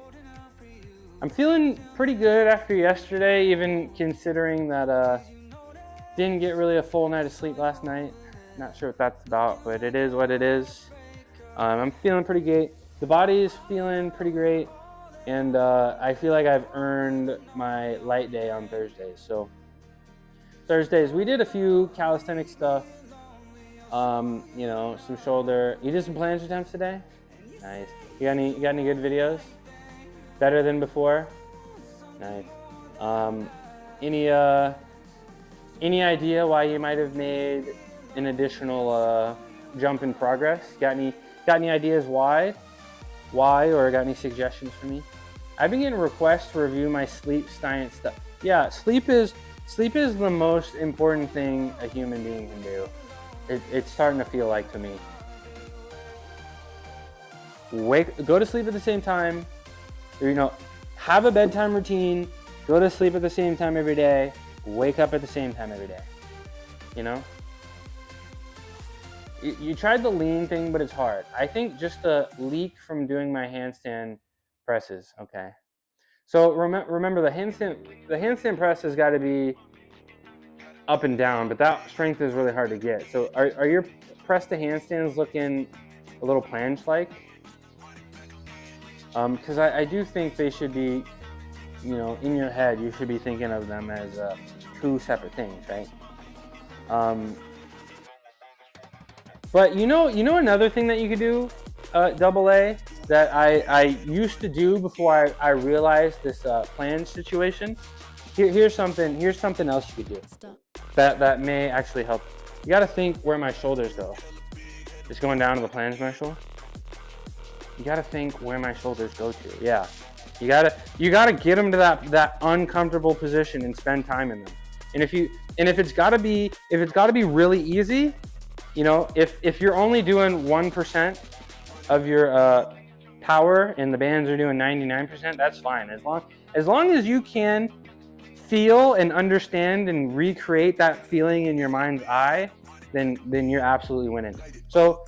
S1: I'm feeling pretty good after yesterday, even considering that didn't get really a full night of sleep last night. Not sure what that's about, but it is what it is. I'm feeling pretty great. The body is feeling pretty great, and I feel like I've earned my light day on Thursdays. So Thursdays, we did a few calisthenic stuff. You know, some shoulder. You did some planche attempts today? Nice. You got any good videos? Better than before? Nice. Any idea why you might have made an additional jump in progress? Got any ideas why? Or got any suggestions for me? I've been getting requests to review my sleep science stuff. Yeah, sleep is the most important thing a human being can do. It's starting to feel like to me. Go to sleep at the same time. You know, have a bedtime routine. Go to sleep at the same time every day. Wake up at the same time every day. You know? You tried the lean thing, but it's hard. I think just the leak from doing my handstand presses. Okay. So remember the handstand press has got to be up and down, but that strength is really hard to get. So are your press to handstands looking a little planche-like? Because I do think they should be, you know, in your head, you should be thinking of them as two separate things, right? But you know another thing that you could do, Double A, that I used to do before I realized this planche situation. Here's something else you could do that may actually help. You got to think where my shoulders go. Just going down to the planche muscle. You got to think where my shoulders go to. Yeah, you gotta get them to that uncomfortable position and spend time in them. And if it's got to be really easy, you know, if you're only doing 1% of your power and the bands are doing 99%, that's fine. As long as you can feel and understand and recreate that feeling in your mind's eye, then you're absolutely winning. So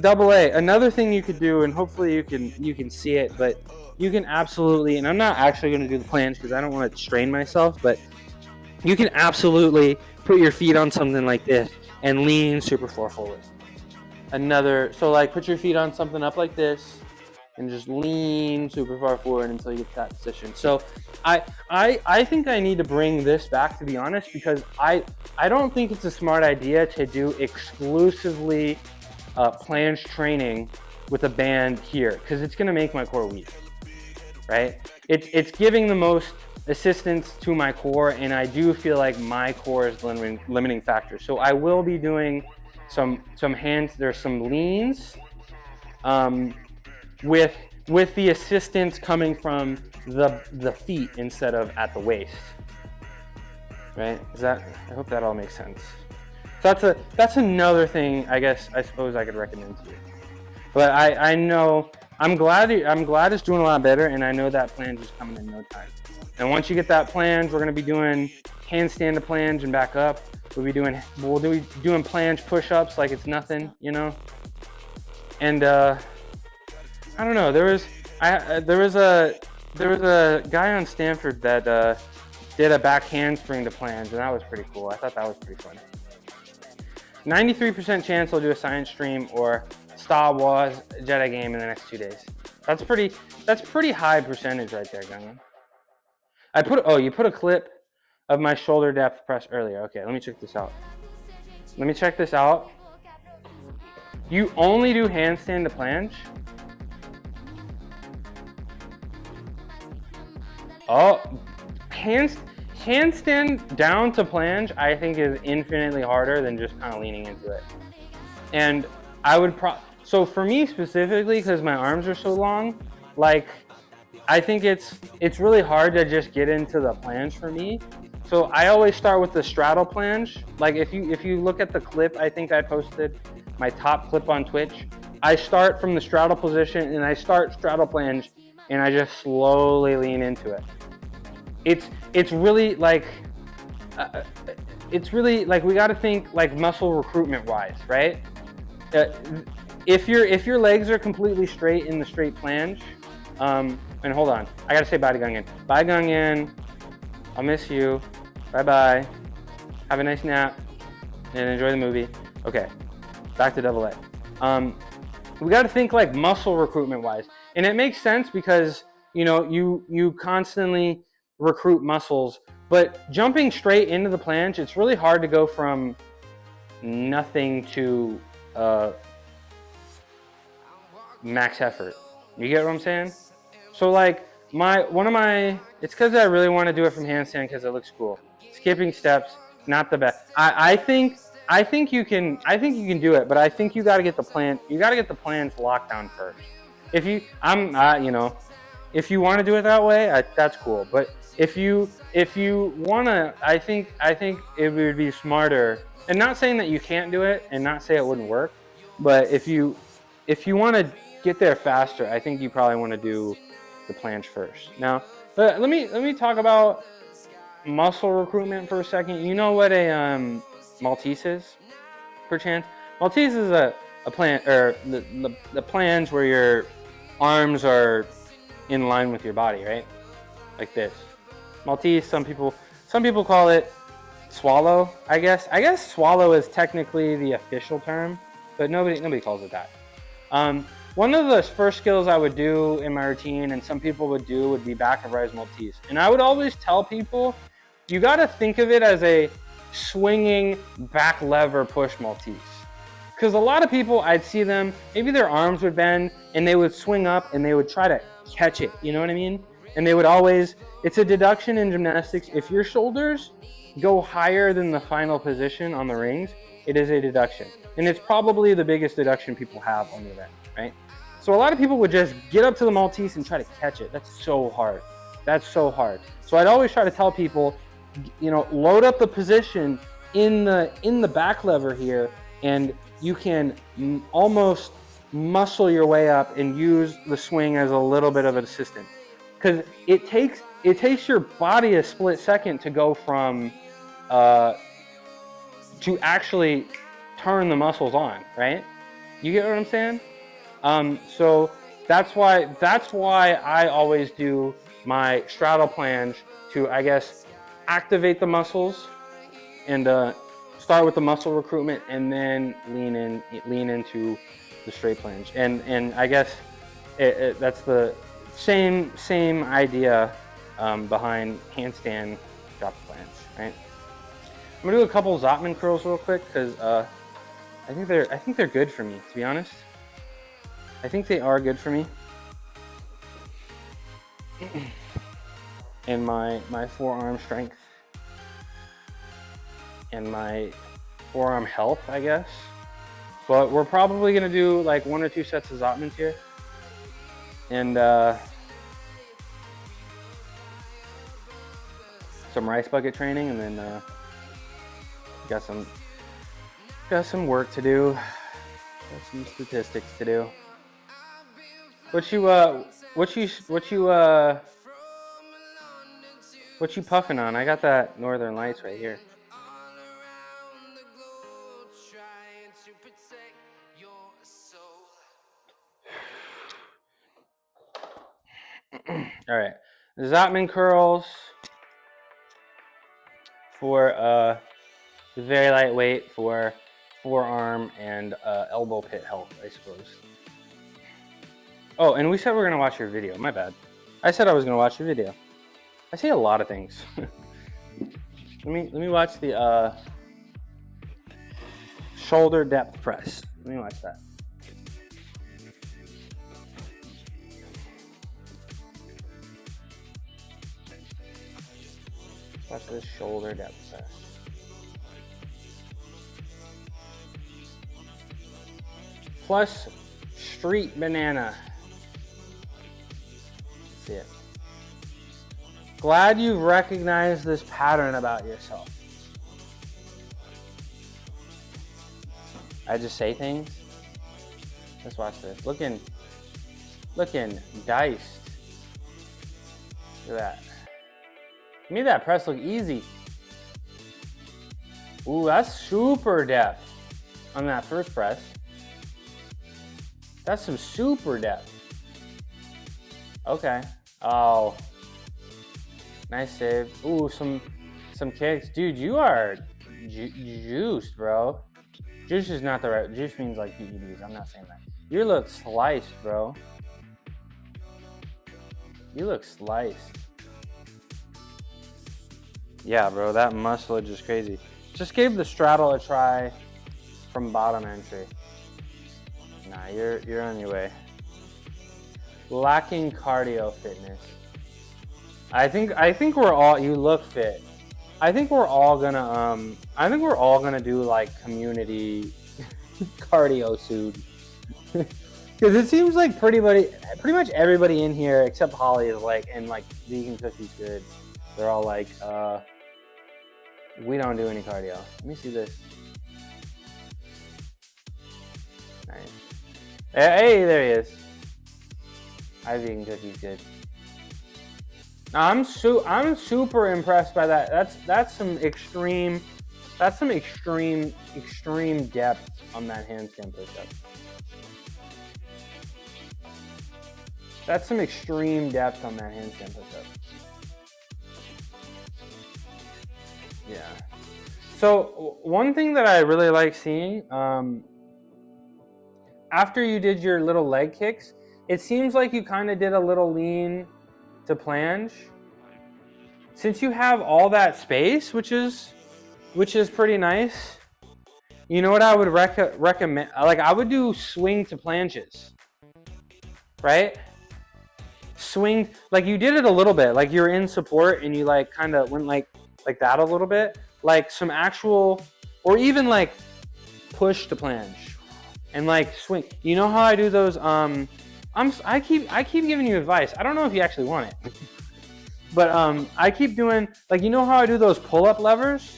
S1: Double A, another thing you could do, and hopefully you can see it, but you can absolutely, and I'm not actually going to do the planche because I don't want to strain myself, but you can absolutely put your feet on something like this and lean super far forward. So like put your feet on something up like this and just lean super far forward until you get to that position. So I think I need to bring this back, to be honest, because I don't think it's a smart idea to do exclusively planche training with a band here, because it's going to make my core weak, right? It's giving the most assistance to my core, and I do feel like my core is the limiting factor. So I will be doing some hands. There's some leans, with the assistance coming from the feet instead of at the waist. Right? I hope that all makes sense. So that's another thing I suppose I could recommend to you. But I know I'm glad it's doing a lot better, and I know that planche is coming in no time. And once you get that planche, we're gonna be doing handstand to planche and back up. We'll be doing planche push-ups like it's nothing, you know. And I don't know. There was a guy on Stanford that did a back handspring to planche, and that was pretty cool. I thought that was pretty fun. 93% chance I'll do a science stream or Star Wars Jedi game in the next 2 days. That's pretty high percentage right there, Gungan. You put a clip of my shoulder depth press earlier. Okay, let me check this out. You only do handstand to planche? Oh, handstand down to planche, I think, is infinitely harder than just kind of leaning into it. And so for me specifically, because my arms are so long, like, I think it's really hard to just get into the planche for me. So I always start with the straddle planche. Like if you look at the clip, I think I posted my top clip on Twitch. I start from the straddle position and I start straddle planche and I just slowly lean into it. It's really like we got to think like muscle recruitment wise, right? If your legs are completely straight in the straight planche, and hold on, I gotta say bye to Gungan. Bye, Gungan. I'll miss you. Bye bye. Have a nice nap and enjoy the movie. Okay, back to double A. We got to think like muscle recruitment wise, and it makes sense because you constantly recruit muscles, but jumping straight into the planche, it's really hard to go from nothing to max effort. You get what I'm saying? So like it's because I really want to do it from handstand because it looks cool. Skipping steps, not the best. I think you can do it, but I think you got to get the planche locked down first. If you want to do it that way, that's cool. But if you wanna, I think it would be smarter. And not saying that you can't do it, and not say it wouldn't work, but if you want to get there faster, I think you probably want to do the planche first. Now, let me talk about muscle recruitment for a second. You know what a Maltese is, perchance? Maltese is a planche, or the planche where your arms are in line with your body, right? Like this. Maltese, some people call it swallow, I guess. I guess swallow is technically the official term, but nobody calls it that. One of the first skills I would do in my routine, and some people would do, would be back of rise Maltese. And I would always tell people, you got to think of it as a swinging back lever push Maltese. Because a lot of people, I'd see them, maybe their arms would bend and they would swing up and they would try to catch it, you know what I mean? And they would always, it's a deduction in gymnastics. If your shoulders go higher than the final position on the rings, it is a deduction. And it's probably the biggest deduction people have on the event, right? So a lot of people would just get up to the Maltese and try to catch it. That's so hard. So I'd always try to tell people, load up the position in the back lever here, and you can almost muscle your way up and use the swing as a little bit of an assistant. Because it takes your body a split second to go from to actually turn the muscles on, right? You get what I'm saying? So that's why I always do my straddle planche to, I guess, activate the muscles and start with the muscle recruitment and then lean into the straight planche. And I guess that's the same idea behind handstand drop planche, right? I'm gonna do a couple Zotman curls real quick because I think they're good for me, to be honest. I think they are good for me. And my forearm strength and my forearm health, I guess. But we're probably gonna do like 1 or 2 sets of Zotmans here. and some rice bucket training, and then got some work to do, got some statistics to do. What you puffing on? I got that Northern Lights right here. All right, Zotman curls for very lightweight for forearm and elbow pit health, I suppose. Oh, and we said we were gonna watch your video. My bad. I said I was gonna watch your video. I say a lot of things. let me watch the shoulder depth press. Let me watch that. Watch this shoulder depth press. Plus street banana. Let's see it. Glad you've recognized this pattern about yourself. I just say things. Let's watch this. Looking diced. Look at that. Made that press look easy. Ooh, that's super depth on that first press. That's some super depth. Okay. Oh. Nice save. Ooh, some kicks. Dude, you are juiced, bro. Juice is not the right. Juice means like PEDs. I'm not saying that. You look sliced, bro. You look sliced. Yeah, bro, that muscleage is crazy. Just gave the straddle a try from bottom entry. Nah, you're on your way. Lacking cardio fitness. I think we're all. You look fit. I think we're all gonna do like community cardio soon. Because it seems like pretty much everybody in here except Holly is like, and like Vegan Cookies Good. They're all like, we don't do any cardio. Let me see this. Nice. Hey, there he is. Hi, Vegan Cookies Good. I'm super impressed by that. That's some extreme depth on that handstand push-up. That's some extreme depth on that handstand push-up. Yeah. So one thing that I really like seeing, after you did your little leg kicks, it seems like you kind of did a little lean to planche. Since you have all that space, which is pretty nice. You know what I would recommend? Like I would do swing to planches, right? Swing, like you did it a little bit, like you're in support and you like kind of went like that a little bit, like some actual, or even like push to planche and like swing. You know how I do those? I keep giving you advice. I don't know if you actually want it, but I keep doing, like, you know how I do those pull-up levers?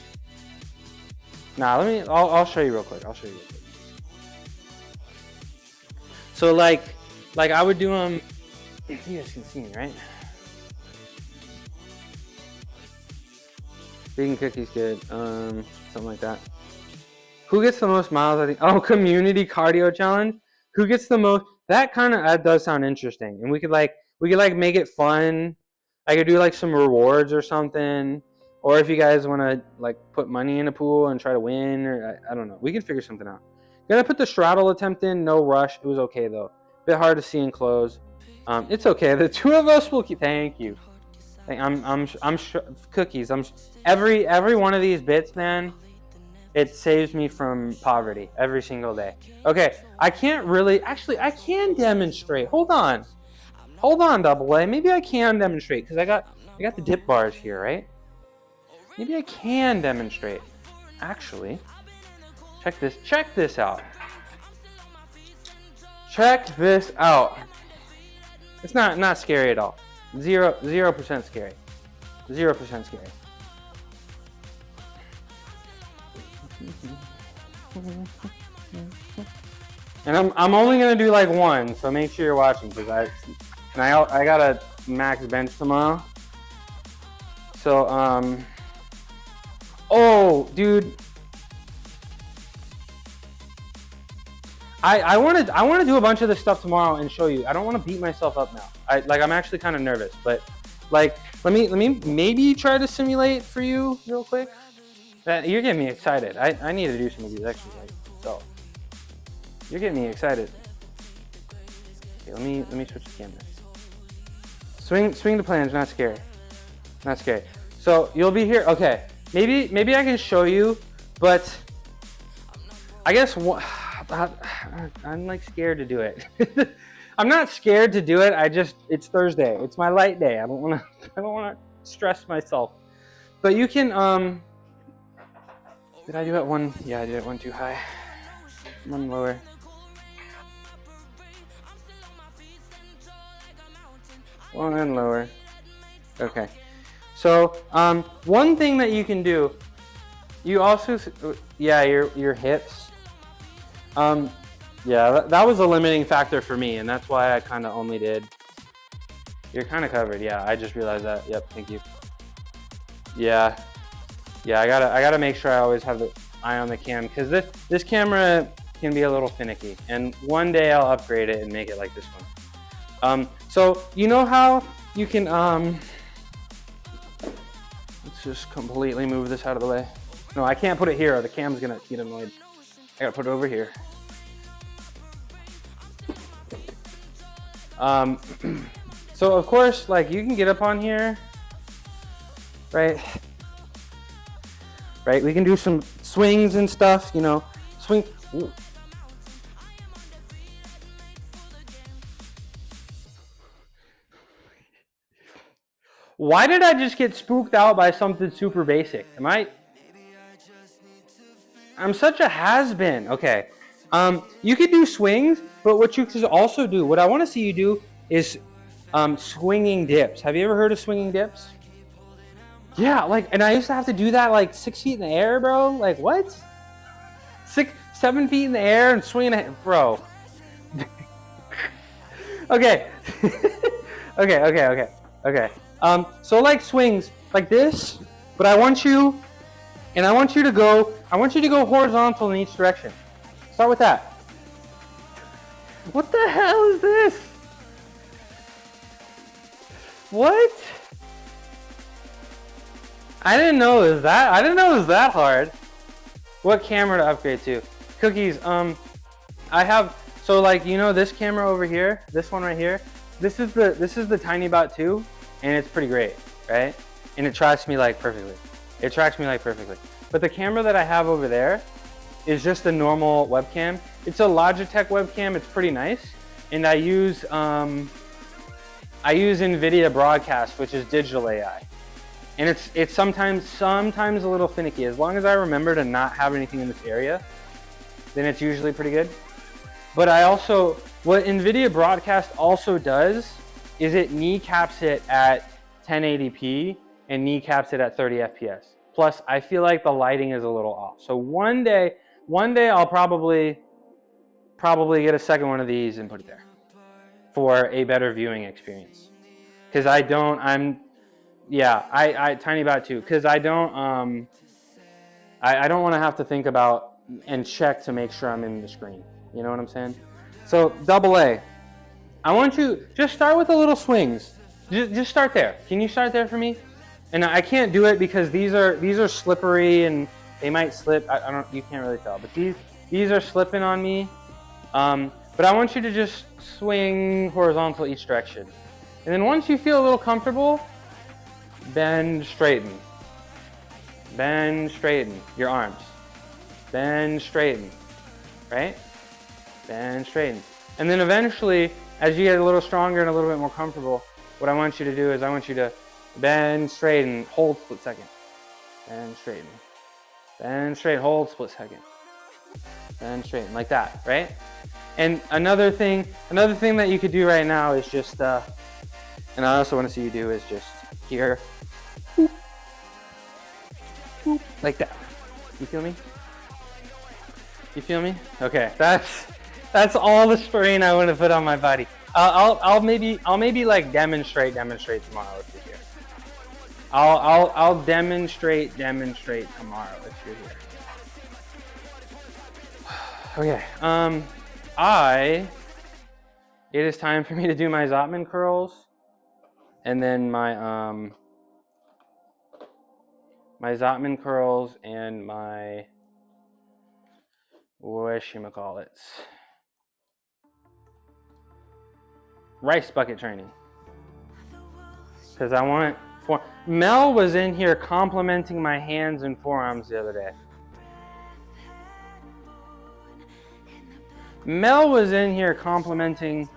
S1: Nah, I'll show you real quick. So like I would do them. You guys can see me, right? Vegan Cookies Good, something like that. Who gets the most miles? I think. Oh, community cardio challenge. Who gets the most? That kind of does sound interesting, and we could make it fun. I could do like some rewards or something, or if you guys want to like put money in a pool and try to win, or I don't know. We can figure something out. Gonna put the straddle attempt in. No rush. It was okay though. Bit hard to see and close. It's okay. The two of us will keep. Thank you. I'm Cookies. Every one of these bits, man. It saves me from poverty every single day. Okay, I can't really, actually, I can demonstrate. Hold on, Double A. Maybe I can demonstrate because I got the dip bars here, right? Maybe I can demonstrate. Actually, check this out. Check this out. It's not scary at all. 0% scary. 0% scary. And I'm only gonna do like one, so make sure you're watching because I got a max bench tomorrow. So oh dude, I want to do a bunch of this stuff tomorrow and show you. I don't want to beat myself up now. I'm actually kind of nervous, but like let me maybe try to simulate for you real quick. You're getting me excited. I need to do some of these exercises. So you're getting me excited. Okay, let me switch the camera. Swing to planche, not scary. Not scary. So you'll be here. Okay, maybe I can show you, but I guess I'm like scared to do it. I'm not scared to do it. It's Thursday. It's my light day. I don't want to stress myself. But you can did I do it one? Yeah, I did it one too high. One lower. One lower. Okay. So one thing that you can do, you also, yeah, your hips. Yeah, that was a limiting factor for me, and that's why I kind of only did. You're kind of covered. Yeah, I just realized that. Yep, thank you. Yeah, I gotta make sure I always have the eye on the cam because this camera can be a little finicky, and one day I'll upgrade it and make it like this one. So you know how you can let's just completely move this out of the way. No, I can't put it here or the cam's gonna get annoyed. I gotta put it over here. So of course, like you can get up on here, right? Right, we can do some swings and stuff, you know, swing. Ooh. Why did I just get spooked out by something super basic? I'm such a has-been. Okay. You could do swings, but what you could also do, what I want to see you do is swinging dips. Have you ever heard of swinging dips? Yeah, and I used to have to do that like 6 feet in the air, bro. Like what? 7 feet in the air and swinging it, bro. Okay. Okay. So like swings like this, but I want you to go horizontal in each direction. Start with that. What the hell is this? What? I didn't know it was that hard. What camera to upgrade to? Cookies, I have, so like, you know this camera over here, this one right here, this is the Tinybot 2, and it's pretty great, right? And it tracks me like perfectly. But the camera that I have over there is just a normal webcam. It's a Logitech webcam, it's pretty nice. And I use NVIDIA Broadcast, which is digital AI. And it's sometimes a little finicky. As long as I remember to not have anything in this area, then it's usually pretty good. But what NVIDIA Broadcast also does is it kneecaps it at 1080p and kneecaps it at 30 FPS. Plus, I feel like the lighting is a little off. So one day I'll probably get a second one of these and put it there for a better viewing experience. Because Tinybot 2, because I don't want to have to think about and check to make sure I'm in the screen. You know what I'm saying? So AA, I want you just start with the little swings. Just start there. Can you start there for me? And I can't do it because these are slippery and they might slip. You can't really tell, but these are slipping on me. But I want you to just swing horizontal each direction. And then once you feel a little comfortable, bend, straighten. Bend, straighten your arms. Bend, straighten, right? Bend, straighten. And then eventually, as you get a little stronger and a little bit more comfortable, what I want you to do is I want you to bend, straighten, hold split second. Bend, straighten. Bend, straighten, hold split second. and straighten like that, right? And another thing that you could do right now is just, and I also want to see you do is just here, like that. You feel me? You feel me? Okay, that's all the strain I want to put on my body. I'll maybe like demonstrate tomorrow if you're here. I'll demonstrate tomorrow if you're here. Okay. It is time for me to do my Zotman curls, and then my Zotman curls and my whatchamacallits, rice bucket training. Because I want Mel was in here complimenting my hands and forearms the other day. Mel was in here complimenting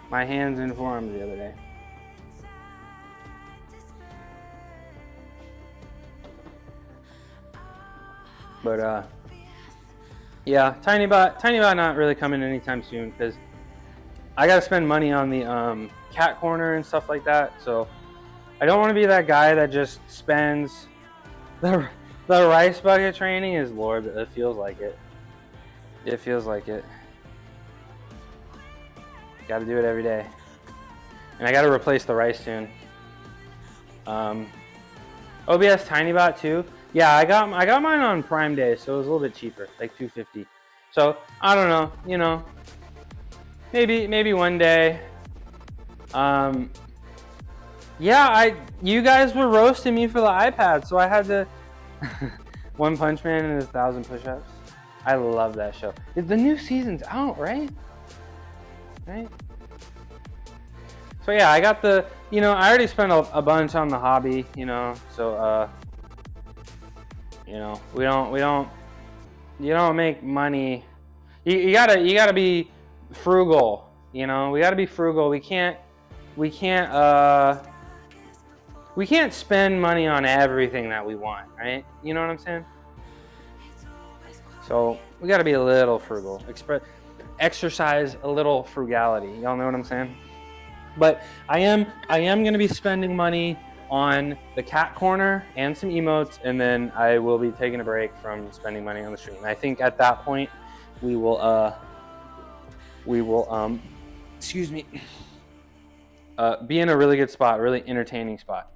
S1: my hands and forearms the other day. But yeah, Tiny Bot not really coming anytime soon because I gotta spend money on the cat corner and stuff like that. So I don't want to be that guy that just spends the rice bucket training is Lord. It feels like it. It feels like it. Got to do it every day, and I got to replace the rice soon. OBS Tiny Bot too. Yeah, I got mine on Prime Day, so it was a little bit cheaper, like $250. So I don't know, you know, maybe one day. Yeah, you guys were roasting me for the iPad, so I had to One Punch Man and his 1,000 push-ups. I love that show. The new season's out, right? Right? So yeah, I got the, you know, I already spent a bunch on the hobby, you know, so you know, you don't make money. You gotta be frugal, you know. We gotta be frugal. We can't spend money on everything that we want, right? You know what I'm saying? So we gotta be a little frugal. Exercise a little frugality. Y'all know what I'm saying? But I am gonna be spending money on the cat corner and some emotes, and then I will be taking a break from spending money on the stream. I think at that point we will excuse me, be in a really good spot, really entertaining spot.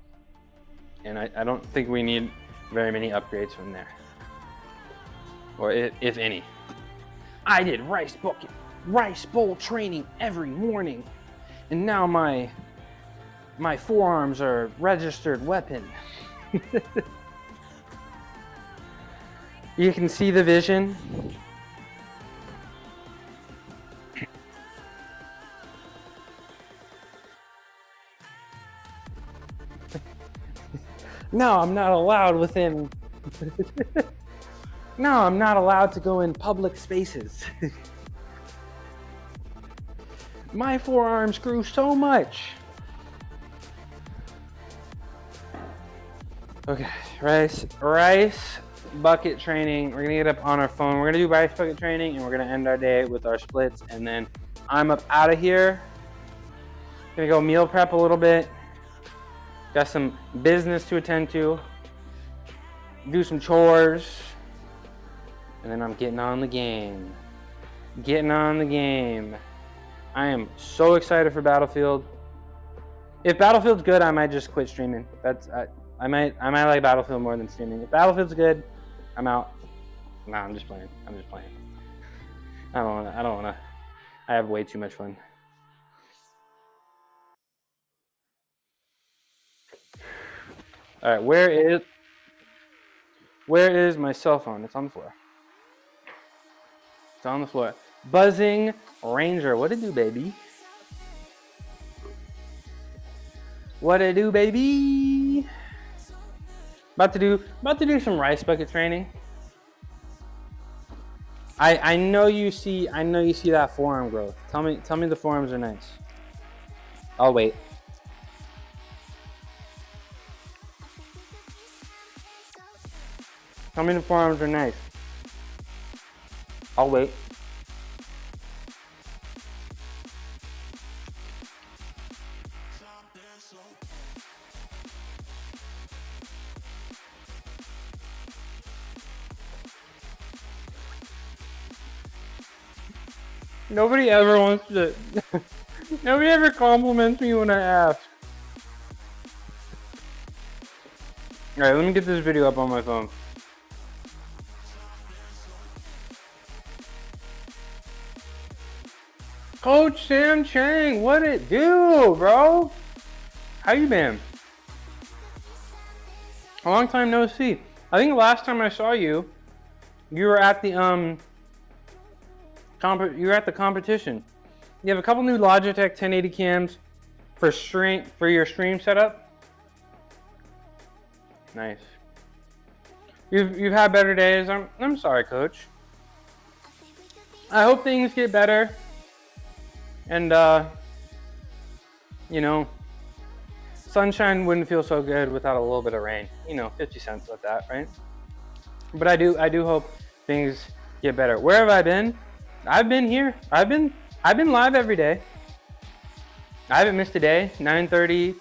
S1: And I don't think we need very many upgrades from there, or if any. I did rice bowl training every morning, and now my forearms are registered weapon. You can see the vision. No, I'm not allowed within. No, I'm not allowed to go in public spaces. My forearms grew so much. Okay, rice bucket training. We're gonna get up on our phone. We're gonna do rice bucket training, and we're gonna end our day with our splits, and then I'm up out of here. Gonna go meal prep a little bit. Got some business to attend to. Do some chores. And then I'm getting on the game. I am so excited for Battlefield. If Battlefield's good, I might just quit streaming. I might like Battlefield more than streaming. If Battlefield's good, I'm out. Nah, I'm just playing. I don't wanna. I have way too much fun. All right, where is my cell phone? It's on the floor. It's on the floor. Buzzing Ranger, what it do, baby? What it do, baby? About to do some rice bucket training. I know you see that forearm growth. Tell me the forearms are nice. I'll wait. Tell me the forearms are nice. I'll wait. Nobody ever wants to. Nobody ever compliments me when I ask. Alright, let me get this video up on my phone. Coach Sam Chang, what it do, bro? How you been? A long time no see. I think the last time I saw you, you were at the competition. You have a couple new Logitech 1080 cams for your stream setup. Nice. You've had better days. I'm sorry, Coach. I hope things get better. And you know, sunshine wouldn't feel so good without a little bit of rain. 50 cents with that, right? But I do hope things get better. Where have I been? I've been here. I've been live every day. I haven't missed a day. 9:30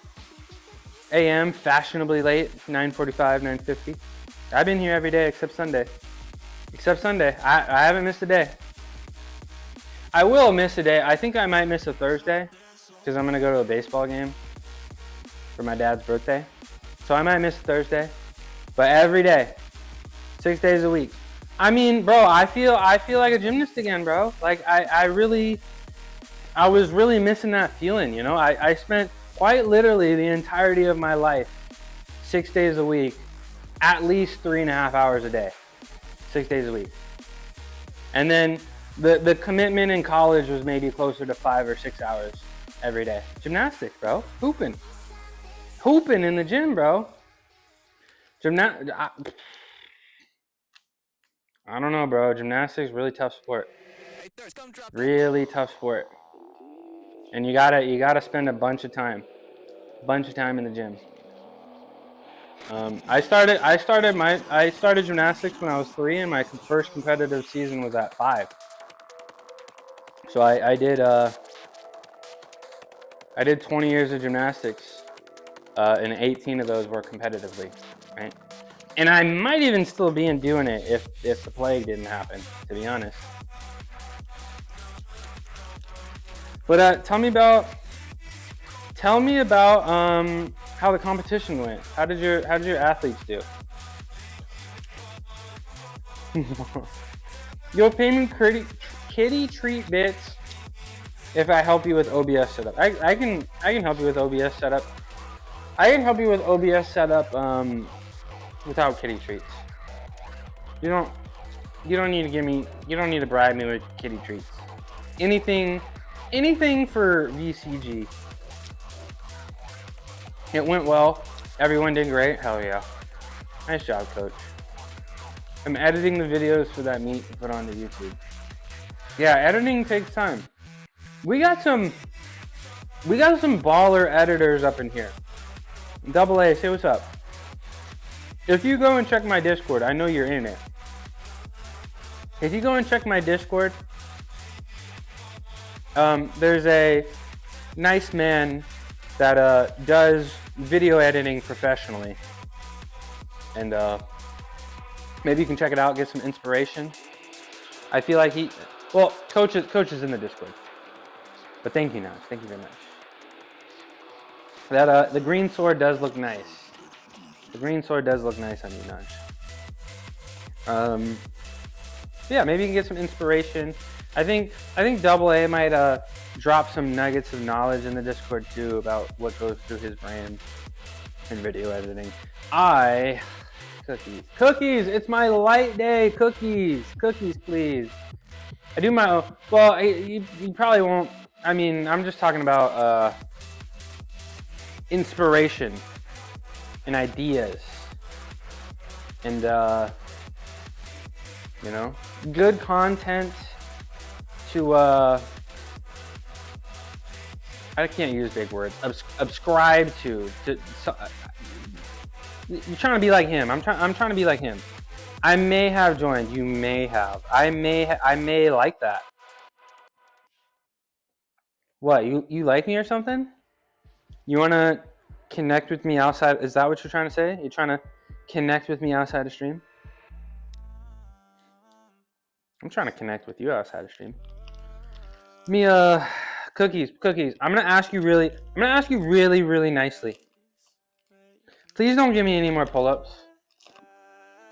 S1: a.m. fashionably late. 9:45, 9:50. I've been here every day except Sunday. I haven't missed a day. I will miss a day. I think I might miss a Thursday because I'm gonna go to a baseball game for my dad's birthday. So I might miss Thursday, but every day, 6 days a week. I mean, bro, I feel like a gymnast again, bro. Like I was really missing that feeling, I spent quite literally the entirety of my life, 6 days a week, at least 3.5 hours a day, 6 days a week. And then the commitment in college was maybe closer to 5 or 6 hours every day. Gymnastics, bro. Hooping in the gym, bro. I don't know, bro. Gymnastics, really tough sport. Really tough sport. And you gotta spend a bunch of time in the gym. I started gymnastics when I was 3, and my first competitive season was at 5. So I did 20 years of gymnastics, and 18 of those were competitively, right? And I might even still be doing it if the plague didn't happen, to be honest. But tell me about how the competition went. How did your athletes do? You'll pay me kitty treat bits if I help you with OBS setup. I can help you with OBS setup. I can help you with OBS setup without kitty treats. You don't need to bribe me with kitty treats. Anything for VCG. It went well. Everyone did great. Hell yeah. Nice job, Coach. I'm editing the videos for that meet to put onto YouTube. Yeah, editing takes time. We got some baller editors up in here. Double A, say what's up. If you go and check my Discord, I know you're in it. If you go and check my Discord, there's a nice man that does video editing professionally, and maybe you can check it out, get some inspiration. I feel like Coach is in the Discord. But thank you, Naj. Thank you very much. That the green sword does look nice. The green sword does look nice on you, Naj. Yeah, maybe you can get some inspiration. I think Double A might drop some nuggets of knowledge in the Discord too about what goes through his brain in video editing. Cookies. It's my light day. Cookies, please. I do my own. Well, you probably won't. I mean, I'm just talking about inspiration and ideas, and good content to I can't use big words. Subscribe to you're trying to be like him. I'm trying to be like him. I may have joined. You may have. I may like that. What, you like me or something? You want to connect with me outside? Is that what you're trying to say? You're trying to connect with me outside of stream? I'm trying to connect with you outside of stream. Me, cookies. I'm gonna ask you really, really nicely. Please don't give me any more pull-ups.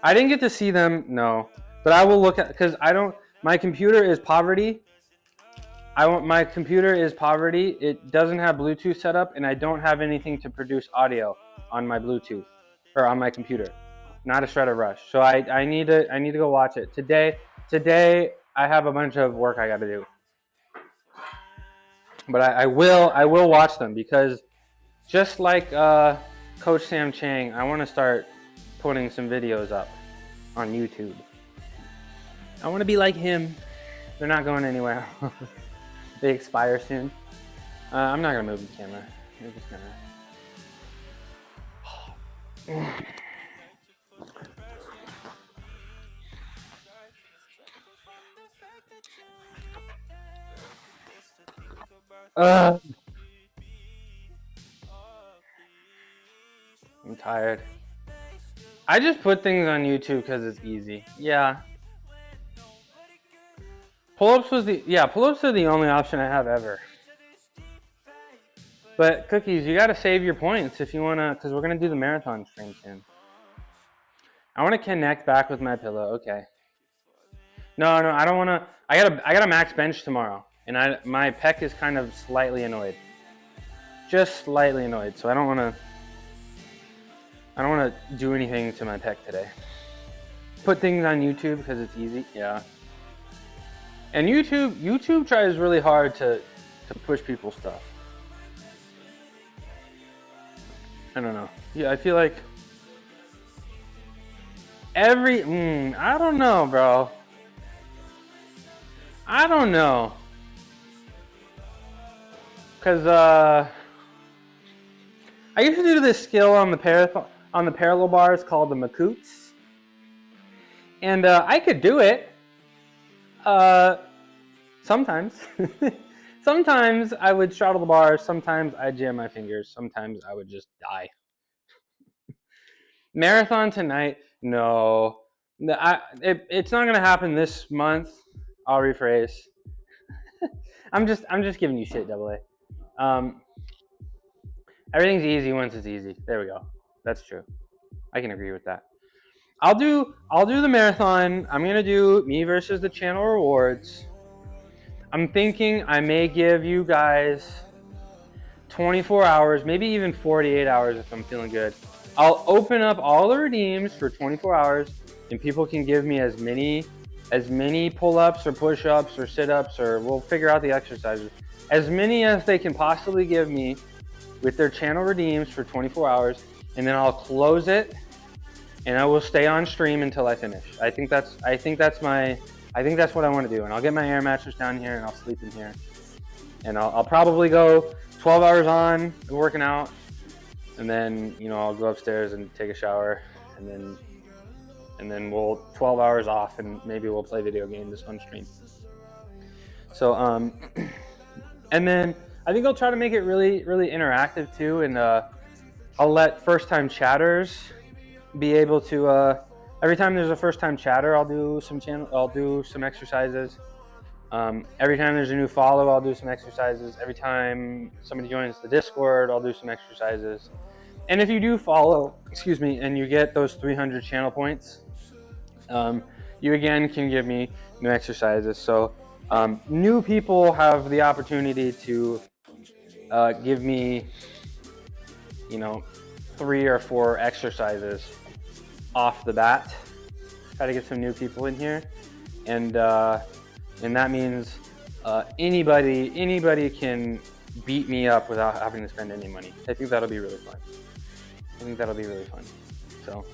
S1: I didn't get to see them, no. But I will look at, because I don't, my computer is poverty. My computer is poverty. It doesn't have Bluetooth set up, and I don't have anything to produce audio on my Bluetooth, or on my computer. Not a shred of rush. So I need to go watch it. Today I have a bunch of work I gotta do. But I will watch them, because just like Coach Sam Chang, I want to start putting some videos up on YouTube. I want to be like him. They're not going anywhere. They expire soon. I'm not gonna move the camera. I'm just gonna. I'm tired. I just put things on YouTube because it's easy. Yeah. Pull-ups are the only option I have ever. But Cookies, you gotta save your points if you wanna, because we're gonna do the marathon stream soon. I wanna connect back with my pillow. Okay. No, I don't wanna. I got a max bench tomorrow, and my pec is kind of slightly annoyed. Just slightly annoyed, so I don't wanna do anything to my pec today. Put things on YouTube because it's easy. Yeah. And YouTube tries really hard to push people's stuff. I don't know. Yeah, I feel like I don't know, bro. I don't know. Cause I used to do this skill on the parallel bars called the Makutes, and I could do it. Sometimes. Sometimes I would straddle the bars, sometimes I'd jam my fingers, sometimes I would just die. Marathon tonight? No. It's not gonna happen this month. I'll rephrase. I'm just giving you shit, Double A. Everything's easy once it's easy. There we go. That's true. I can agree with that. I'll do the marathon. I'm gonna do me versus the channel rewards. I'm thinking I may give you guys 24 hours, maybe even 48 hours if I'm feeling good. I'll open up all the redeems for 24 hours, and people can give me as many pull-ups or push-ups or sit-ups, or we'll figure out the exercises. As many as they can possibly give me with their channel redeems for 24 hours, and then I'll close it, and I will stay on stream until I finish. I think that's what I want to do, and I'll get my air mattress down here, and I'll sleep in here, and I'll probably go 12 hours on working out, and then I'll go upstairs and take a shower, and then we'll 12 hours off, and maybe we'll play video games on stream. So and then I think I'll try to make it really, really interactive too, and I'll let first-time chatters be able to. Every time there's a first-time chatter, I'll do some exercises. Every time there's a new follow, I'll do some exercises. Every time somebody joins the Discord, I'll do some exercises. And if you do follow, and you get those 300 channel points, you again can give me new exercises. So new people have the opportunity to give me, 3 or 4 exercises off the bat. Try to get some new people in here, and that means anybody can beat me up without having to spend any money. I think that'll be really fun. So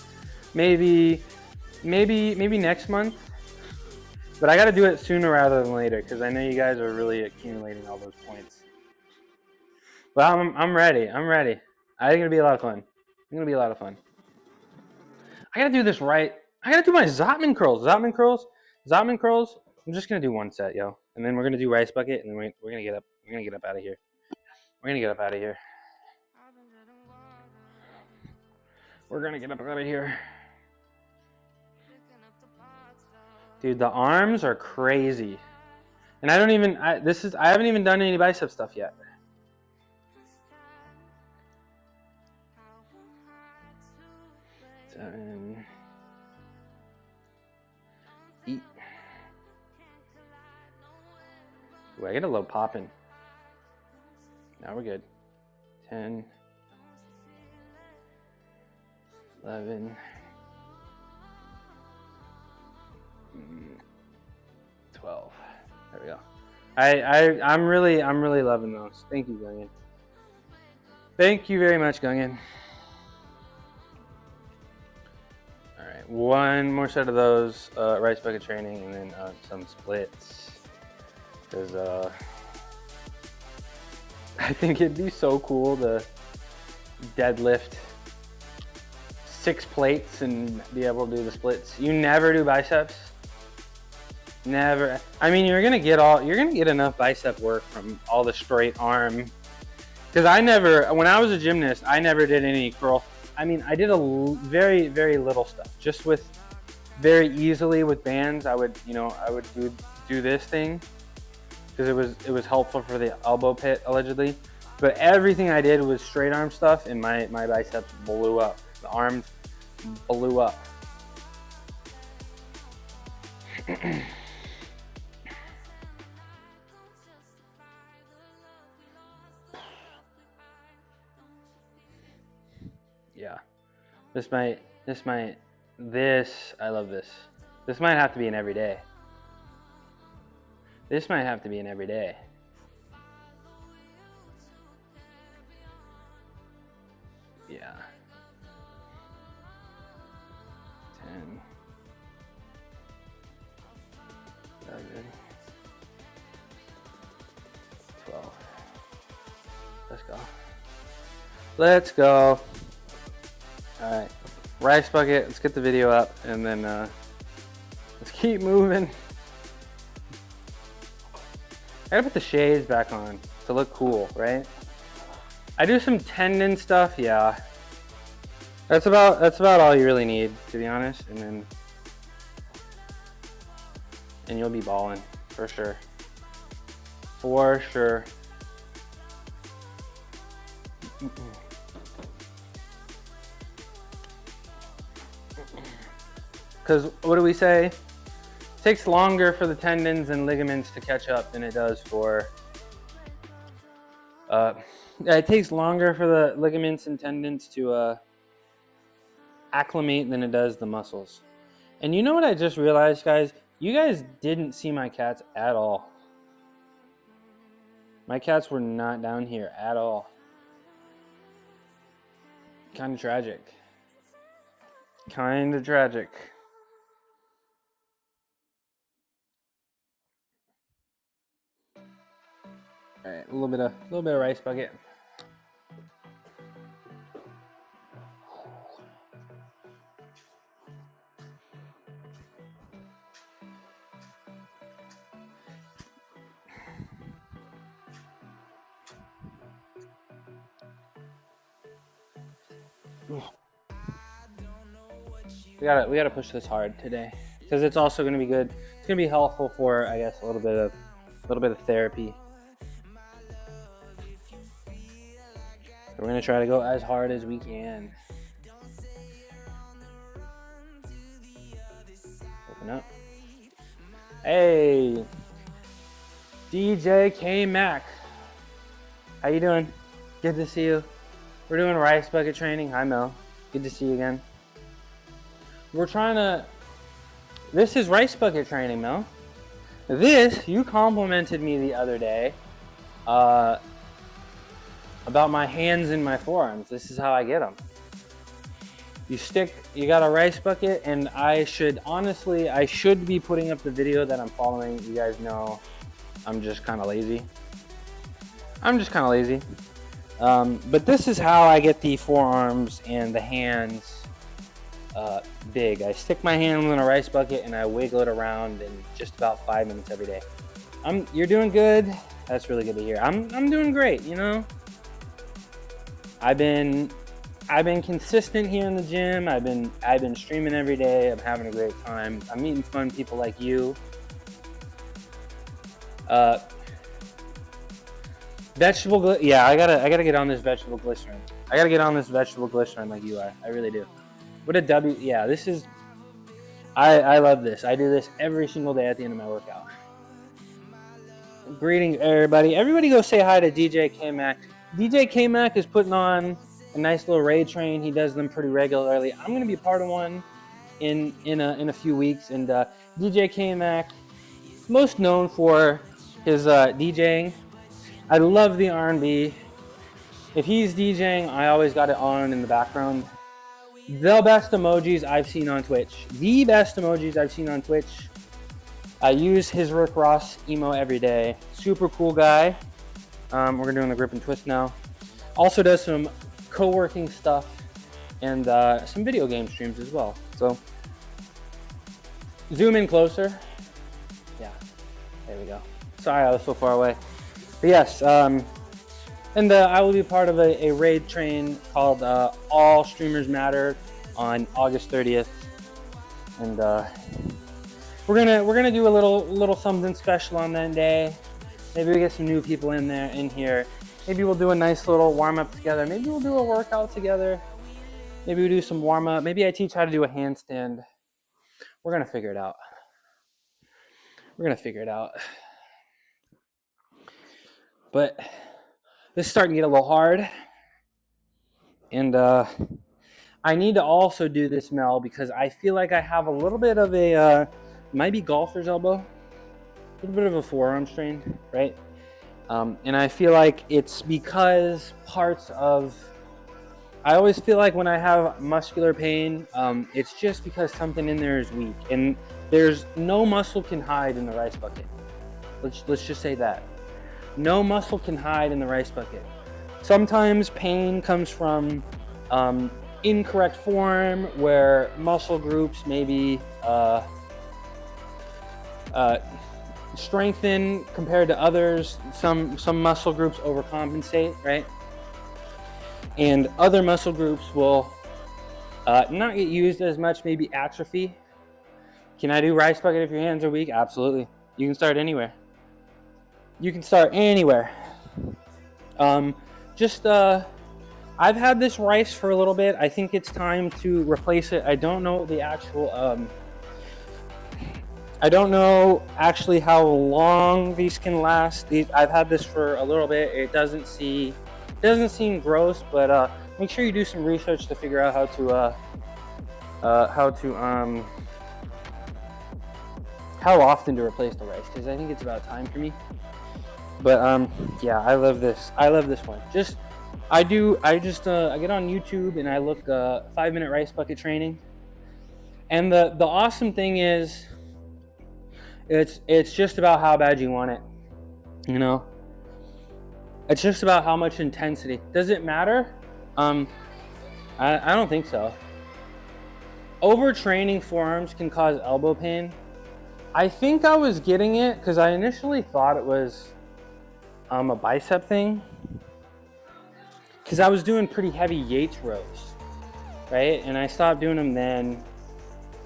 S1: maybe next month, but I got to do it sooner rather than later because I know you guys are really accumulating all those points. But I'm ready. I think it'll be a lot of fun. I gotta do this right. I gotta do my Zotman curls. I'm just gonna do one set, yo, and then we're gonna do rice bucket, and then we're gonna get up. We're gonna get up out of here. We're gonna get up out of here. Dude, the arms are crazy. And I haven't even done any bicep stuff yet. Eat. Ooh, I get a little popping. Now we're good. 10, 11, 12. There we go. I'm really loving those. Thank you, Gungan. Thank you very much, Gungan. All right, one more set of those rice bucket training, and then some splits. Because I think it'd be so cool to deadlift 6 plates and be able to do the splits. You never do biceps. Never. I mean, you're gonna get enough bicep work from all the straight arm. Because when I was a gymnast, I never did any curl. I mean, I did very, very little stuff. Just with very easily with bands, I would do this thing because it was helpful for the elbow pit allegedly. But everything I did was straight arm stuff, and my biceps blew up. The arms blew up. Yeah, I love this. This might have to be an everyday. This might have to be an everyday. Yeah. 10, 11, 12. Let's go. Let's go. All right, rice bucket. Let's get the video up, and then let's keep moving. I gotta put the shades back on to look cool, right? I do some tendon stuff, yeah. That's about all you really need, to be honest, and you'll be balling for sure. For sure. Because what do we say? It takes longer for the tendons and ligaments to catch up than it does for it takes longer for the ligaments and tendons to acclimate than it does the muscles. And you know what I just realized, guys? You guys didn't see my cats at all. My cats were not down here at all. Kind of tragic. Kind of tragic. All right, a little bit of rice bucket. We gotta push this hard today because it's also gonna be good. It's gonna be helpful for, I guess, a little bit of therapy. We're gonna try to go as hard as we can. Open up. Hey, DJ K Mac, how you doing? Good to see you. We're doing rice bucket training. Hi Mel, good to see you again. This is rice bucket training, Mel. You complimented me the other day about my hands and my forearms. This is how I get them. You got a rice bucket, and I should be putting up the video that I'm following. You guys know I'm just kind of lazy. But this is how I get the forearms and the hands big. I stick my hands in a rice bucket and I wiggle it around in just about 5 minutes every day. You're doing good. That's really good to hear. I'm doing great, you know. I've been consistent here in the gym. I've been streaming every day. I'm having a great time. I'm meeting fun people like you. Uh, yeah, I gotta get on this vegetable glycerin. I gotta get on this vegetable glycerin like you are. I really do. What a W. Yeah, this is. I love this. I do this every single day at the end of my workout. Greetings, everybody. Everybody go say hi to DJ K-Mac. DJ K-Mac is putting on a nice little raid train. He does them pretty regularly. I'm going to be part of one in a few weeks. And DJ K-Mac, most known for his DJing. I love the R&B. If he's DJing, I always got it on in the background. The best emojis I've seen on Twitch. The best emojis I've seen on Twitch. I use his Rick Ross emo every day. Super cool guy. We're doing the grip and twist now. Also does some co-working stuff and some video game streams as well. So zoom in closer. Yeah, there we go. Sorry I was so far away. But yes, and I will be part of a raid train called All Streamers Matter on August 30th, and we're gonna do a little something special on that day. Maybe we get some new people in here. Maybe we'll do a nice little warm up together. Maybe we'll do a workout together. Maybe we do some warm up. Maybe I teach how to do a handstand. We're gonna figure it out. But this is starting to get a little hard, and I need to also do this, Mel, because I feel like I have a little bit of a might be golfer's elbow, a little bit of a forearm strain, right? And I feel like it's because I always feel like when I have muscular pain, it's just because something in there is weak, and there's no muscle can hide in the rice bucket. Let's just say that. No muscle can hide in the rice bucket. Sometimes pain comes from incorrect form, where muscle groups maybe strengthen compared to others. Some muscle groups overcompensate, right? And other muscle groups will not get used as much, maybe atrophy. Can I do rice bucket if your hands are weak? Absolutely. You can start anywhere. I've had this rice for a little bit. I think it's time to replace it. I don't know the actual, I don't know actually how long these can last. I've had this for a little bit. It doesn't seem gross, but make sure you do some research to figure out how often to replace the rice, because I think it's about time for me. But yeah, I love this. I love this one. I get on YouTube and I look 5-minute rice bucket training. And the awesome thing is, it's just about how bad you want it. You know, it's just about how much intensity. Does it matter? I don't think so. Overtraining forearms can cause elbow pain. I think I was getting it because I initially thought it was a bicep thing, because I was doing pretty heavy Yates rows, right? And I stopped doing them then.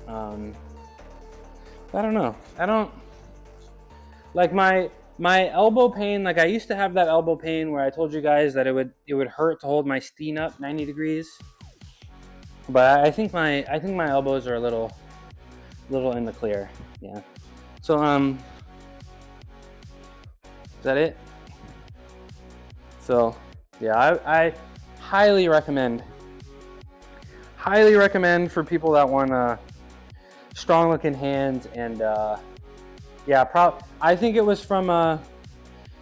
S1: I don't know. I don't like my elbow pain. Like, I used to have that elbow pain where I told you guys that it would hurt to hold my steen up 90 degrees. But I think my elbows are a little in the clear. Yeah. So is that it? So yeah, I highly recommend for people that want strong looking hands. And yeah, I think it was from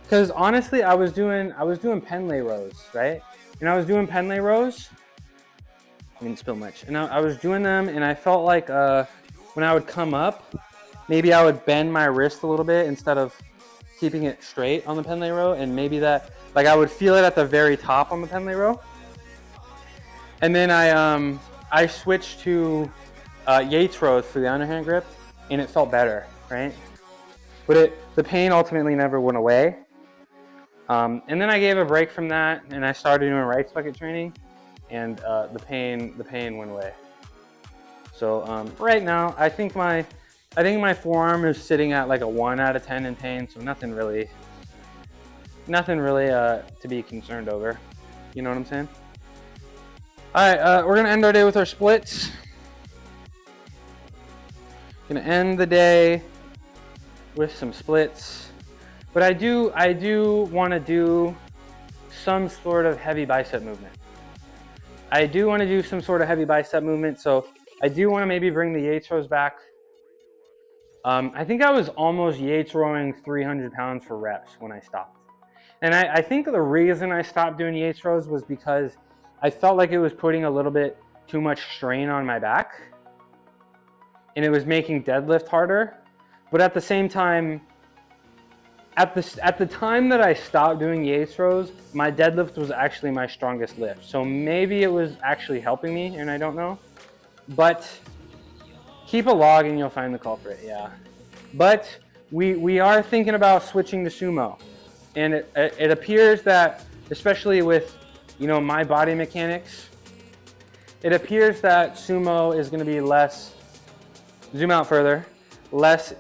S1: because honestly I was doing Pendlay rows, right? And I was doing Pendlay rows. I didn't spill much. And I was doing them, and I felt like when I would come up, maybe I would bend my wrist a little bit instead of keeping it straight on the Pendlay row, and maybe that, like, I would feel it at the very top on the Pendlay row. And then I switched to Yates rows for the underhand grip, and it felt better, right? But the pain ultimately never went away. And then I gave a break from that, and I started doing rice bucket training, and the pain went away. So right now, I think I think my forearm is sitting at like a 1 out of 10 in pain, so nothing really to be concerned over. You know what I'm saying? All right, we're gonna end our day with our splits. Gonna end the day with some splits, but I do want to do some sort of heavy bicep movement. So I do want to maybe bring the Yates rows back. I think I was almost Yates rowing 300 pounds for reps when I stopped. And I think the reason I stopped doing Yates rows was because I felt like it was putting a little bit too much strain on my back and it was making deadlift harder. But at the same time, at the time that I stopped doing Yates rows, my deadlift was actually my strongest lift. So maybe it was actually helping me and I don't know. But keep a log and you'll find the culprit, yeah. But we are thinking about switching to sumo. And it appears that, especially with, you know, my body mechanics, it appears that sumo is gonna be less, zoom out further, less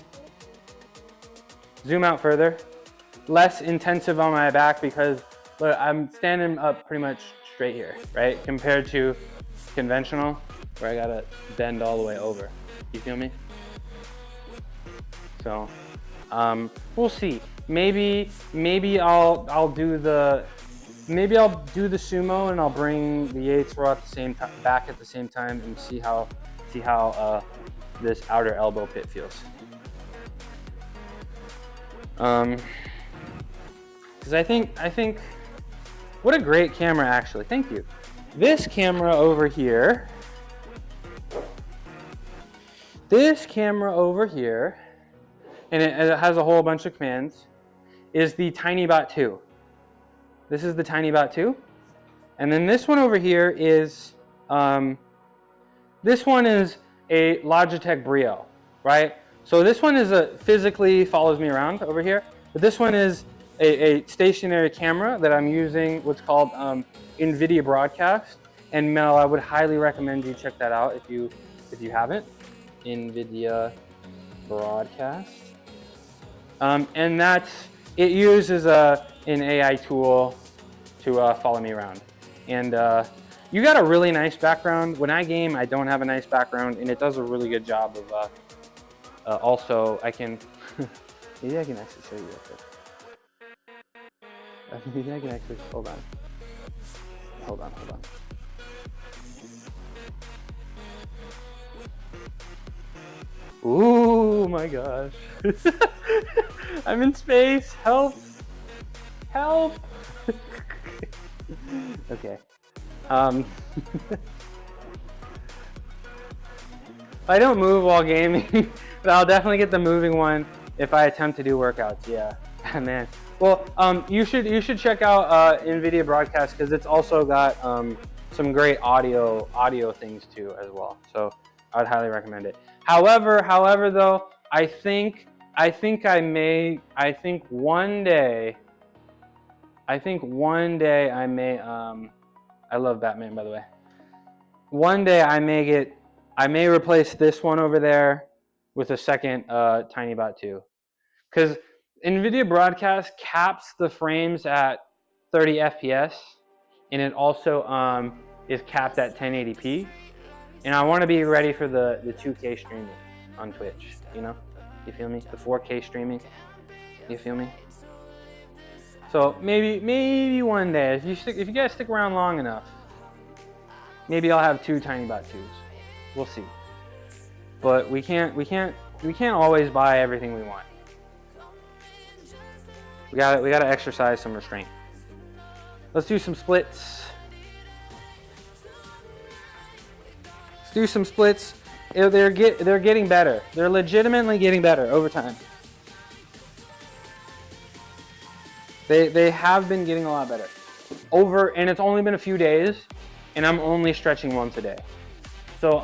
S1: intensive on my back because look, I'm standing up pretty much straight here, right? Compared to conventional, where I gotta bend all the way over. You feel me? So, we'll see. Maybe I'll do the sumo and I'll bring the Yates row at the same time, back at the same time, and see how this outer elbow pit feels. Because I think what a great camera actually. Thank you. This camera over here. And it has a whole bunch of commands, is the TinyBot 2. This is the TinyBot 2. And then this one over here is, this one is a Logitech Brio, right? So this one is physically follows me around over here, but this one is a stationary camera that I'm using, what's called NVIDIA Broadcast. And Mel, I would highly recommend you check that out if you haven't. NVIDIA Broadcast. And it uses an AI tool to follow me around. And you got a really nice background. When I game, I don't have a nice background, and it does a really good job of, also, I can, maybe I can actually show you real quick. Maybe I can actually, hold on. Ooh, my gosh. I'm in space, help. Okay. I don't move while gaming, but I'll definitely get the moving one if I attempt to do workouts, yeah. Man. Well, you should check out NVIDIA Broadcast because it's also got some great audio things too as well. So I'd highly recommend it. However though, I think one day I may, I love Batman, by the way. One day I may replace this one over there with a second TinyBot 2. Because NVIDIA Broadcast caps the frames at 30 FPS, and it also is capped at 1080p. And I want to be ready for the 2K streaming on Twitch, you know? You feel me? The 4K streaming, you feel me? So maybe one day, if you guys stick around long enough, maybe I'll have 2 TinyBot 2s. We'll see. But we can't always buy everything we want. We gotta exercise some restraint. Let's do some splits. They're getting better. They're legitimately getting better over time. They have been getting a lot better. And it's only been a few days, and I'm only stretching once a day. So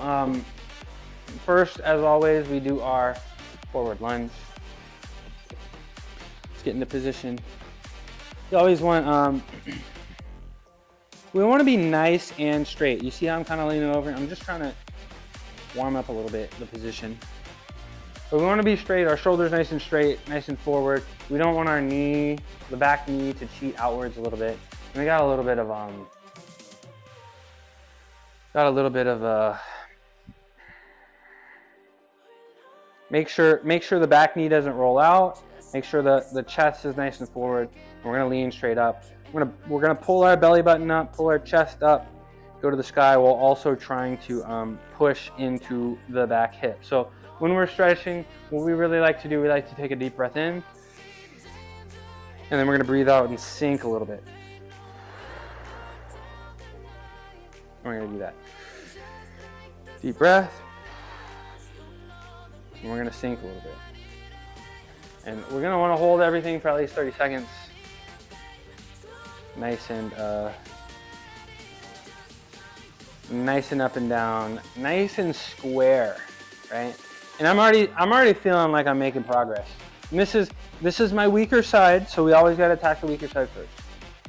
S1: first, as always, we do our forward lunge. Let's get into position. You always want we want to be nice and straight. You see how I'm kind of leaning over? I'm just trying to warm up a little bit the position. But we want to be straight, our shoulders nice and straight, nice and forward. We don't want our knee, the back knee, to cheat outwards a little bit. And we got a little bit of make sure the back knee doesn't roll out. Make sure the chest is nice and forward. We're gonna lean straight up. We're gonna pull our belly button up, pull our chest up, go to the sky, while also trying to push into the back hip. So when we're stretching, what we really like to do, we like to take a deep breath in, and then we're gonna breathe out and sink a little bit. We're gonna do that. Deep breath, and we're gonna sink a little bit. And we're gonna wanna hold everything for at least 30 seconds. Nice and up and down, nice and square, right? And I'm already feeling like I'm making progress. And this is my weaker side, so we always gotta attack the weaker side first,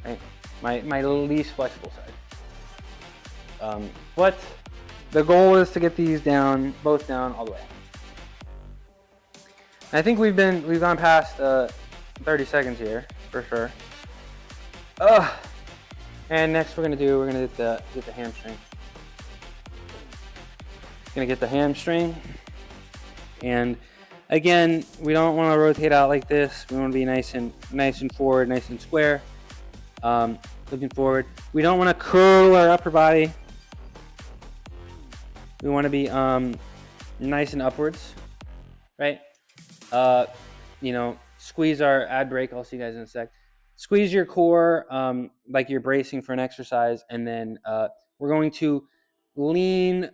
S1: right? My least flexible side. But the goal is to get these down, both down all the way. And I think we've gone past 30 seconds here for sure. And next we're gonna get the hamstring. Gonna get the hamstring, and again, we don't want to rotate out like this. We want to be nice and forward, nice and square, looking forward. We don't want to curl our upper body. We want to be nice and upwards, right? Squeeze our ad break. I'll see you guys in a sec. Squeeze your core like you're bracing for an exercise, and then we're going to lean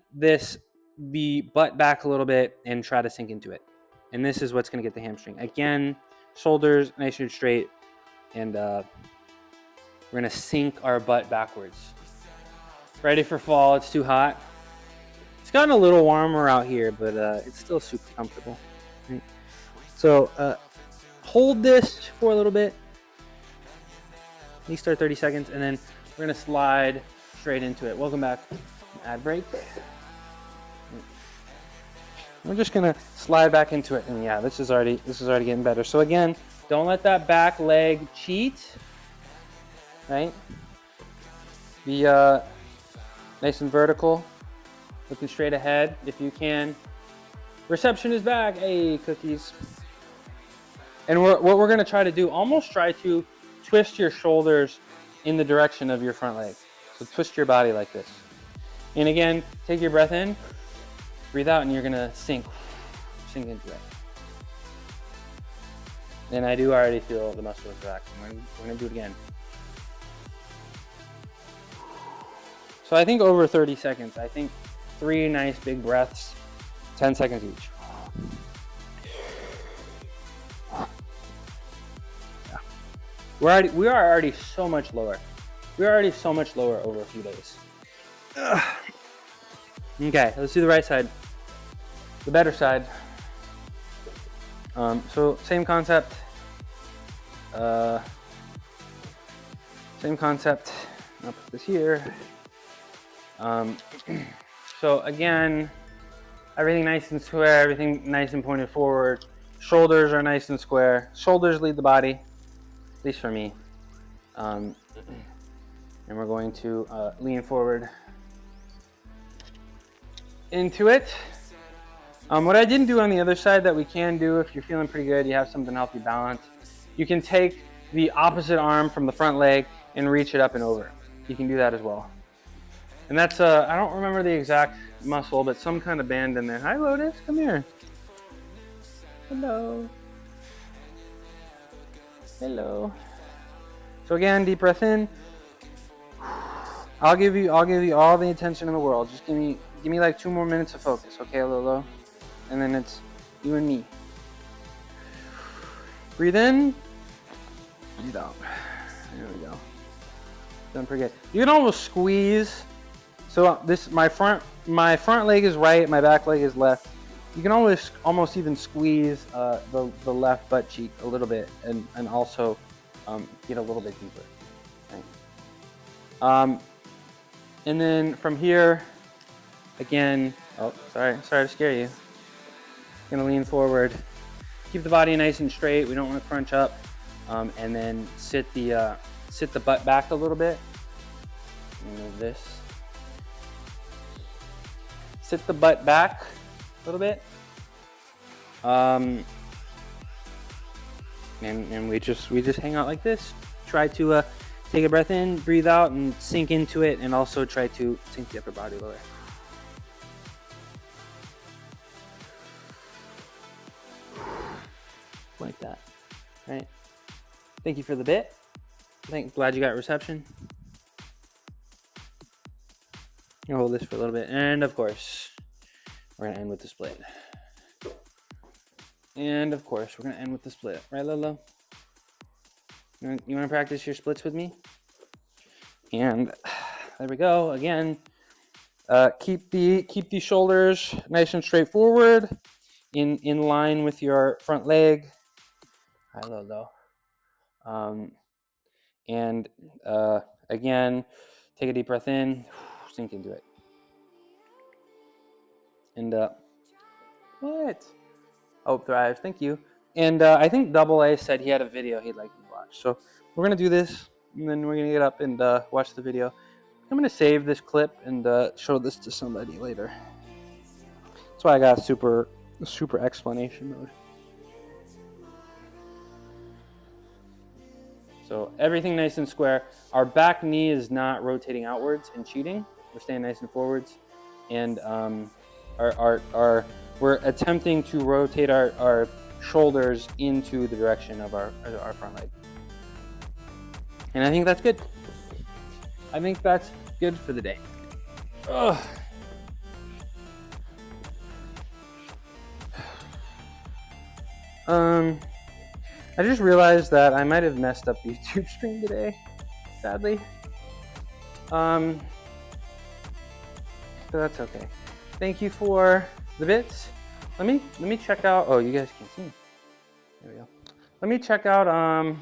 S1: the butt back a little bit and try to sink into it. And this is what's going to get the hamstring. Again, shoulders nice and straight, and we're going to sink our butt backwards. Ready for fall. It's too hot. It's gotten a little warmer out here, but it's still super comfortable. Right? So hold this for a little bit, at least our 30 seconds, and then we're going to slide straight into it. Welcome back. Ad break. We're just gonna slide back into it, and yeah, this is already getting better. So again, don't let that back leg cheat, right? Be nice and vertical, looking straight ahead if you can. Reception is back. Hey, cookies. And what we're gonna try to do, almost try to twist your shoulders in the direction of your front leg. So twist your body like this. And again, take your breath in, breathe out, and you're gonna sink into it. And I do already feel the muscles relaxing. We're gonna do it again. So I think over 30 seconds, I think 3 nice big breaths, 10 seconds each. Yeah. We are already so much lower. We are already so much lower over a few days. Okay, let's do the right side. The better side. So same concept. Same concept. I'll put this here. So again, everything nice and square, everything nice and pointed forward. Shoulders are nice and square. Shoulders lead the body, at least for me. And we're going to lean forward into it. What I didn't do on the other side that we can do, if you're feeling pretty good, you have something to help you balance, you can take the opposite arm from the front leg and reach it up and over. You can do that as well. And that's, I don't remember the exact muscle, but some kind of band in there. Hi, Lotus, come here. Hello. Hello. So again, deep breath in. I'll give you all the attention in the world. Just give me like 2 more minutes of focus, okay, Lolo? And then it's you and me. Breathe in. Breathe out. There we go. Done pretty good. You can almost squeeze. So my front leg is right, my back leg is left. You can almost even squeeze the left butt cheek a little bit, and also get a little bit deeper. Okay. And then from here, again, oh, sorry to scare you. Gonna lean forward. Keep the body nice and straight. We don't want to crunch up. And then sit the butt back a little bit. Move this. Sit the butt back a little bit. And we just hang out like this. Try to take a breath in, breathe out, and sink into it, and also try to sink the upper body lower. Like that, right? Thank you for the bit. Glad you got reception. I'll hold this for a little bit, and of course, we're gonna end with the split. And of course, we're gonna end with the split, right, Lolo? You wanna practice your splits with me? And there we go. Again, keep the shoulders nice and straight forward, in line with your front leg. Hi, Lolo. And again, take a deep breath in, sink into it. And what? Oh, Thrive, thank you. And I think Double A said he had a video he'd like me to watch. So we're gonna do this, and then we're gonna get up and watch the video. I'm gonna save this clip and show this to somebody later. That's why I got super explanation mode. So everything nice and square. Our back knee is not rotating outwards and cheating. We're staying nice and forwards. And we're attempting to rotate our shoulders into the direction of our front leg. And I think that's good. I think that's good for the day. Ugh. I just realized that I might have messed up the YouTube stream today, sadly. So that's okay. Thank you for the bits. Let me check out. Oh, you guys can see. There we go. Let me check out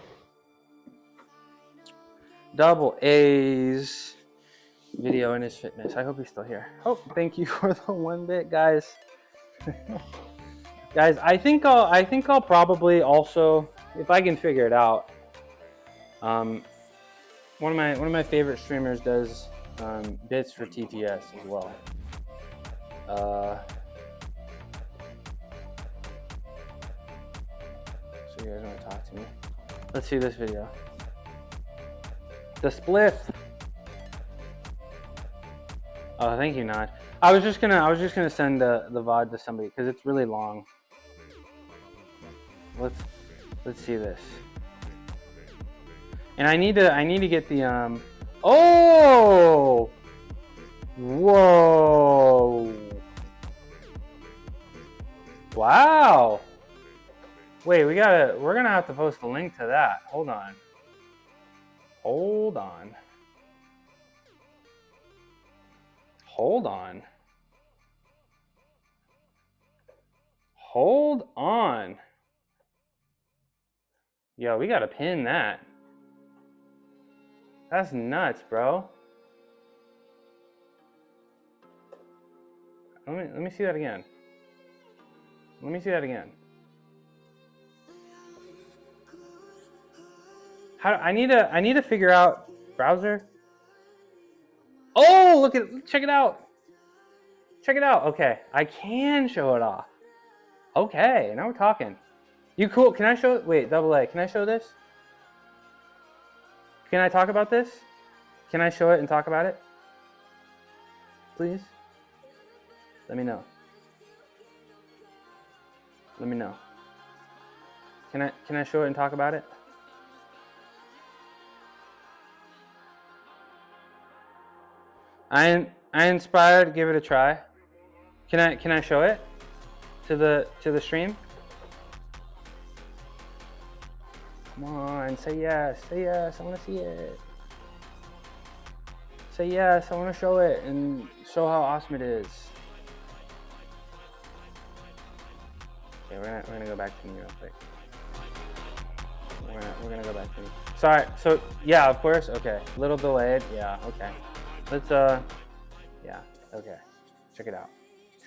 S1: Double A's video in his fitness. I hope he's still here. Oh, thank you for the 1 bit, guys. Guys, I think I'll probably also, if I can figure it out. One of my favorite streamers does bits for TTS as well. So you guys want to talk to me? Let's see this video. The split. Oh, thank you, Nod. I was just gonna send the VOD to somebody because it's really long. Let's see this. And I need to get the oh! Whoa! Wow! Wait, we're gonna have to post a link to that. Hold on. Hold on. Hold on. Hold on. Yo, we gotta pin that. That's nuts, bro. Let me see that again. Let me see that again. I need to figure out browser. Oh, check it out. Check it out. Okay, I can show it off. Okay, now we're talking. You cool? Can I show? Wait, Double A. Can I show this? Can I talk about this? Can I show it and talk about it? Please. Let me know. Let me know. Can I show it and talk about it? I inspired. Give it a try. Can I show it to the stream? Come on, say yes. Say yes. I want to see it. Say yes. I want to show it and show how awesome it is. Okay, we're gonna go back to me real quick. We're gonna go back to me. Sorry. So yeah, of course. Okay. A little delayed. Yeah. Okay. Let's yeah. Okay. Check it out.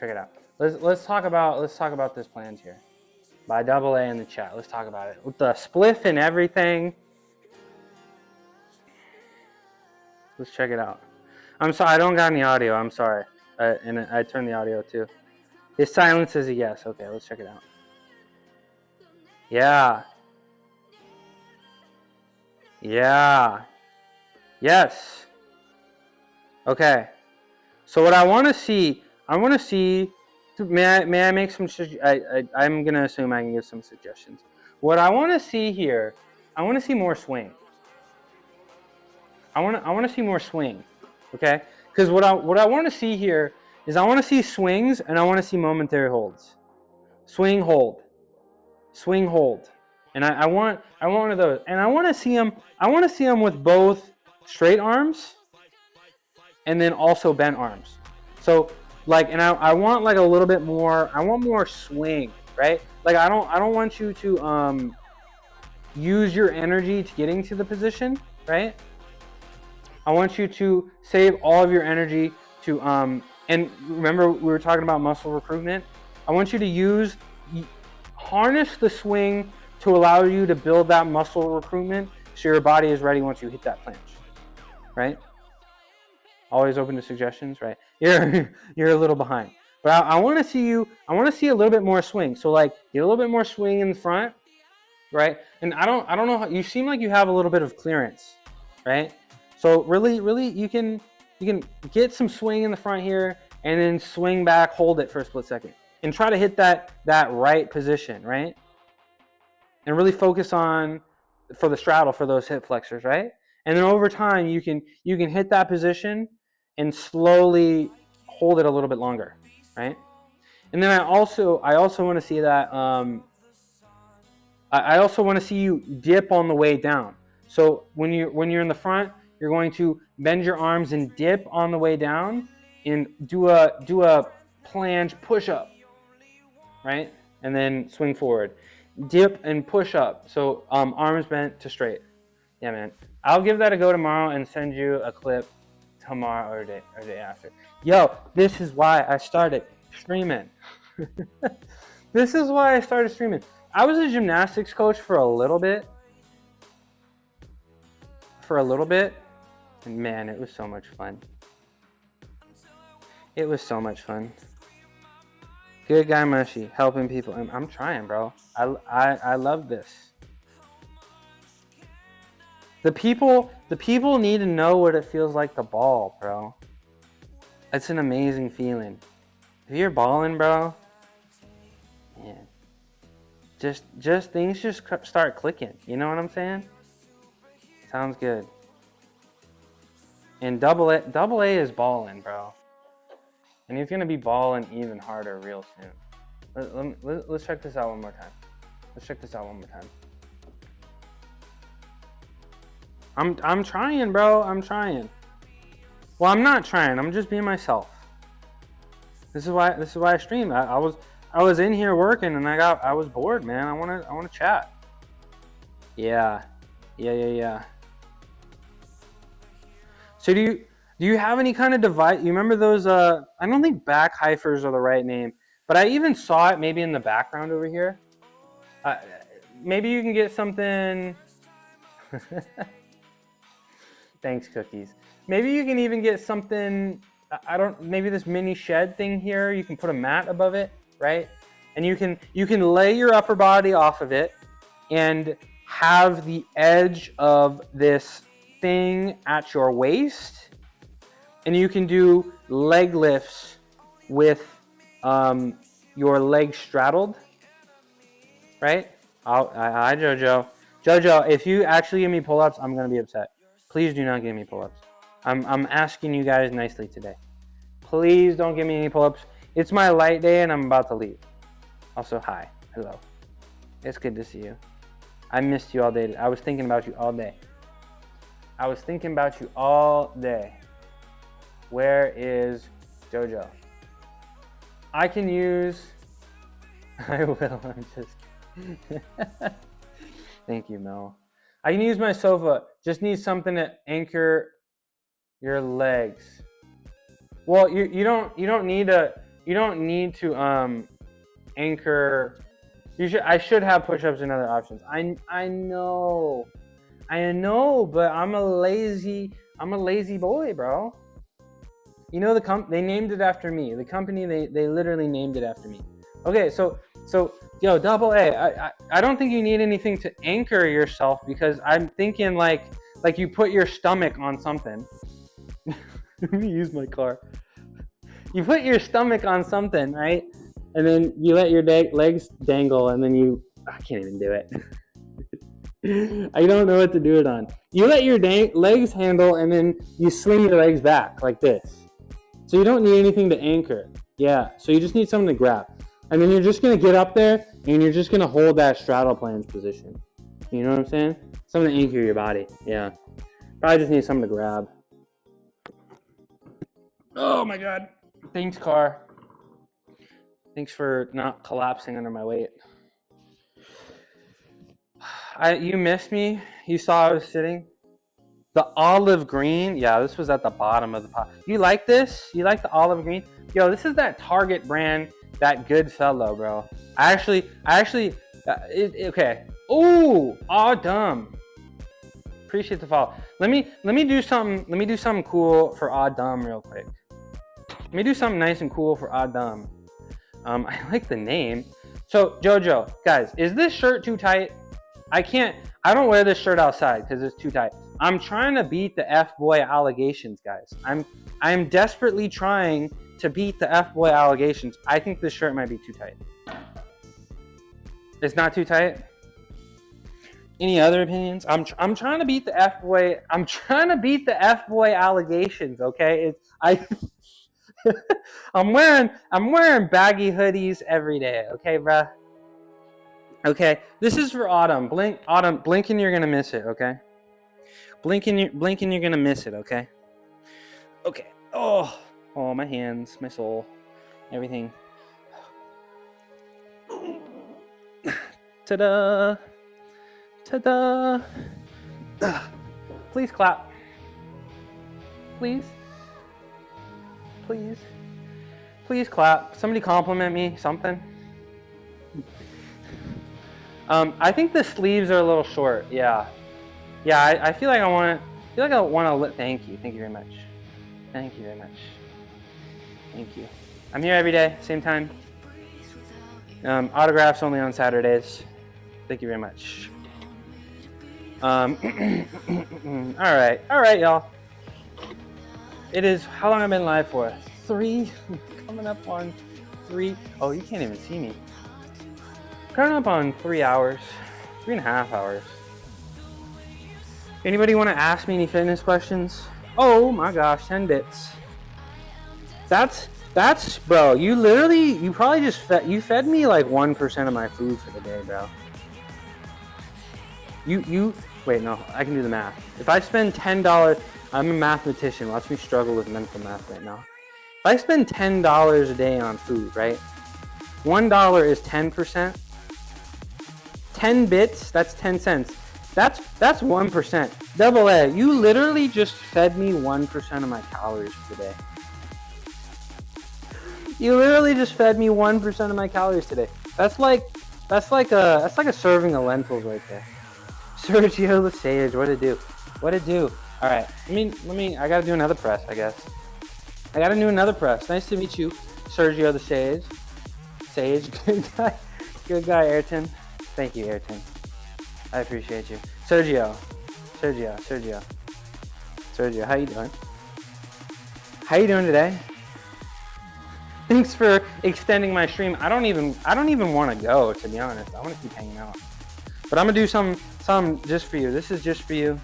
S1: Check it out. Let's talk about this plans here. By Double A in the chat. Let's talk about it. With the spliff and everything. Let's check it out. I'm sorry, I don't got any audio. I'm sorry. And I turned the audio too. His silence is a yes. Okay, let's check it out. Yeah. Yeah. Yes. Okay. So what I want to see, may I make some, I'm going to assume I can give some suggestions. What I want to see here, I want to see more swing. I want to see more swing. Okay? Because what I want to see here is I want to see swings and I want to see momentary holds. Swing, hold. Swing, hold. And I want one of those. And I want to see them with both straight arms and then also bent arms. So like, and I want like a little bit more, I want more swing, right? Like I don't want you to use your energy to getting to the position, right? I want you to save all of your energy to and remember we were talking about muscle recruitment. I want you to harness the swing to allow you to build that muscle recruitment so your body is ready once you hit that planche, right? Always open to suggestions, right? You're a little behind, but I want to see a little bit more swing. So like get a little bit more swing in the front, right? And I don't know how you seem like you have a little bit of clearance, right? So really you can get some swing in the front here and then swing back, hold it for a split second and try to hit that right position, right? And really focus on for the straddle for those hip flexors, right? And then over time you can hit that position and slowly hold it a little bit longer, right? And then I also want to see that I also want to see you dip on the way down. So when you're in the front, you're going to bend your arms and dip on the way down and do a planche push up, right? And then swing forward. Dip and push up. So arms bent to straight. Yeah, man. I'll give that a go tomorrow and send you a clip tomorrow or day after. Yo, this is why I started streaming. This is why I started streaming. I was a gymnastics coach for a little bit. And man, it was so much fun. It was so much fun. Good guy Mushy, helping people. I'm trying, bro. I love this. The people need to know what it feels like to ball, bro. It's an amazing feeling. If you're balling, bro, man, just things just start clicking. You know what I'm saying? Sounds good. And double A is balling, bro. And he's gonna be balling even harder real soon. Let's check this out one more time. I'm trying, bro. I'm trying. Well, I'm not trying. I'm just being myself. This is why I stream. I was in here working and I was bored, man. I wanna chat. Yeah. So do you have any kind of device? You remember those? I don't think back hyphers are the right name, but I even saw it maybe in the background over here. Maybe you can get something. Thanks, cookies. Maybe you can even get something. Maybe this mini shed thing here. You can put a mat above it, right? And you can lay your upper body off of it, and have the edge of this thing at your waist, and you can do leg lifts with your legs straddled, right? Hi, Jojo. Jojo, if you actually give me pull-ups, I'm gonna be upset. Please do not give me pull-ups. I'm asking you guys nicely today. Please don't give me any pull-ups. It's my light day and I'm about to leave. Also, hi, hello. It's good to see you. I missed you all day. I was thinking about you all day. Where is Jojo? I can use... I will, I'm just... Thank you, Mel. I can use my sofa. Just need something to anchor your legs. Well, you don't need a... need to anchor. I should have push-ups and other options. I know, but I'm a lazy boy, bro. You know they named it after me. The company they literally named it after me. Okay, so yo, double A. I don't think you need anything to anchor yourself, because I'm thinking like you put your stomach on something. Let me use my car. You put your stomach on something, right? And then you let your legs dangle, and then I can't even do it. I don't know what to do it on. You let your legs handle, and then you swing your legs back like this. So you don't need anything to anchor. Yeah, so you just need something to grab. And then you're just going to get up there, and you're just going to hold that straddle planche position. You know what I'm saying? Something to anchor your body. Yeah. Probably just need something to grab. Oh my God. Thanks, car. Thanks for not collapsing under my weight. You missed me. You saw I was sitting. The olive green. Yeah, this was at the bottom of the pot. You like this? You like the olive green? Yo, this is that Target brand, that Goodfellow, bro. I actually, okay. Ooh, dumb. Appreciate the follow. Let me do something cool for Dumb real quick. Let me do something nice and cool for Dumb. I like the name. So Jojo, guys, is this shirt too tight? I don't wear this shirt outside because it's too tight. I'm trying to beat the F-boy allegations, guys. I'm desperately trying to beat the F-boy allegations. I think this shirt might be too tight. It's not too tight? Any other opinions? I'm trying to beat the F-boy. I'm trying to beat the F-boy allegations, okay? I'm wearing baggy hoodies every day, okay, bruh? Okay, this is for Autumn. Blink and you're gonna miss it, okay? Blink and you're gonna miss it, okay? Okay. Oh, my hands, my soul, everything. Ta-da! Ta-da! Please clap. Please. Please. Please clap. Somebody compliment me, something. I think the sleeves are a little short. Yeah. Yeah, I feel like I want to thank you. Thank you very much. Thank you very much. Thank you. I'm here every day, same time. Autographs only on Saturdays. Thank you very much. All right, y'all. It is, how long I've been live for? 3, coming up on 3. Oh, you can't even see me. Coming up on 3 hours, 3.5 hours. Anybody want to ask me any fitness questions? Oh my gosh, 10 bits. That's, bro, you probably just fed me like 1% of my food for the day, bro. Wait, no, I can do the math. If I spend $10, I'm a mathematician. Watch me struggle with mental math right now. If I spend $10 a day on food, right? $1 is 10%. 10 bits, that's 10 cents. That's 1%. Double A, you literally just fed me 1% of my calories for the day. You literally just fed me 1% of my calories today. That's like a serving of lentils right there. Sergio the Sage, what it do? All right, I gotta do another press, I guess. I gotta do another press. Nice to meet you, Sergio the Sage. Good guy, Ayrton. Thank you, Ayrton. I appreciate you. Sergio, how you doing? How you doing today? Thanks for extending my stream. I don't even want to go, to be honest. I want to keep hanging out. But I'm gonna do some just for you. This is just for you.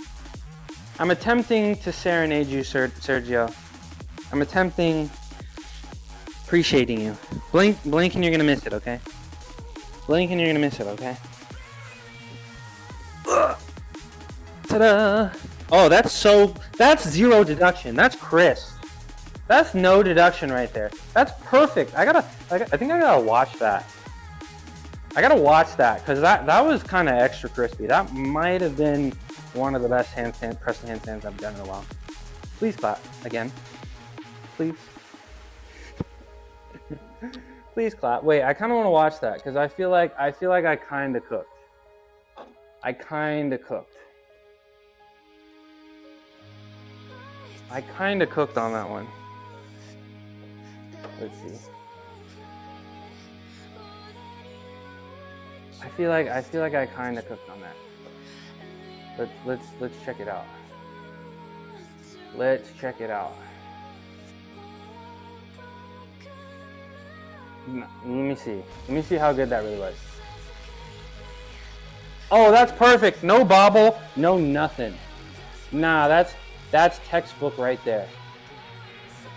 S1: I'm attempting to serenade you, Sergio. I'm appreciating you. Blink and you're gonna miss it, okay? Blink and you're gonna miss it, okay? Ta-da! Oh, that's 0 deduction. That's crisp. That's no deduction right there. That's perfect. I think I gotta watch that. I gotta watch that because that was kind of extra crispy. That might have been one of the best pressing handstands I've done in a while. Please clap again, please. Please clap. Wait, I kind of want to watch that because I feel like I kind of cooked. I kind of cooked. I kind of cooked on that one. Let's see. I feel like I kind of cooked on that. Let's check it out. Let's check it out. Let me see. Let me see how good that really was. Oh, that's perfect. No bobble, no nothing. Nah, that's textbook right there.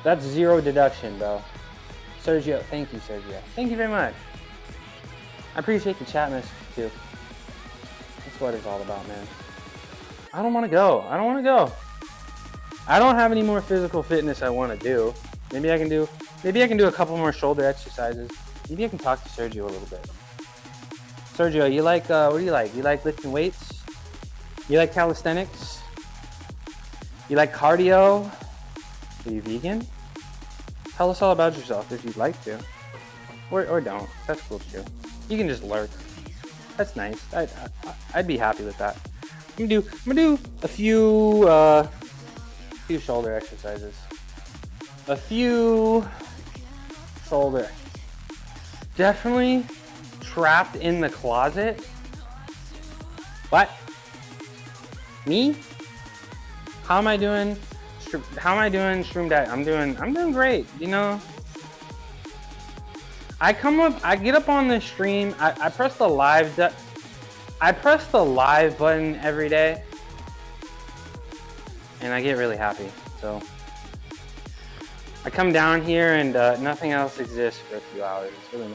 S1: That's zero deduction, bro. Sergio, thank you, Sergio. Thank you very much. I appreciate the chat message too. That's what it's all about, man. I don't want to go. I don't want to go. I don't have any more physical fitness I want to do. Maybe I can do a couple more shoulder exercises. Maybe I can talk to Sergio a little bit. Sergio, you like, what do you like? You like lifting weights? You like calisthenics? You like cardio? Are you vegan? Tell us all about yourself if you'd like to. Or don't. That's cool too. You can just lurk. That's nice. I'd be happy with that. I'm gonna do a few shoulder exercises. A few shoulder. Definitely trapped in the closet. What? Me? How am I doing? Shroom diet? I'm doing great. You know. I get up on the stream. I press the live. I press the live button every day, and I get really happy. So I come down here and nothing else exists for a few hours. It's really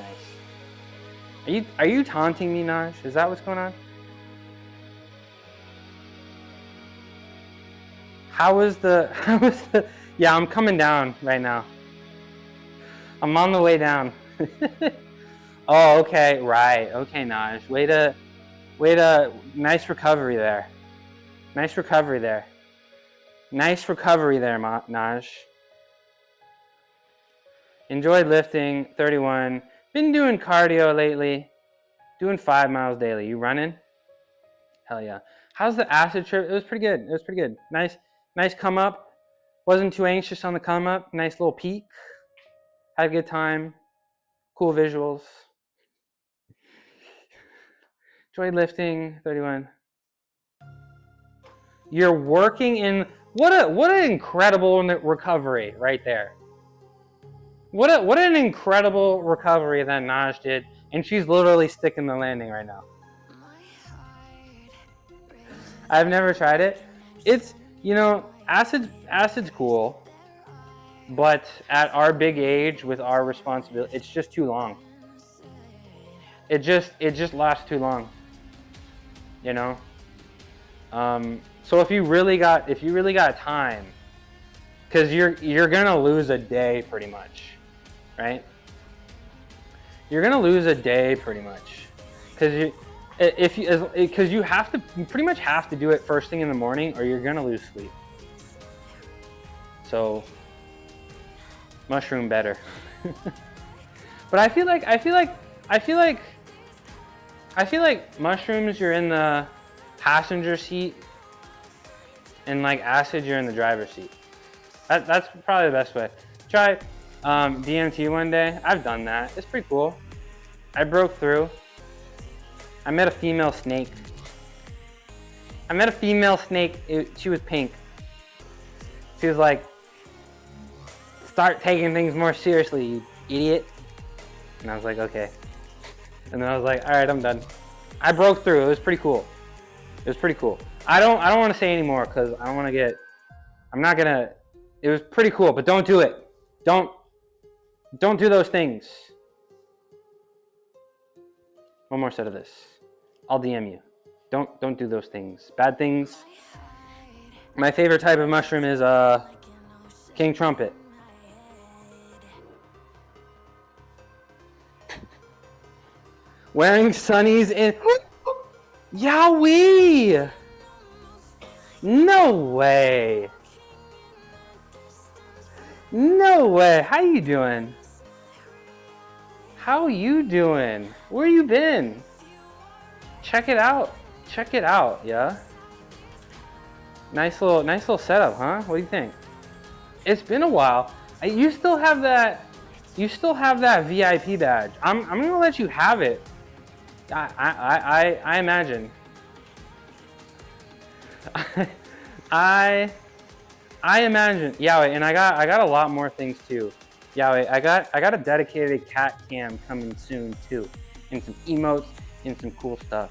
S1: nice. Are you taunting me, Naj? Is that what's going on? How was the? Yeah, I'm coming down right now. I'm on the way down. Oh, okay, right. Okay, Naj. Way to, nice recovery there. Nice recovery there. Nice recovery there, Naj. Enjoyed lifting, 31. Been doing cardio lately. Doing 5 miles daily. You running? Hell yeah. How's the acid trip? It was pretty good. It was pretty good. Nice come up. Wasn't too anxious on the come up. Nice little peak. Had a good time. Cool visuals. Enjoyed lifting, 31. You're working in, what an incredible recovery right there. What an incredible recovery that Naj did, and she's literally sticking the landing right now. I've never tried it. It's, you know, acid's cool, but at our big age with our responsibility, it's just too long. It just lasts too long. You know? So if you really got time, because you're gonna lose a day pretty much, right? You're gonna lose a day pretty much, because you pretty much have to do it first thing in the morning, or you're gonna lose sleep. So mushroom better. But I feel like mushrooms, you're in the passenger seat, and like acid, you're in the driver's seat. That's probably the best way. Try DMT one day. I've done that. It's pretty cool. I broke through. I met a female snake. She was pink. She was like, "Start taking things more seriously, you idiot." And I was like, okay. And then I was like, all right, I'm done. I broke through. It was pretty cool. It was pretty cool. I don't want to say anymore because I don't want to get. I'm not gonna. It was pretty cool, but don't do it. Don't do those things. One more set of this. I'll DM you. Don't do those things. Bad things. My favorite type of mushroom is King Trumpet. Wearing sunnies in. Yahweh! No way. No way. How you doing? How you doing? Where you been? Check it out. Check it out, yeah. Nice little setup, huh? What do you think? It's been a while. You still have that. You still have that VIP badge. I'm gonna let you have it. I imagine. I imagine. Yahweh, and I got a lot more things too. Yahweh, I got a dedicated cat cam coming soon too, and some emotes and some cool stuff.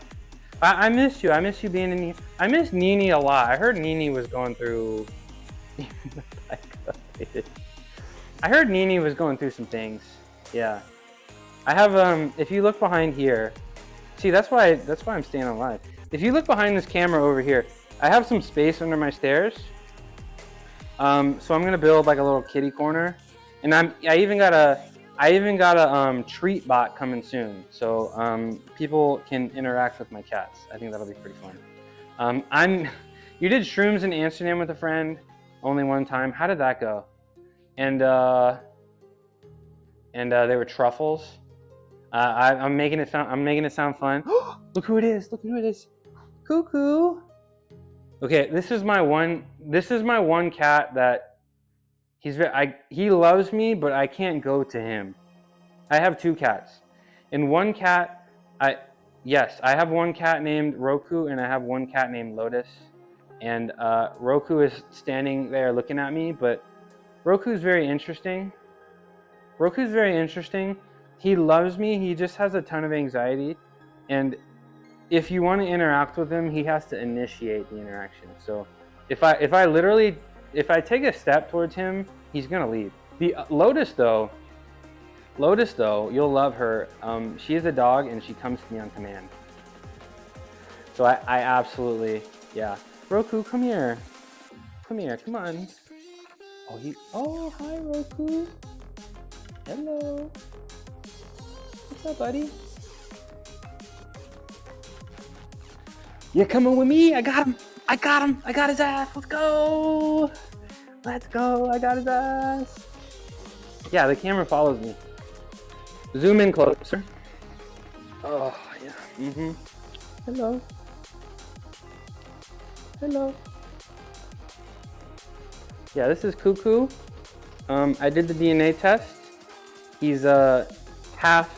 S1: I miss you. I miss you being in here. I miss Nini a lot. I heard Nini was going through. I heard Nini was going through some things. Yeah. I have if you look behind here, see that's why I'm staying alive. If you look behind this camera over here, I have some space under my stairs. So I'm gonna build like a little kitty corner, and I even got a treat bot coming soon, so people can interact with my cats. I think that'll be pretty fun. You did shrooms in Amsterdam with a friend, only one time. How did that go? And they were truffles. I'm making it sound fun. Look who it is! Look who it is! Cuckoo. Okay, this is my one cat that he loves me, but I can't go to him. I have two cats. And one cat, I have one cat named Roku, and I have one cat named Lotus. And Roku is standing there looking at me, but Roku's very interesting. He loves me, he just has a ton of anxiety. And if you want to interact with him, he has to initiate the interaction. So if I take a step towards him, he's gonna leave. The Lotus though, you'll love her. She is a dog and she comes to me on command. So I absolutely, yeah. Roku, come here. Come on. Oh, hi Roku. Hello. What's up, buddy? You're coming with me? I got him. I got his ass. Let's go. I got his ass. Yeah, the camera follows me. Zoom in closer. Oh, yeah. Hello. Yeah, this is Cuckoo. I did the DNA test. He's half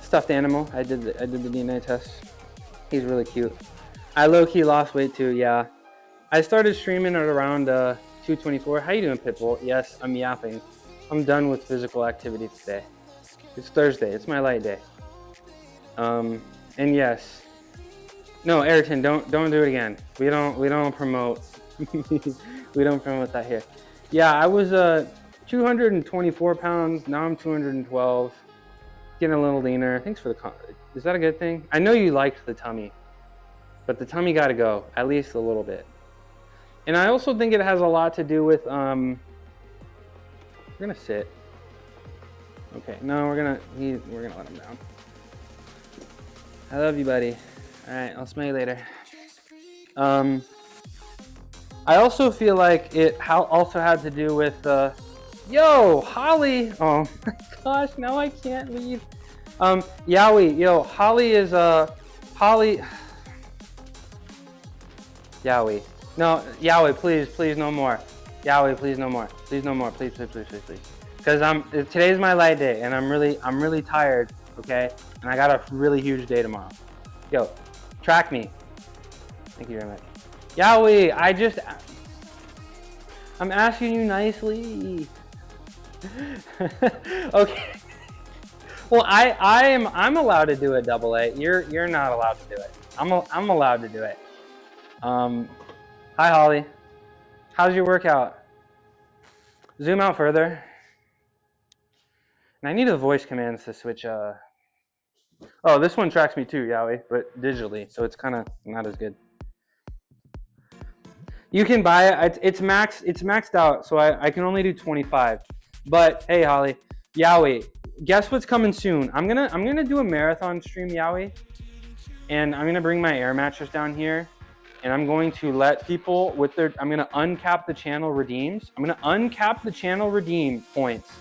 S1: stuffed animal. I did the DNA test. He's really cute. I low-key lost weight too, yeah. I started streaming at around 224. How you doing, Pitbull? Yes, I'm yapping. I'm done with physical activity today. It's Thursday. It's my light day. And yes. No, Ayrton, don't do it again. We don't promote. We don't promote that here. Yeah, I was 224 pounds. Now I'm 212. Getting a little leaner. Thanks for the comment. Is that a good thing? I know you liked the tummy, but the tummy got to go at least a little bit. And I also think it has a lot to do with we're gonna sit. Okay, no, we're gonna let him down. I love you, buddy. All right, I'll smell you later. I also feel like it also had to do with yo, Holly. Oh my gosh, now I can't leave. Yowie, yo, Holly is Holly. Yowie. No, Yowie, please no more. Yowie, please no more. Please no more. Please. Because today's my light day and I'm really tired, okay? And I got a really huge day tomorrow. Yo, track me. Thank you very much. Yowie, I'm asking you nicely. Okay. Well, I'm allowed to do a double A. You're not allowed to do it. I'm allowed to do it. Hi Holly. How's your workout? Zoom out further. And I need the voice commands to switch. Oh, this one tracks me too, Yowie, but digitally, so it's kind of not as good. You can buy it. It's maxed out, so I can only do 25. But hey, Holly, Yowie, guess what's coming soon? I'm gonna do a marathon stream, Yowie, and I'm gonna bring my air mattress down here, and I'm going to let people with I'm gonna uncap the channel redeems. I'm gonna uncap the channel redeem points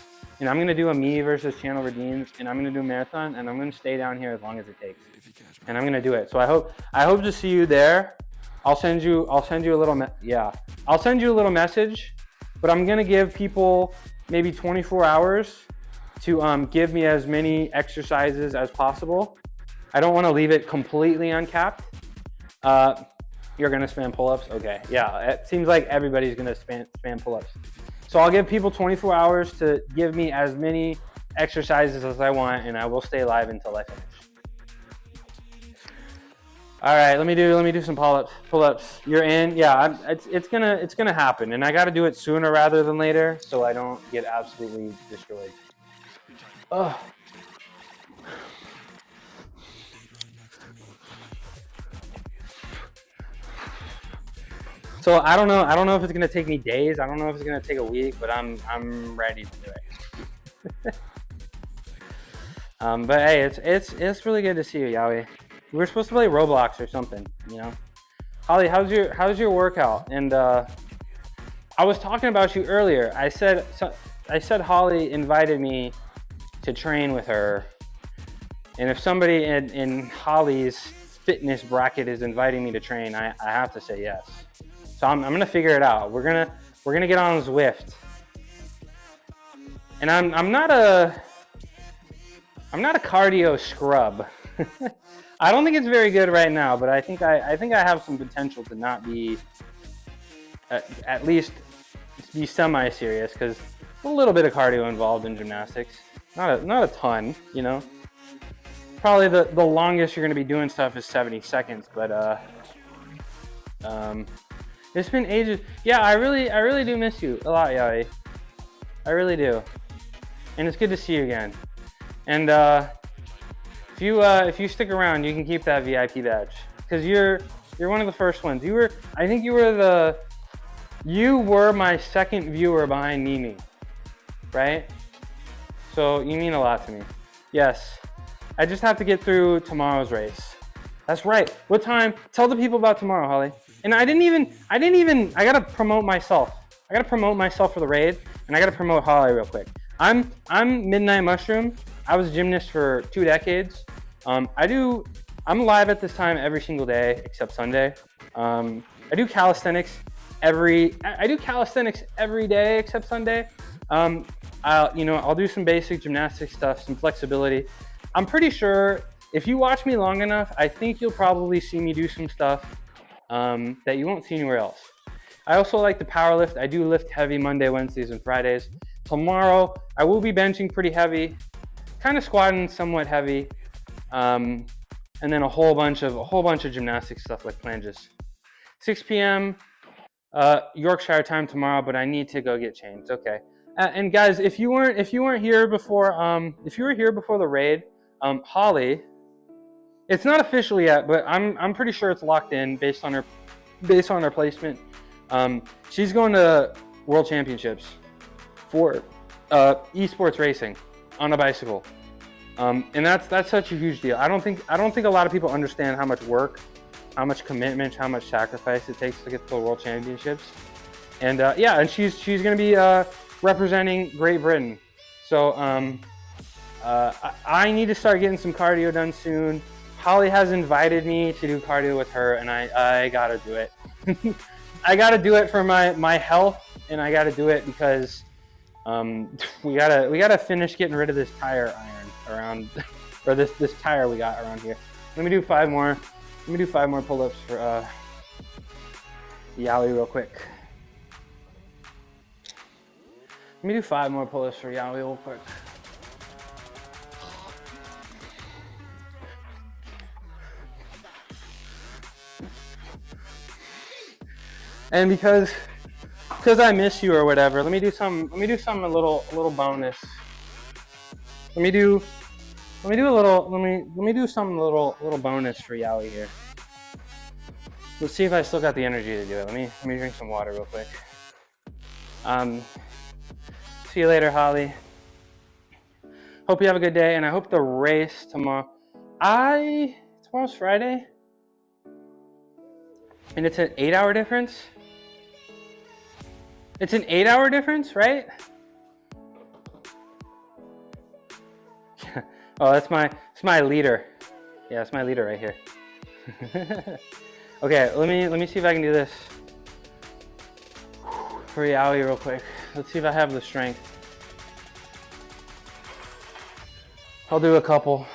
S1: and I'm gonna do a me versus Channel Redeems, and I'm gonna do a marathon, and I'm gonna stay down here as long as it takes, and I'm gonna do it. So I hope to see you there. I'll send you a little I'll send you a little message, but I'm gonna give people maybe 24 hours to give me as many exercises as possible. I don't want to leave it completely uncapped. You're gonna spam pull-ups? Okay, yeah, it seems like everybody's gonna spam pull-ups. So I'll give people 24 hours to give me as many exercises as I want, and I will stay live until I finish. All right, let me do some pull-ups. You're in, yeah. It's gonna happen, and I got to do it sooner rather than later, so I don't get absolutely destroyed. Ugh. So I don't know if it's gonna take me days. I don't know if it's gonna take a week, but I'm ready to do it. But hey, it's really good to see you, Yowie. We're supposed to play Roblox or something, you know. Holly, how's your workout? And I was talking about you earlier. I said Holly invited me to train with her, and if somebody in Holly's fitness bracket is inviting me to train, I have to say yes. So I'm gonna figure it out. We're gonna get on Zwift, and I'm not a cardio scrub. I don't think it's very good right now, but I think I have some potential to not be at least be semi-serious, because a little bit of cardio involved in gymnastics. Not a ton, you know. Probably the longest you're gonna be doing stuff is 70 seconds, but it's been ages. Yeah, I really do miss you a lot, Yai. I really do. And it's good to see you again. And if you stick around, you can keep that VIP badge, because you're one of the first ones. I think you were my second viewer behind Mimi, right? So you mean a lot to me. Yes. I just have to get through tomorrow's race. That's right. What time? Tell the people about tomorrow, Holly. And I gotta promote myself. I gotta promote myself for the raid, and I gotta promote Holly real quick. I'm Midnight Mushroom. I was a gymnast for 2 decades. I'm live at this time every single day except Sunday. I do calisthenics every day except Sunday. I'll do some basic gymnastics stuff, some flexibility. I'm pretty sure if you watch me long enough, I think you'll probably see me do some stuff that you won't see anywhere else. I also like to power lift. I do lift heavy Monday, Wednesdays, and Fridays. Tomorrow, I will be benching pretty heavy, kind of squatting somewhat heavy, and then a whole bunch of gymnastics stuff like planches. 6 p.m. Yorkshire time tomorrow, but I need to go get changed. Okay. And guys, if you weren't here before, if you were here before the raid, Holly, it's not official yet, but I'm pretty sure it's locked in based on her placement. She's going to World Championships for esports racing on a bicycle, and that's such a huge deal. I don't think a lot of people understand how much work, how much commitment, how much sacrifice it takes to get to the World Championships. And and she's going to be representing Great Britain. So I need to start getting some cardio done soon. Holly has invited me to do cardio with her, and I gotta do it. I gotta do it for my health, and I gotta do it because we gotta finish getting rid of this tire iron around, or this tire we got around here. Let me do 5 more. Let me do 5 more pull-ups for Yowie real quick. Let me do 5 more pull-ups for Yowie real quick. And because I miss you or whatever, let me do something a little bonus. Let me do something a little bonus for Yowie here. Let's see if I still got the energy to do it. Let me drink some water real quick. See you later, Holly. Hope you have a good day, and I hope the race tomorrow. Tomorrow's Friday, and it's an 8-hour difference. It's an 8-hour difference, right? Oh, it's my leader. Yeah, it's my leader right here. Okay, let me see if I can do this for Yowie real quick. Let's see if I have the strength. I'll do a couple.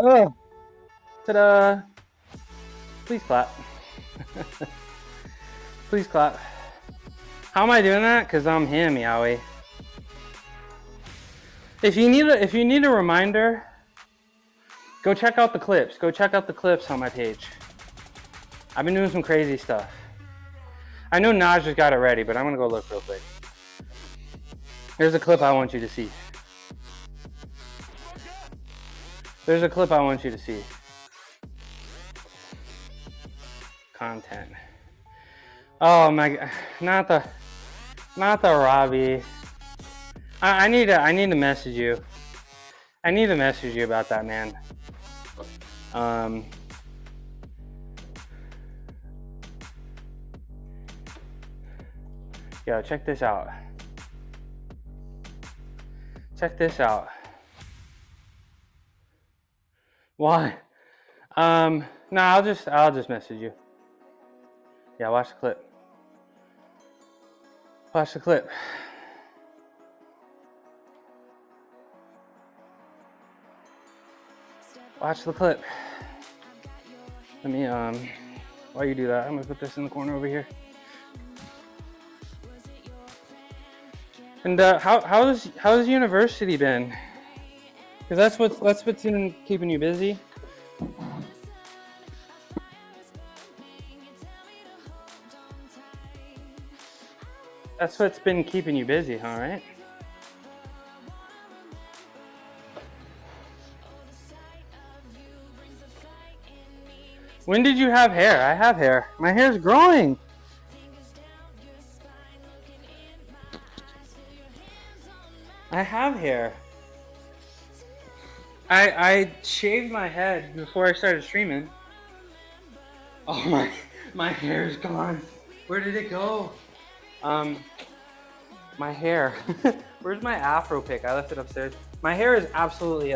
S1: Oh, ta-da! Please clap. Please clap. How am I doing that? Cause I'm him, Yowie. If you need a reminder, go check out the clips. Go check out the clips on my page. I've been doing some crazy stuff. I know Naj just got it ready, but I'm gonna go look real quick. There's a clip I want you to see. There's a clip I want you to see. Content. Oh my God, not the Robbie. I need to message you. I need to message you about that, man. Yo, check this out. Check this out. Why? No, I'll just message you. Yeah, watch the clip. Watch the clip. Watch the clip. Let me while you do that, I'm gonna put this in the corner over here. And how's university been? Because that's what's been keeping you busy. That's what's been keeping you busy, huh? Right? When did you have hair? I have hair. My hair's growing. I have hair. I shaved my head before I started streaming. Oh my hair's gone. Where did it go? My hair. Where's my afro pick? I left it upstairs. My hair is absolutely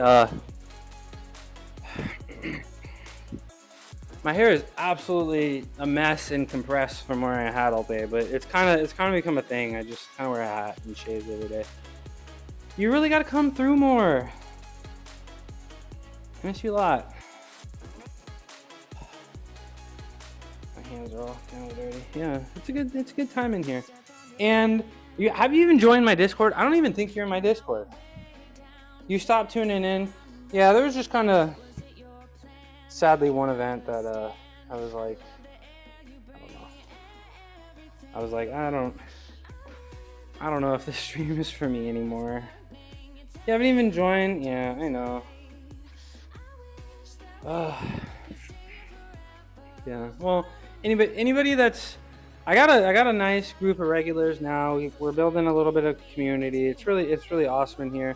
S1: my hair is absolutely a mess and compressed from wearing a hat all day, but it's kind of become a thing. I just kind of wear a hat and shave every day. You really got to come through more. I miss you a lot. My hands are all kind of dirty. Yeah, it's a good time in here. And have you even joined my Discord? I don't even think you're in my Discord. You stopped tuning in. Yeah, there was just kind of sadly one event that I was like, I don't know. I was like, I don't know if this stream is for me anymore. You haven't even joined? Yeah, I know. Yeah. Well, anybody that's I got a nice group of regulars now. We're building a little bit of community. It's really awesome in here.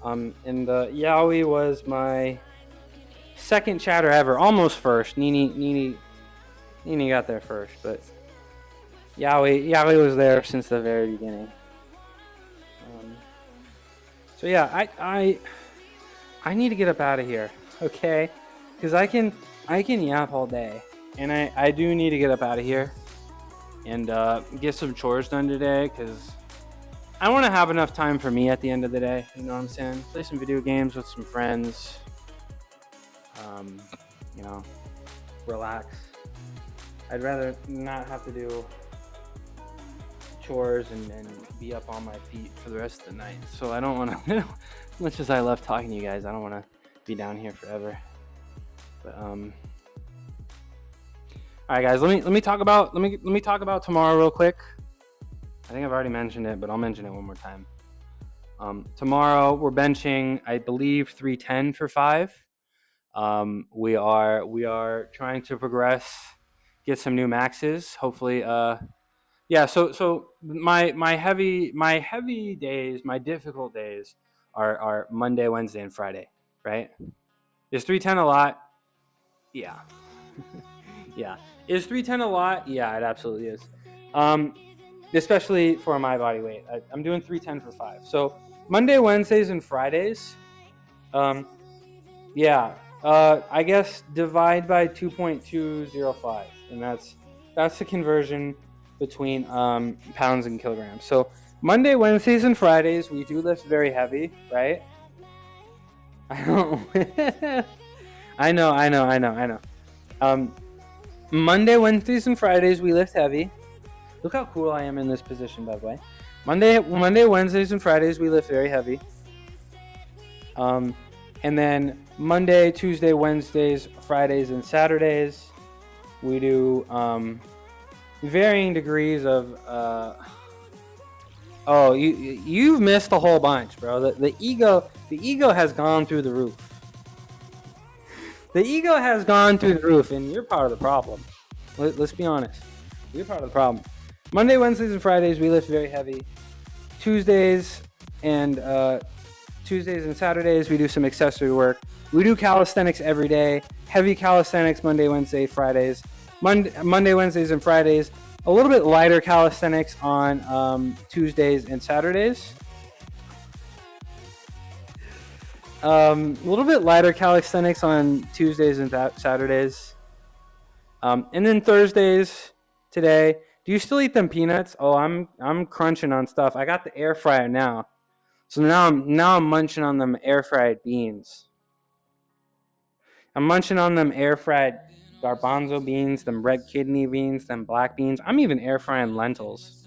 S1: And Yowie was my second chatter ever, almost first. Nini got there first, but Yowie was there since the very beginning. So yeah, I need to get up out of here, okay? Because I can yap all day, and I do need to get up out of here and get some chores done today, because I want to have enough time for me at the end of the day. You know what I'm saying? Play some video games with some friends. You know, relax. I'd rather not have to do chores and be up on my feet for the rest of the night. So I don't want to, as much as I love talking to you guys, I don't want to be down here forever. But all right, guys, let me talk about tomorrow real quick. I think I've already mentioned it, but I'll mention it one more time. Tomorrow we're benching, I believe, 310 for 5. We are trying to progress, get some new maxes. Hopefully, yeah. So my heavy days, my difficult days are Monday, Wednesday, and Friday. Right? Is 310 a lot? Yeah. Yeah. Is 310 a lot? Yeah, it absolutely is. Especially for my body weight. I'm doing 310 for 5. So Monday, Wednesdays, and Fridays. Um, yeah. I guess divide by 2.205, and that's the conversion between pounds and kilograms. So Monday, Wednesdays, and Fridays we do lift very heavy, right? I don't. I know. Monday, Wednesdays, and Fridays we lift heavy. Look how cool I am in this position, by the way. Monday, Wednesdays, and Fridays we lift very heavy. And then Monday, Tuesday, Wednesdays, Fridays, and Saturdays we do varying degrees of. Oh, you've missed a whole bunch, bro. The ego has gone through the roof. The ego has gone through the roof, and you're part of the problem. Let's be honest. You're part of the problem. Monday, Wednesdays, and Fridays we lift very heavy. Tuesdays and Saturdays we do some accessory work. We do calisthenics every day. Heavy calisthenics Monday, Wednesday, Fridays. Monday, Wednesdays, and Fridays. A little bit lighter calisthenics on Tuesdays and Saturdays. A little bit lighter calisthenics on Tuesdays and Saturdays. And then Thursdays today. Do you still eat them peanuts? Oh, I'm crunching on stuff. I got the air fryer now. So now I'm munching on them air fried beans. I'm munching on them air fried garbanzo beans, them red kidney beans, them black beans. I'm even air frying lentils.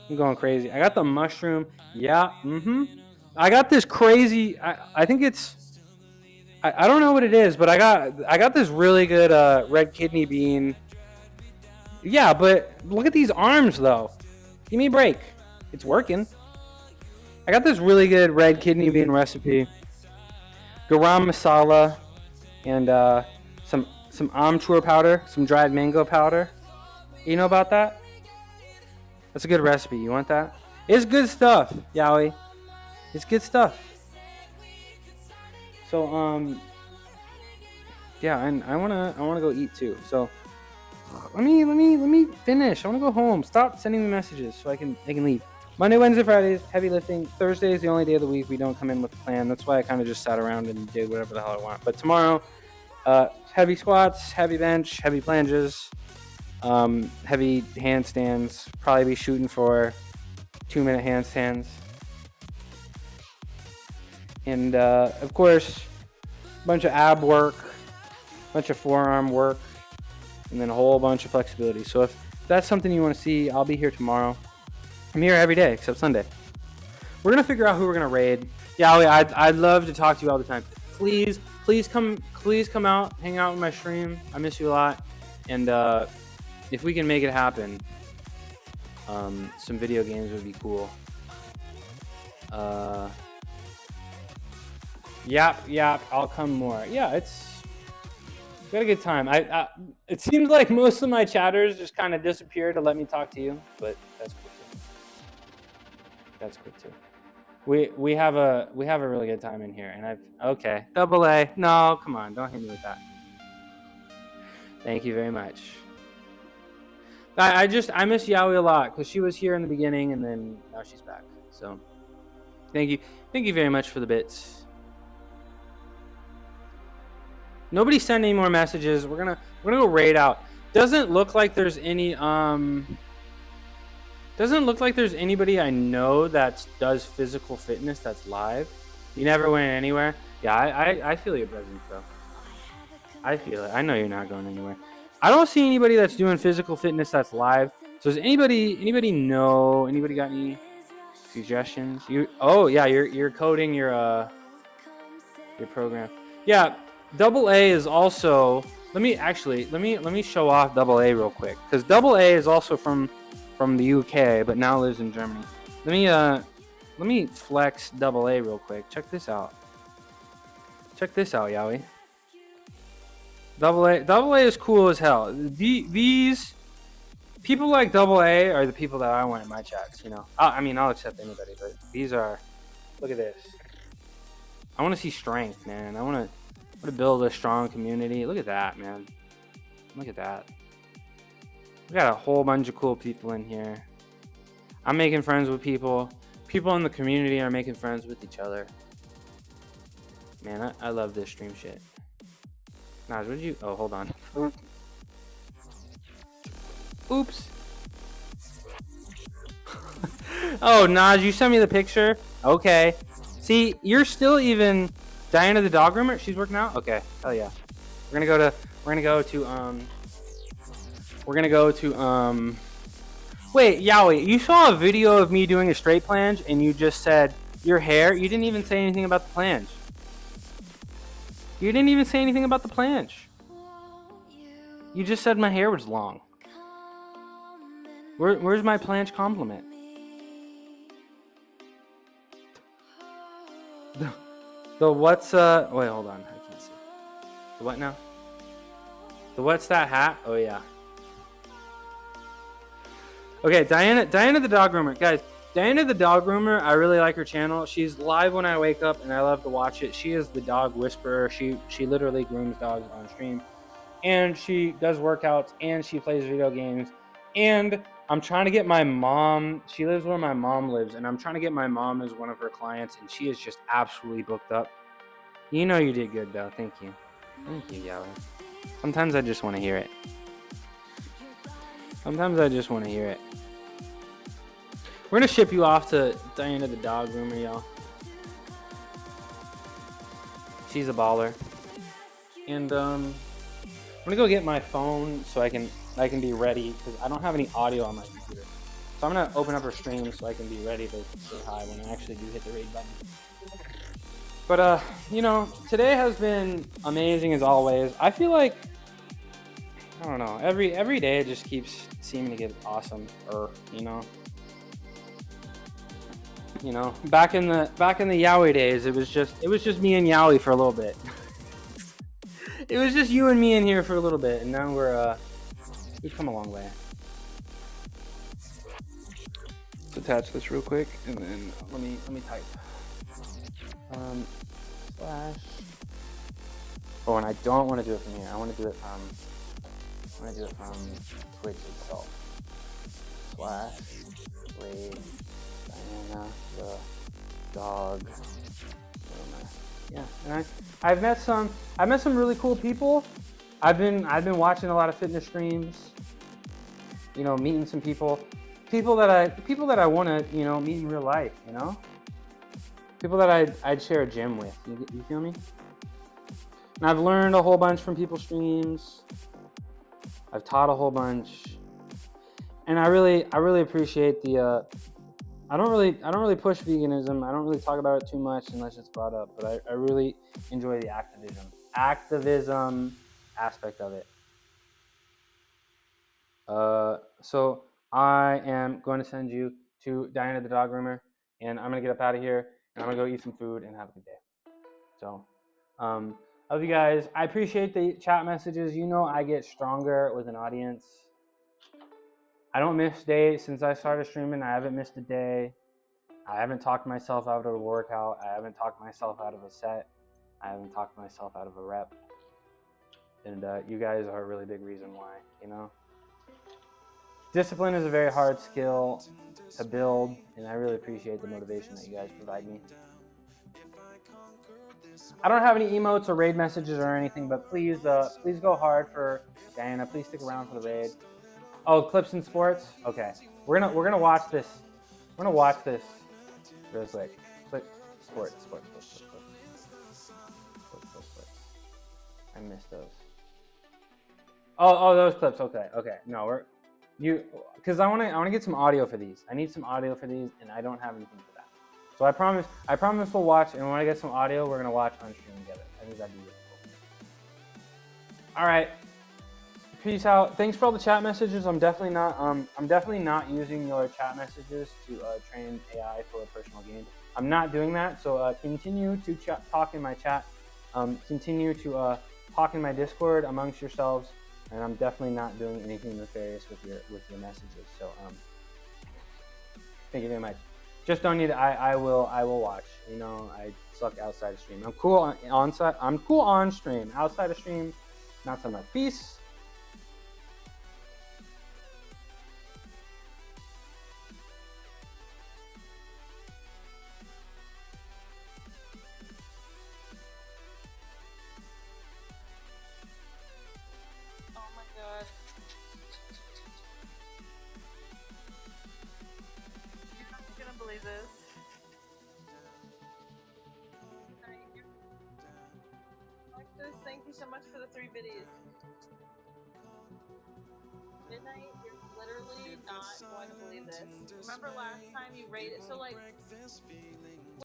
S1: I'm going crazy. I got the mushroom. Yeah, I got this crazy. I think it's. I don't know what it is, but I got this really good red kidney bean. Yeah, but look at these arms though. Give me a break. It's working. I got this really good red kidney bean recipe. Garam masala and some amchur powder, some dried mango powder. You know about that? That's a good recipe. You want that? It's good stuff, Yowie. It's good stuff. So yeah, and I wanna go eat too. So let me finish. I wanna go home. Stop sending me messages so I can leave. Monday, Wednesday, Fridays, heavy lifting. Thursday is the only day of the week we don't come in with a plan. That's why I kind of just sat around and did whatever the hell I want. But tomorrow, heavy squats, heavy bench, heavy planches, heavy handstands. Probably be shooting for 2-minute handstands. And of course, a bunch of ab work, a bunch of forearm work, and then a whole bunch of flexibility. So if that's something you want to see, I'll be here tomorrow. I'm here every day except Sunday. We're gonna figure out who we're gonna raid. Yeah, I'd love to talk to you all the time. Please come out, hang out in my stream. I miss you a lot. And if we can make it happen, some video games would be cool. Yap, I'll come more. Yeah, it's got a good time. It seems like most of my chatters just kind of disappear to let me talk to you, but that's cool too. That's cool too. We have a really good time in here, and okay. Double A. No, come on, don't hit me with that. Thank you very much. I miss Yowie a lot because she was here in the beginning, and then now she's back. So thank you very much for the bits. Nobody send any more messages. We're gonna go raid out. Doesn't look like there's any Doesn't look like there's anybody I know that does physical fitness that's live. You never went anywhere. Yeah, I feel your presence though. I feel it. I know you're not going anywhere. I don't see anybody that's doing physical fitness that's live. So does anybody know? Anybody got any suggestions? You're coding your program. Yeah. Double A is also. Let me show off Double A real quick because Double A is also from the UK but now lives in Germany. Let me flex Double A real quick. Check this out. Check this out, Yowie. Double A is cool as hell. These people like Double A are the people that I want in my chats. You know, I'll accept anybody, but these are. Look at this. I want to see strength, man. I want to. to build a strong community. Look at that, man. Look at that. We got a whole bunch of cool people in here. I'm making friends with people. People in the community are making friends with each other. Man, I love this stream shit. Naj, what did you... Oh, hold on. Oops. Oh, Naj, you sent me the picture? Okay. See, you're still even... Diana the dog groomer? She's working out? Okay. Hell yeah. We're gonna go to wait, Yowie, you saw a video of me doing a straight plunge and you just said your hair. You didn't even say anything about the plunge. You didn't even say anything about the plunge. You just said my hair was long. Where's my plunge compliment? The what's wait, hold on. I can't see. The what now? The what's that hat? Oh yeah. Okay, Diana the dog groomer. Guys, Diana the dog groomer, I really like her channel. She's live when I wake up and I love to watch it. She is the dog whisperer. She literally grooms dogs on stream. And she does workouts and she plays video games. And I'm trying to get my mom, she lives where my mom lives, and I'm trying to get my mom as one of her clients, and she is just absolutely booked up. You know you did good though. Thank you. Thank you, Yowie. Sometimes I just want to hear it. Sometimes I just want to hear it. We're going to ship you off to Diana the dog groomer, y'all. She's a baller. And I'm going to go get my phone so I can be ready, because I don't have any audio on my computer. So I'm going to open up her stream so I can be ready to say hi when I actually do hit the raid button. But, you know, today has been amazing as always. I feel like, I don't know, every day it just keeps seeming to get awesome, you know. You know, back in the Yowie days, it was just me and Yowie for a little bit. It was just you and me in here for a little bit, and now we've come a long way. Let's attach this real quick, and then let me type. Slash. Oh, and I don't want to do it from here. I want to do it from Twitch itself. Slash raid Diana the dog. Yeah, and I've met some really cool people. I've been watching a lot of fitness streams. You know, meeting some people that I want to, you know, meet in real life. You know, people that I'd share a gym with. You feel me? And I've learned a whole bunch from people's streams. I've taught a whole bunch, and I really appreciate the. I don't really push veganism. I don't really talk about it too much unless it's brought up. But I really enjoy the activism aspect of it. So I am going to send you to Diana the dog groomer, and I'm gonna get up out of here, and I'm gonna go eat some food and have a good day. So, love you guys. I appreciate the chat messages. You know, I get stronger with an audience. I don't miss days since I started streaming. I haven't missed a day. I haven't talked myself out of a workout. I haven't talked myself out of a set. I haven't talked myself out of a rep. And you guys are a really big reason why, you know. Discipline is a very hard skill to build, and I really appreciate the motivation that you guys provide me. I don't have any emotes or raid messages or anything, but please go hard for Diana. Please stick around for the raid. Oh, clips and sports. Okay, we're gonna watch this. We're gonna watch this real quick. Clip sports. I missed those. Oh, those clips. Okay. No, because I wanna get some audio for these. I need some audio for these, and I don't have anything for that. So I promise we'll watch, and when I get some audio, we're gonna watch on stream together. I think that'd be really cool. All right. Peace out. Thanks for all the chat messages. I'm definitely not using your chat messages to train AI for a personal gain. I'm not doing that. So continue to talk in my chat. Continue to talk in my Discord amongst yourselves. And I'm definitely not doing anything nefarious with your messages. So thank you very much. Just don't need. I will watch. You know, I suck outside of stream. I'm cool on site. I'm cool on stream. Outside of stream, not so much. Peace.
S2: Oh my god. You're not gonna believe this. Alexis, thank you so much for the 3 biddies. Midnight, you're literally not going to believe this. Remember last time you rated, so like,